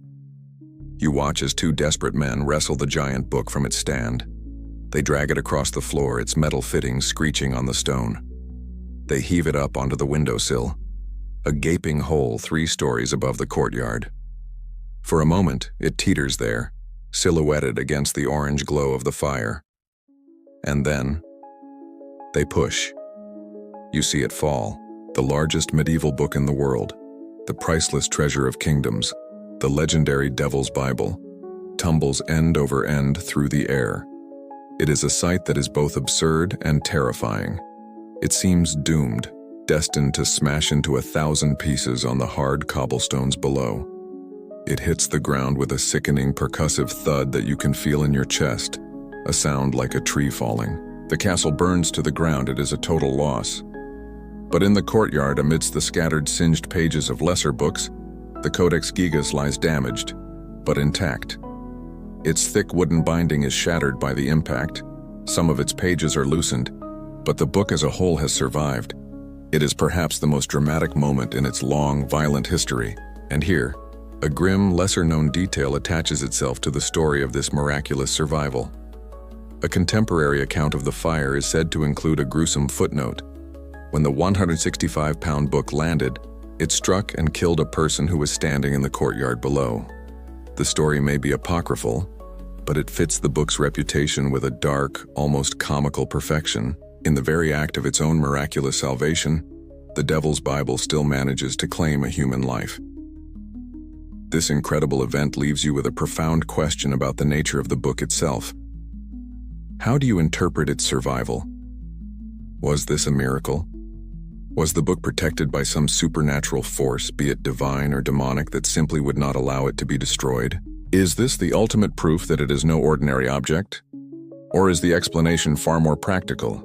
You watch as two desperate men wrestle the giant book from its stand. They drag it across the floor, its metal fittings screeching on the stone. They heave it up onto the windowsill, a gaping hole 3 stories above the courtyard. For a moment, it teeters there, silhouetted against the orange glow of the fire. And then, they push. You see it fall, the largest medieval book in the world, the priceless treasure of kingdoms, the legendary Devil's Bible, tumbles end over end through the air. It is a sight that is both absurd and terrifying. It seems doomed, destined to smash into 1,000 pieces on the hard cobblestones below. It hits the ground with a sickening percussive thud that you can feel in your chest, a sound like a tree falling. The castle burns to the ground. It is a total loss. But in the courtyard, amidst the scattered, singed pages of lesser books, the Codex Gigas lies damaged, but intact. Its thick wooden binding is shattered by the impact. Some of its pages are loosened, but the book as a whole has survived. It is perhaps the most dramatic moment in its long, violent history, and here, a grim, lesser-known detail attaches itself to the story of this miraculous survival. A contemporary account of the fire is said to include a gruesome footnote. When the 165-pound book landed, it struck and killed a person who was standing in the courtyard below. The story may be apocryphal, but it fits the book's reputation with a dark, almost comical perfection. In the very act of its own miraculous salvation, the Devil's Bible still manages to claim a human life. This incredible event leaves you with a profound question about the nature of the book itself. How do you interpret its survival? Was this a miracle? Was the book protected by some supernatural force, be it divine or demonic, that simply would not allow it to be destroyed? Is this the ultimate proof that it is no ordinary object? Or is the explanation far more practical?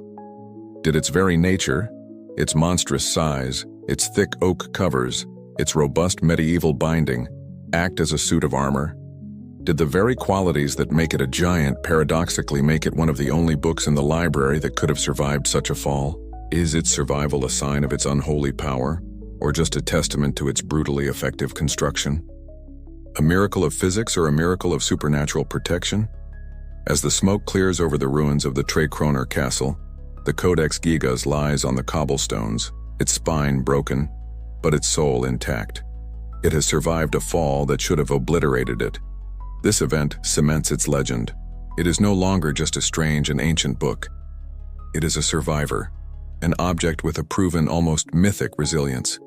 Did its very nature, its monstrous size, its thick oak covers, its robust medieval binding, act as a suit of armor? Did the very qualities that make it a giant paradoxically make it one of the only books in the library that could have survived such a fall? Is its survival a sign of its unholy power, or just a testament to its brutally effective construction? A miracle of physics or a miracle of supernatural protection? As the smoke clears over the ruins of the Trekroner castle, the Codex Gigas lies on the cobblestones, its spine broken, but its soul intact. It has survived a fall that should have obliterated it. This event cements its legend. It is no longer just a strange and ancient book. It is a survivor, an object with a proven, almost mythic resilience.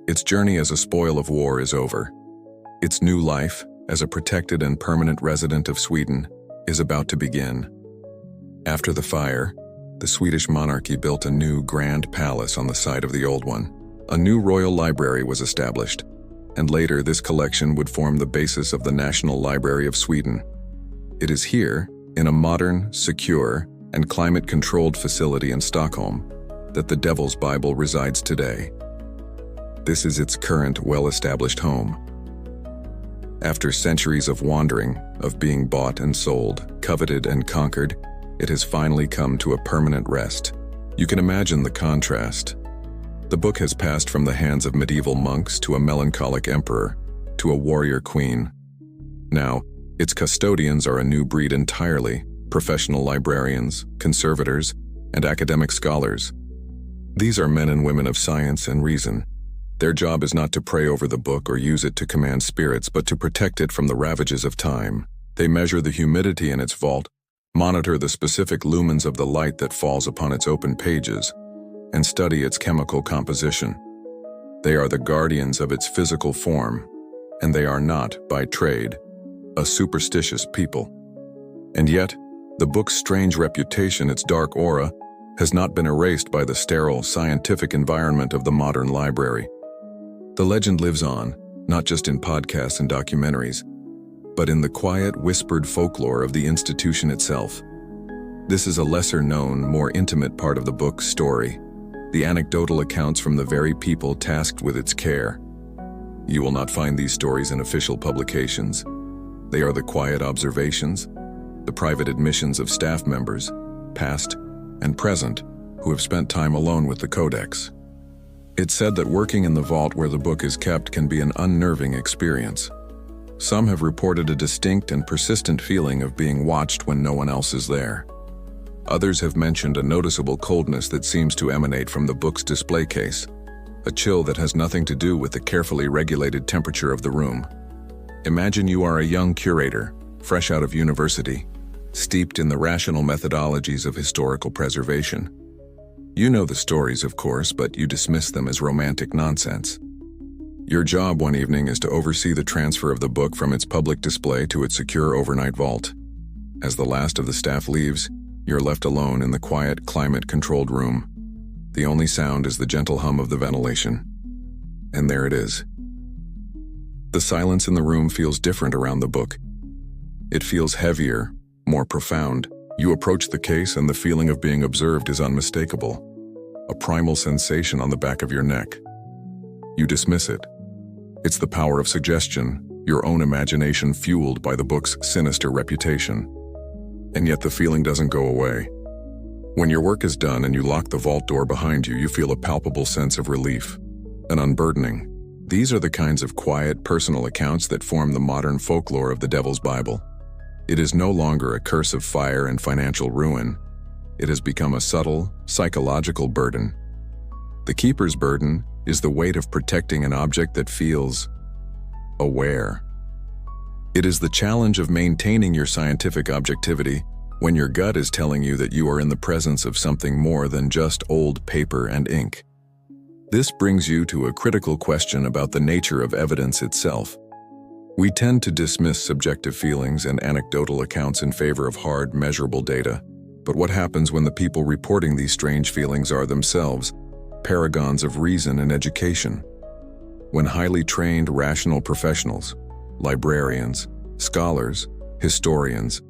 Its journey as a spoil of war is over. Its new life, as a protected and permanent resident of Sweden, is about to begin. After the fire, the Swedish monarchy built a new grand palace on the site of the old one. A new royal library was established, and later this collection would form the basis of the National Library of Sweden. It is here, in a modern, secure, and climate-controlled facility in Stockholm, that the Devil's Bible resides today. This is its current, well-established home. After centuries of wandering, of being bought and sold, coveted and conquered, it has finally come to a permanent rest. You can imagine the contrast. The book has passed from the hands of medieval monks to a melancholic emperor, to a warrior queen. Now, Its custodians are a new breed entirely: professional librarians, conservators, and academic scholars. These are men and women of science and reason. Their job is not to pray over the book or use it to command spirits, but to protect it from the ravages of time. They measure the humidity in its vault, monitor the specific lumens of the light that falls upon its open pages, and study its chemical composition. They are the guardians of its physical form, and they are not, by trade, a superstitious people. And yet, the book's strange reputation, its dark aura, has not been erased by the sterile, scientific environment of the modern library. The legend lives on, not just in podcasts and documentaries, but in the quiet, whispered folklore of the institution itself. This is a lesser-known, more intimate part of the book's story, the anecdotal accounts from the very people tasked with its care. You will not find these stories in official publications. They are the quiet observations, the private admissions of staff members, past and present, who have spent time alone with the Codex. It's said that working in the vault where the book is kept can be an unnerving experience. Some have reported a distinct and persistent feeling of being watched when no one else is there. Others have mentioned a noticeable coldness that seems to emanate from the book's display case, a chill that has nothing to do with the carefully regulated temperature of the room. Imagine you are a young curator, fresh out of university, steeped in the rational methodologies of historical preservation. You know the stories, of course, but you dismiss them as romantic nonsense. Your job one evening is to oversee the transfer of the book from its public display to its secure overnight vault. As the last of the staff leaves, you're left alone in the quiet, climate-controlled room. The only sound is the gentle hum of the ventilation. And there it is. The silence in the room feels different around the book. It feels heavier, more profound. You approach the case and the feeling of being observed is unmistakable. A primal sensation on the back of your neck. You dismiss it. It's the power of suggestion, your own imagination fueled by the book's sinister reputation. And yet the feeling doesn't go away. When your work is done and you lock the vault door behind you, you feel a palpable sense of relief, an unburdening. These are the kinds of quiet, personal accounts that form the modern folklore of the Devil's Bible. It is no longer a curse of fire and financial ruin. It has become a subtle, psychological burden. The keeper's burden is the weight of protecting an object that feels aware. It is the challenge of maintaining your scientific objectivity when your gut is telling you that you are in the presence of something more than just old paper and ink. This brings you to a critical question about the nature of evidence itself. We tend to dismiss subjective feelings and anecdotal accounts in favor of hard, measurable data. But what happens when the people reporting these strange feelings are themselves paragons of reason and education? When highly trained, rational professionals, librarians, scholars, historians,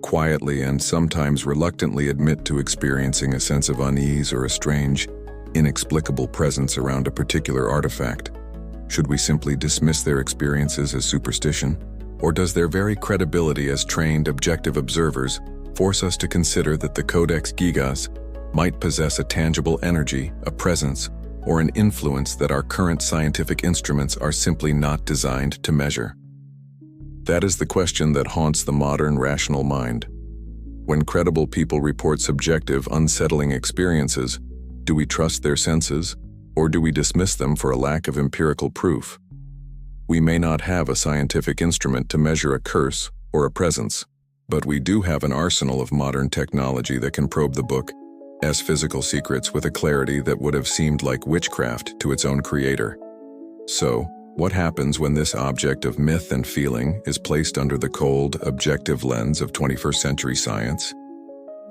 quietly and sometimes reluctantly admit to experiencing a sense of unease or a strange, inexplicable presence around a particular artifact, should we simply dismiss their experiences as superstition? Or does their very credibility as trained, objective observers force us to consider that the Codex Gigas might possess a tangible energy, a presence, or an influence that our current scientific instruments are simply not designed to measure? That is the question that haunts the modern rational mind. When credible people report subjective, unsettling experiences, do we trust their senses, or do we dismiss them for a lack of empirical proof? We may not have a scientific instrument to measure a curse or a presence, but we do have an arsenal of modern technology that can probe the book as physical secrets with a clarity that would have seemed like witchcraft to its own creator. So, what happens when this object of myth and feeling is placed under the cold, objective lens of 21st century science?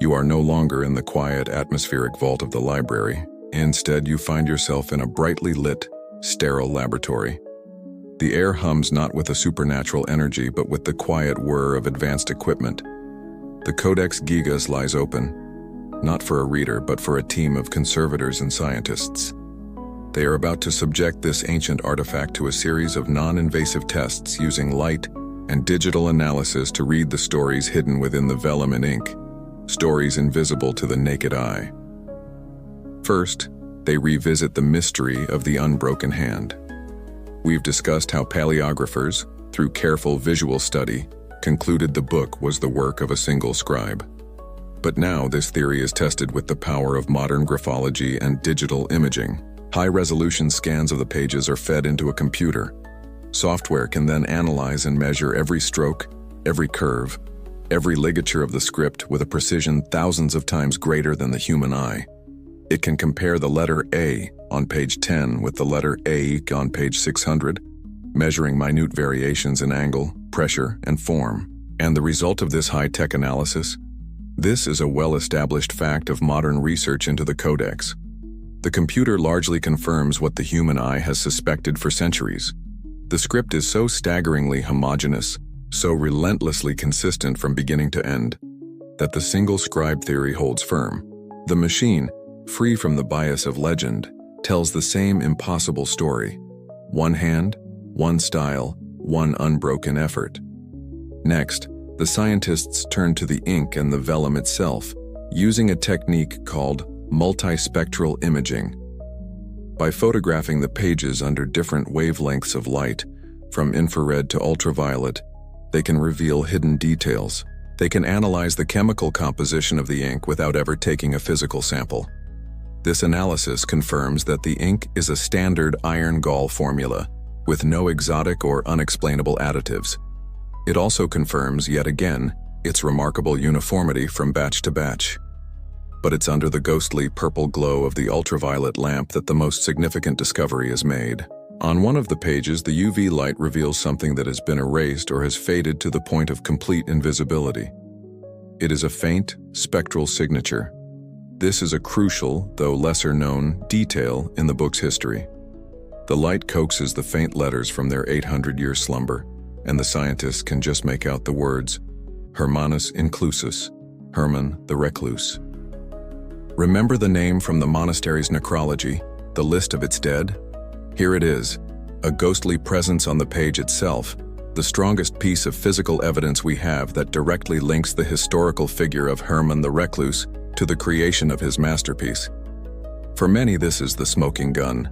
You are no longer in the quiet, atmospheric vault of the library. Instead, you find yourself in a brightly lit, sterile laboratory. The air hums not with a supernatural energy, but with the quiet whir of advanced equipment. The Codex Gigas lies open, not for a reader, but for a team of conservators and scientists. They are about to subject this ancient artifact to a series of non-invasive tests using light and digital analysis to read the stories hidden within the vellum and ink, stories invisible to the naked eye. First, they revisit the mystery of the unbroken hand. We've discussed how paleographers, through careful visual study, concluded the book was the work of a single scribe. But now this theory is tested with the power of modern graphology and digital imaging. High-resolution scans of the pages are fed into a computer. Software can then analyze and measure every stroke, every curve, every ligature of the script with a precision thousands of times greater than the human eye. It can compare the letter A on page 10 with the letter A on page 600, measuring minute variations in angle, pressure, and form. And the result of this high-tech analysis? This is a well-established fact of modern research into the Codex. The computer largely confirms what the human eye has suspected for centuries. The script is so staggeringly homogeneous, so relentlessly consistent from beginning to end, that the single scribe theory holds firm. The machine, free from the bias of legend, tells the same impossible story. One hand, one style, one unbroken effort. Next, the scientists turn to the ink and the vellum itself, using a technique called multispectral imaging. By photographing the pages under different wavelengths of light, from infrared to ultraviolet, they can reveal hidden details. They can analyze the chemical composition of the ink without ever taking a physical sample. This analysis confirms that the ink is a standard iron gall formula, with no exotic or unexplainable additives. It also confirms, yet again, its remarkable uniformity from batch to batch. But it's under the ghostly purple glow of the ultraviolet lamp that the most significant discovery is made. On one of the pages, the UV light reveals something that has been erased or has faded to the point of complete invisibility. It is a faint, spectral signature. This is a crucial, though lesser-known, detail in the book's history. The light coaxes the faint letters from their 800-year slumber, and the scientists can just make out the words, Hermanus Inclusus, Herman the Recluse. Remember the name from the monastery's necrology, the list of its dead? Here it is, a ghostly presence on the page itself, the strongest piece of physical evidence we have that directly links the historical figure of Herman the Recluse to the creation of his masterpiece. For many, this is the smoking gun.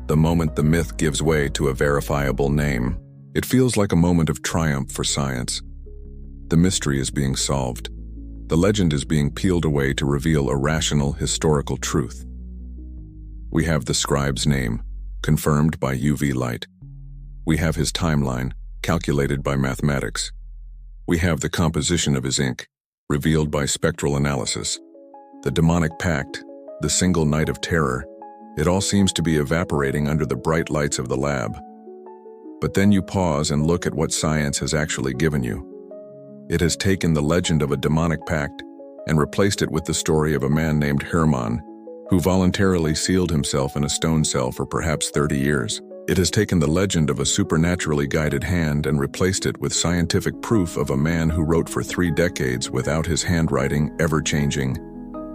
The moment the myth gives way to a verifiable name, it feels like a moment of triumph for science. The mystery is being solved. The legend is being peeled away to reveal a rational historical truth. We have the scribe's name, confirmed by UV light. We have his timeline, calculated by mathematics. We have the composition of his ink, revealed by spectral analysis. The demonic pact, the single night of terror, it all seems to be evaporating under the bright lights of the lab. But then you pause and look at what science has actually given you. It has taken the legend of a demonic pact and replaced it with the story of a man named Hermann, who voluntarily sealed himself in a stone cell for perhaps 30 years. It has taken the legend of a supernaturally guided hand and replaced it with scientific proof of a man who wrote for 3 decades without his handwriting ever changing,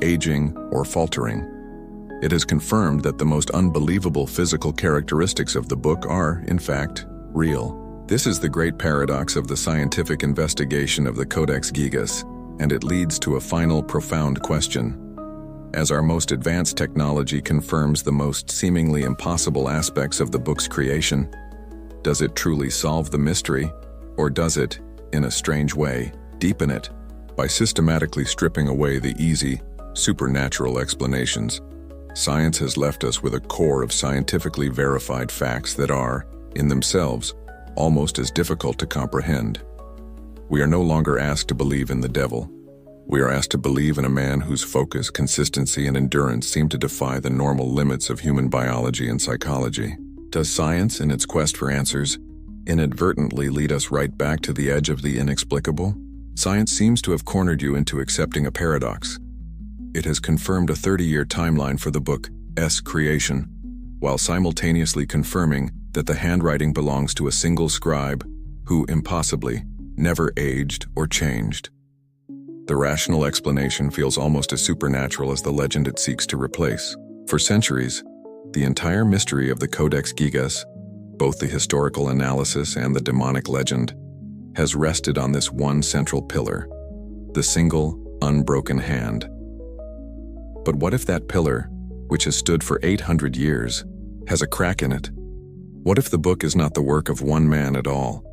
aging, or faltering. It has confirmed that the most unbelievable physical characteristics of the book are, in fact, real. This is the great paradox of the scientific investigation of the Codex Gigas, and it leads to a final profound question. As our most advanced technology confirms the most seemingly impossible aspects of the book's creation, does it truly solve the mystery, or does it, in a strange way, deepen it by systematically stripping away the easy, supernatural explanations? Science has left us with a core of scientifically verified facts that are, in themselves, almost as difficult to comprehend. We are no longer asked to believe in the devil. We are asked to believe in a man whose focus, consistency, and endurance seem to defy the normal limits of human biology and psychology. Does science, in its quest for answers, inadvertently lead us right back to the edge of the inexplicable? Science seems to have cornered you into accepting a paradox. It has confirmed a 30-year timeline for the book's creation, while simultaneously confirming that the handwriting belongs to a single scribe who, impossibly, never aged or changed. The rational explanation feels almost as supernatural as the legend it seeks to replace. For centuries, the entire mystery of the Codex Gigas, both the historical analysis and the demonic legend, has rested on this one central pillar, the single, unbroken hand. But what if that pillar, which has stood for 800 years, has a crack in it? What if the book is not the work of one man at all?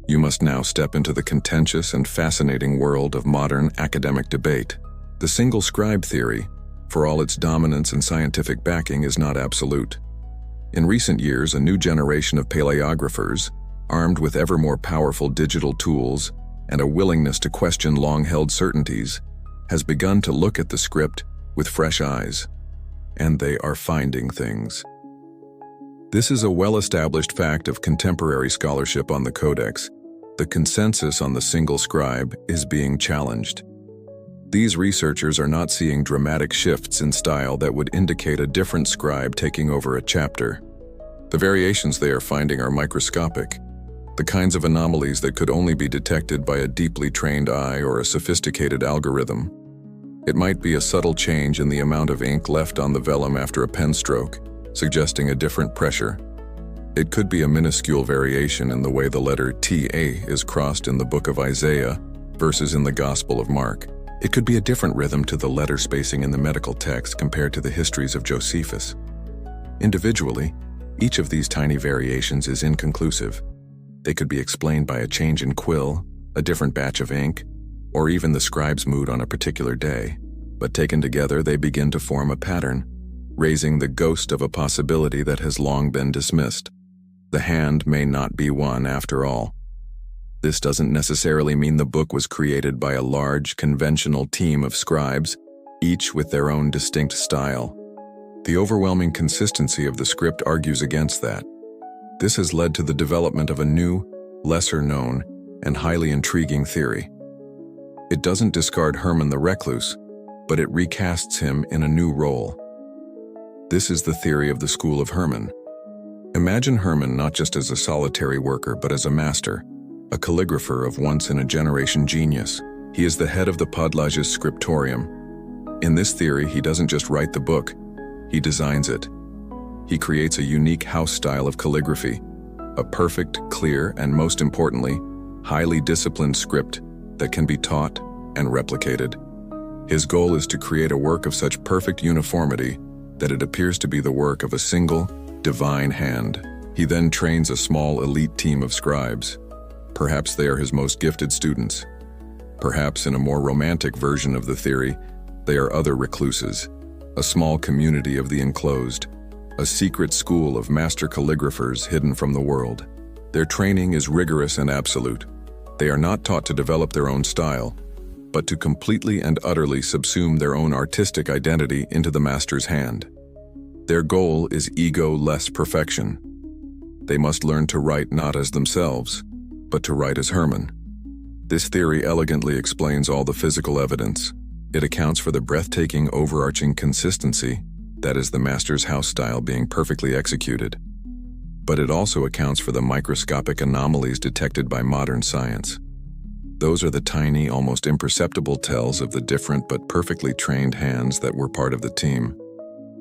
You must now step into the contentious and fascinating world of modern academic debate. The single scribe theory, for all its dominance and scientific backing, is not absolute. In recent years, a new generation of paleographers, armed with ever more powerful digital tools and a willingness to question long-held certainties, has begun to look at the script with fresh eyes, and they are finding things. This is a well-established fact of contemporary scholarship on the Codex. The consensus on the single scribe is being challenged. These researchers are not seeing dramatic shifts in style that would indicate a different scribe taking over a chapter. The variations they are finding are microscopic, the kinds of anomalies that could only be detected by a deeply trained eye or a sophisticated algorithm. It might be a subtle change in the amount of ink left on the vellum after a pen stroke, suggesting a different pressure. It could be a minuscule variation in the way the letter TA is crossed in the book of Isaiah versus in the Gospel of Mark. It could be a different rhythm to the letter spacing in the medical text compared to the histories of Josephus. Individually, each of these tiny variations is inconclusive. They could be explained by a change in quill, a different batch of ink, or even the scribe's mood on a particular day. But taken together, they begin to form a pattern, raising the ghost of a possibility that has long been dismissed. The hand may not be one after all. This doesn't necessarily mean the book was created by a large, conventional team of scribes, each with their own distinct style. The overwhelming consistency of the script argues against that. This has led to the development of a new, lesser-known, and highly intriguing theory. It doesn't discard Hermann the Recluse, but it recasts him in a new role. This is the theory of the school of Hermann. Imagine Hermann not just as a solitary worker, but as a master, a calligrapher of once-in-a-generation genius. He is the head of the Podlages Scriptorium. In this theory, he doesn't just write the book, he designs it. He creates a unique house style of calligraphy, a perfect, clear, and most importantly, highly disciplined script that can be taught and replicated. His goal is to create a work of such perfect uniformity that it appears to be the work of a single, divine hand. He then trains a small elite team of scribes. Perhaps they are his most gifted students. Perhaps in a more romantic version of the theory, they are other recluses, a small community of the enclosed, a secret school of master calligraphers hidden from the world. Their training is rigorous and absolute. They are not taught to develop their own style, but to completely and utterly subsume their own artistic identity into the master's hand. Their goal is ego-less perfection. They must learn to write not as themselves, but to write as Hermann. This theory elegantly explains all the physical evidence. It accounts for the breathtaking overarching consistency, that is the master's house style being perfectly executed. But it also accounts for the microscopic anomalies detected by modern science. Those are the tiny, almost imperceptible tells of the different but perfectly trained hands that were part of the team.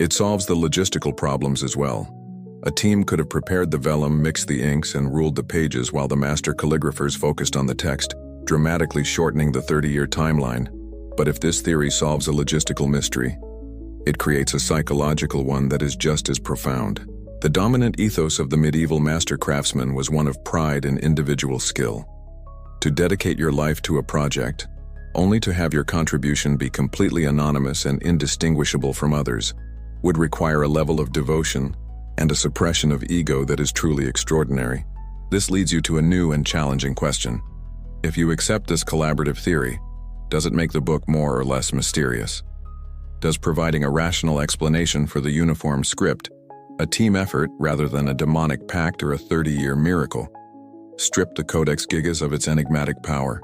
It solves the logistical problems as well. A team could have prepared the vellum, mixed the inks, and ruled the pages while the master calligraphers focused on the text, dramatically shortening the 30-year timeline. But if this theory solves a logistical mystery, it creates a psychological one that is just as profound. The dominant ethos of the medieval master craftsman was one of pride in individual skill. To dedicate your life to a project, only to have your contribution be completely anonymous and indistinguishable from others, would require a level of devotion and a suppression of ego that is truly extraordinary. This leads you to a new and challenging question. If you accept this collaborative theory, does it make the book more or less mysterious? Does providing a rational explanation for the uniform script, a team effort rather than a demonic pact or a 30-year miracle, strip the Codex Gigas of its enigmatic power?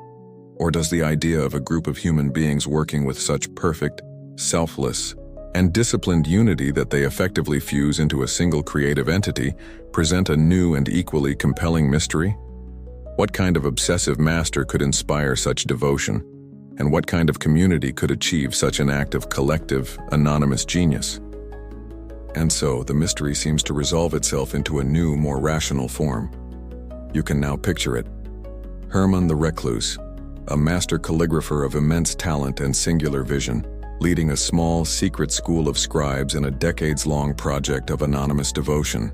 Or does the idea of a group of human beings working with such perfect, selfless, and disciplined unity that they effectively fuse into a single creative entity present a new and equally compelling mystery? What kind of obsessive master could inspire such devotion? And what kind of community could achieve such an act of collective, anonymous genius? And so, the mystery seems to resolve itself into a new, more rational form. You can now picture it. Hermann the Recluse, a master calligrapher of immense talent and singular vision, leading a small, secret school of scribes in a decades-long project of anonymous devotion.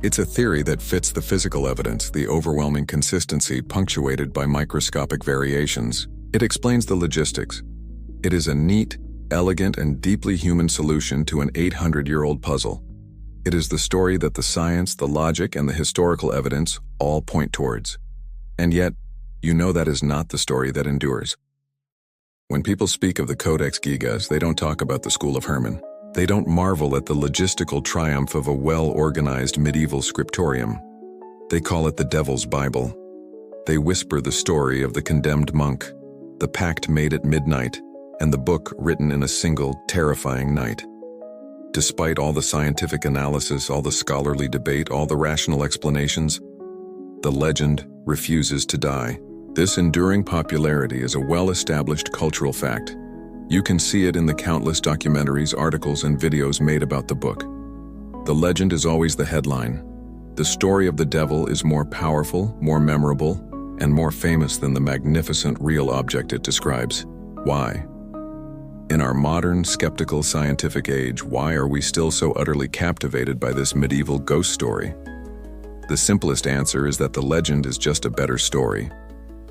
It's a theory that fits the physical evidence, the overwhelming consistency punctuated by microscopic variations. It explains the logistics. It is a neat, elegant, and deeply human solution to an 800-year-old puzzle. It is the story that the science, the logic, and the historical evidence all point towards. And yet, you know that is not the story that endures. When people speak of the Codex Gigas, they don't talk about the School of Hermann. They don't marvel at the logistical triumph of a well-organized medieval scriptorium. They call it the Devil's Bible. They whisper the story of the condemned monk, the pact made at midnight, and the book written in a single, terrifying night. Despite all the scientific analysis, all the scholarly debate, all the rational explanations, the legend refuses to die. This enduring popularity is a well-established cultural fact. You can see it in the countless documentaries, articles, and videos made about the book. The legend is always the headline. The story of the devil is more powerful, more memorable, and more famous than the magnificent real object it describes. Why? In our modern, skeptical, scientific age, why are we still so utterly captivated by this medieval ghost story? The simplest answer is that the legend is just a better story.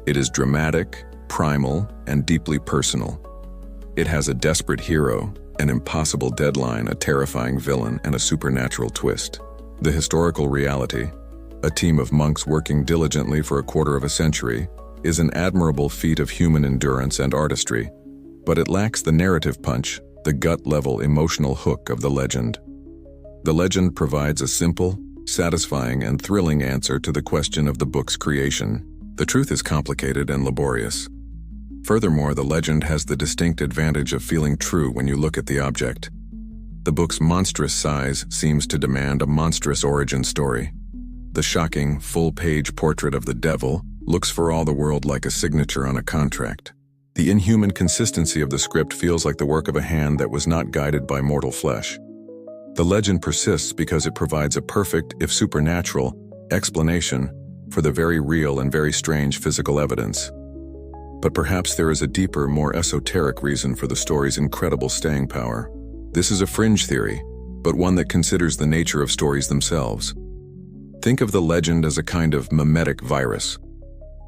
It is dramatic, primal, and deeply personal. It has a desperate hero, an impossible deadline, a terrifying villain, and a supernatural twist. The historical reality, a team of monks working diligently for a quarter of a century, is an admirable feat of human endurance and artistry, but it lacks the narrative punch, the gut-level emotional hook of the legend. The legend provides a simple, satisfying, and thrilling answer to the question of the book's creation. The truth is complicated and laborious. Furthermore, the legend has the distinct advantage of feeling true when you look at the object. The book's monstrous size seems to demand a monstrous origin story. The shocking, full-page portrait of the devil looks for all the world like a signature on a contract. The inhuman consistency of the script feels like the work of a hand that was not guided by mortal flesh. The legend persists because it provides a perfect, if supernatural, explanation for the very real and very strange physical evidence. But perhaps there is a deeper, more esoteric reason for the story's incredible staying power. This is a fringe theory, but one that considers the nature of stories themselves. Think of the legend as a kind of mimetic virus.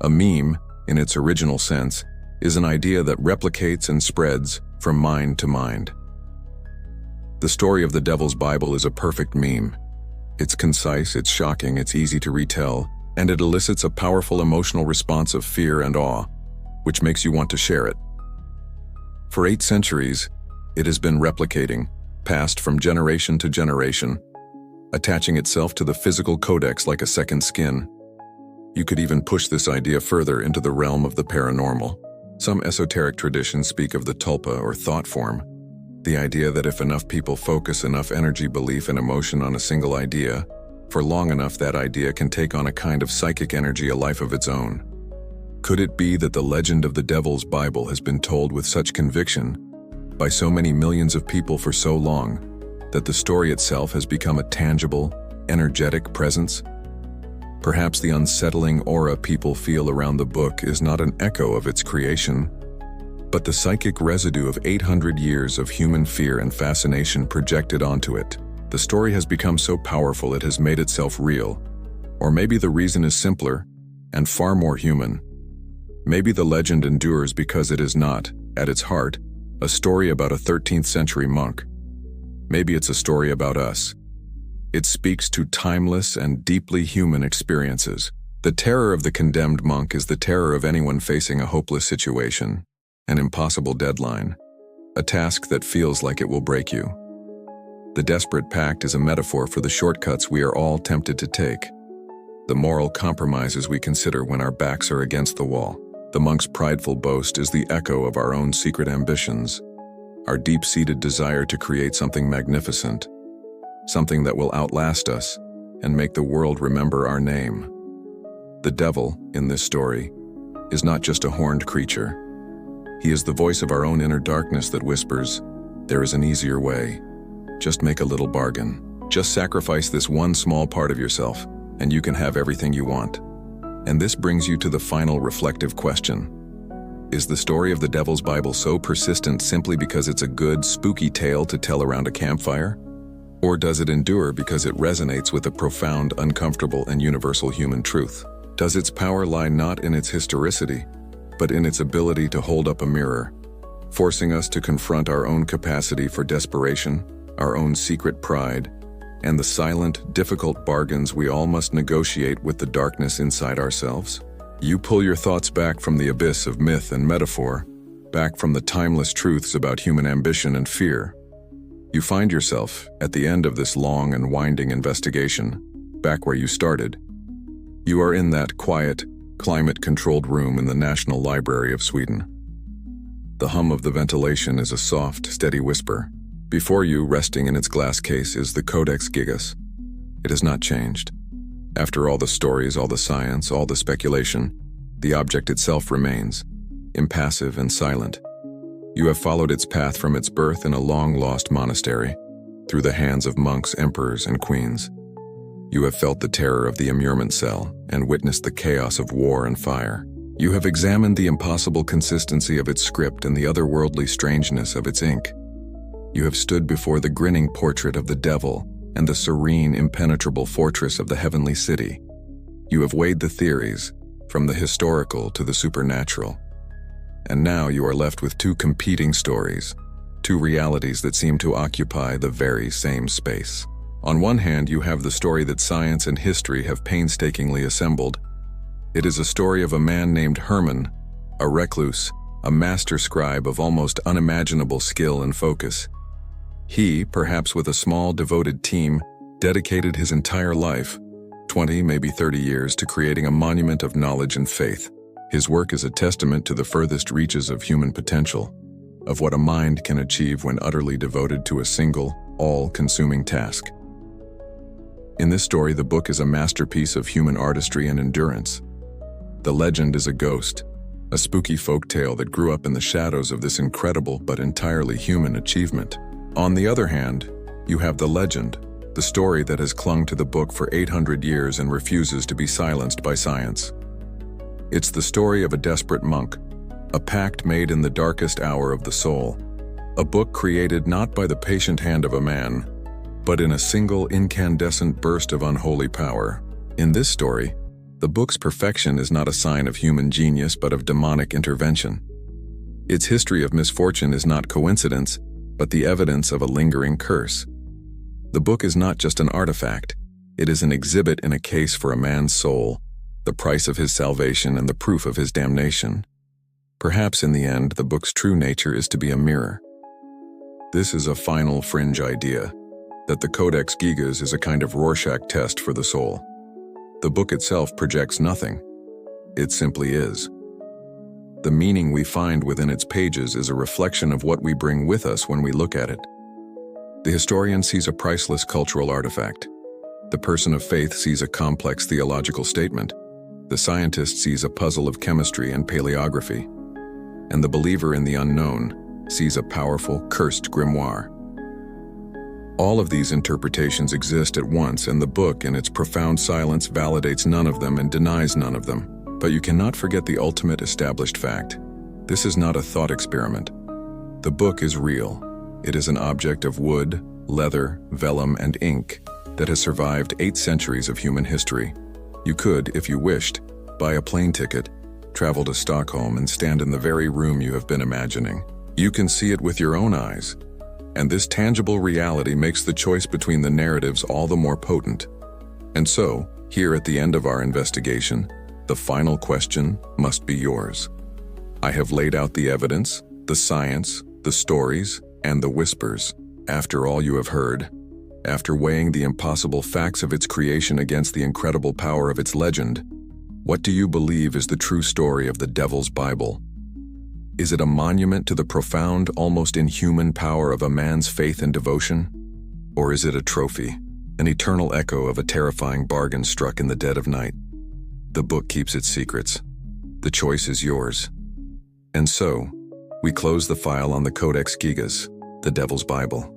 A meme, in its original sense, is an idea that replicates and spreads from mind to mind. The story of the Devil's Bible is a perfect meme. It's concise, it's shocking, it's easy to retell, and it elicits a powerful emotional response of fear and awe, which makes you want to share it. For 8 centuries, it has been replicating, passed from generation to generation, attaching itself to the physical codex like a second skin. You could even push this idea further into the realm of the paranormal. Some esoteric traditions speak of the tulpa or thought form, the idea that if enough people focus enough energy, belief, and emotion on a single idea, for long enough that idea can take on a kind of psychic energy, a life of its own. Could it be that the legend of the Devil's Bible has been told with such conviction by so many millions of people for so long that the story itself has become a tangible, energetic presence? Perhaps the unsettling aura people feel around the book is not an echo of its creation, but the psychic residue of 800 years of human fear and fascination projected onto it. The story has become so powerful it has made itself real. Or maybe the reason is simpler and far more human. Maybe the legend endures because it is not, at its heart, a story about a 13th century monk. Maybe it's a story about us. It speaks to timeless and deeply human experiences. The terror of the condemned monk is the terror of anyone facing a hopeless situation, an impossible deadline, a task that feels like it will break you. The desperate pact is a metaphor for the shortcuts we are all tempted to take, the moral compromises we consider when our backs are against the wall. The monk's prideful boast is the echo of our own secret ambitions, our deep-seated desire to create something magnificent, something that will outlast us and make the world remember our name. The devil, in this story, is not just a horned creature. He is the voice of our own inner darkness that whispers, "There is an easier way. Just make a little bargain. Just sacrifice this one small part of yourself, and you can have everything you want." And this brings you to the final reflective question. Is the story of the Devil's Bible so persistent simply because it's a good, spooky tale to tell around a campfire? Or does it endure because it resonates with a profound, uncomfortable, and universal human truth? Does its power lie not in its historicity, but in its ability to hold up a mirror, forcing us to confront our own capacity for desperation, our own secret pride, and the silent, difficult bargains we all must negotiate with the darkness inside ourselves? You pull your thoughts back from the abyss of myth and metaphor, back from the timeless truths about human ambition and fear. You find yourself, at the end of this long and winding investigation, back where you started. You are in that quiet, climate-controlled room in the National Library of Sweden. The hum of the ventilation is a soft, steady whisper. Before you, resting in its glass case, is the Codex Gigas. It has not changed. After all the stories, all the science, all the speculation, the object itself remains, impassive and silent. You have followed its path from its birth in a long-lost monastery, through the hands of monks, emperors, and queens. You have felt the terror of the immurement cell and witnessed the chaos of war and fire. You have examined the impossible consistency of its script and the otherworldly strangeness of its ink. You have stood before the grinning portrait of the devil and the serene, impenetrable fortress of the heavenly city. You have weighed the theories, from the historical to the supernatural. And now you are left with two competing stories, two realities that seem to occupy the very same space. On one hand, you have the story that science and history have painstakingly assembled. It is a story of a man named Hermann, a recluse, a master scribe of almost unimaginable skill and focus. He, perhaps with a small, devoted team, dedicated his entire life, 20, maybe 30 years, to creating a monument of knowledge and faith. His work is a testament to the furthest reaches of human potential, of what a mind can achieve when utterly devoted to a single, all-consuming task. In this story, the book is a masterpiece of human artistry and endurance. The legend is a ghost, a spooky folk tale that grew up in the shadows of this incredible but entirely human achievement. On the other hand, you have the legend, the story that has clung to the book for 800 years and refuses to be silenced by science. It's the story of a desperate monk, a pact made in the darkest hour of the soul, a book created not by the patient hand of a man, but in a single incandescent burst of unholy power. In this story, the book's perfection is not a sign of human genius but of demonic intervention. Its history of misfortune is not coincidence, but the evidence of a lingering curse. The book is not just an artifact, it is an exhibit in a case for a man's soul, the price of his salvation and the proof of his damnation. Perhaps in the end, the book's true nature is to be a mirror. This is a final fringe idea, that the Codex Gigas is a kind of Rorschach test for the soul. The book itself projects nothing. It simply is. The meaning we find within its pages is a reflection of what we bring with us when we look at it. The historian sees a priceless cultural artifact. The person of faith sees a complex theological statement. The scientist sees a puzzle of chemistry and paleography. And the believer in the unknown sees a powerful, cursed grimoire. All of these interpretations exist at once, and the book, in its profound silence, validates none of them and denies none of them. But you cannot forget the ultimate established fact. This is not a thought experiment. The book is real. It is an object of wood, leather, vellum, and ink that has survived 8 centuries of human history. You could, if you wished, buy a plane ticket, travel to Stockholm, and stand in the very room you have been imagining. You can see it with your own eyes. And this tangible reality makes the choice between the narratives all the more potent. And so, here at the end of our investigation, the final question must be yours. I have laid out the evidence, the science, the stories, and the whispers. After all you have heard, after weighing the impossible facts of its creation against the incredible power of its legend, what do you believe is the true story of the Devil's Bible? Is it a monument to the profound, almost inhuman power of a man's faith and devotion? Or is it a trophy, an eternal echo of a terrifying bargain struck in the dead of night? The book keeps its secrets. The choice is yours. And so, we close the file on the Codex Gigas, the Devil's Bible.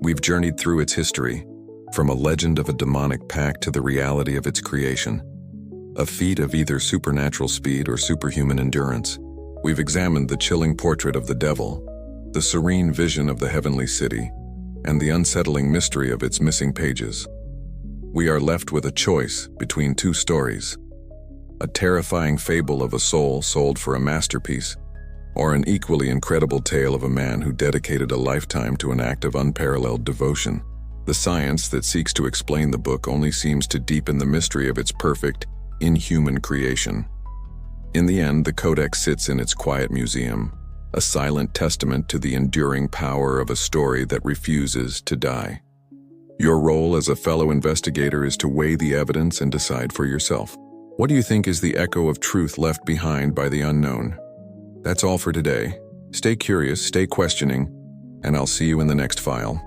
We've journeyed through its history, from a legend of a demonic pact to the reality of its creation, a feat of either supernatural speed or superhuman endurance. We've examined the chilling portrait of the devil, the serene vision of the heavenly city, and the unsettling mystery of its missing pages. We are left with a choice between two stories: a terrifying fable of a soul sold for a masterpiece, or an equally incredible tale of a man who dedicated a lifetime to an act of unparalleled devotion. The science that seeks to explain the book only seems to deepen the mystery of its perfect, inhuman creation. In the end, the Codex sits in its quiet museum, a silent testament to the enduring power of a story that refuses to die. Your role as a fellow investigator is to weigh the evidence and decide for yourself. What do you think is the echo of truth left behind by the unknown? That's all for today. Stay curious, stay questioning, and I'll see you in the next file.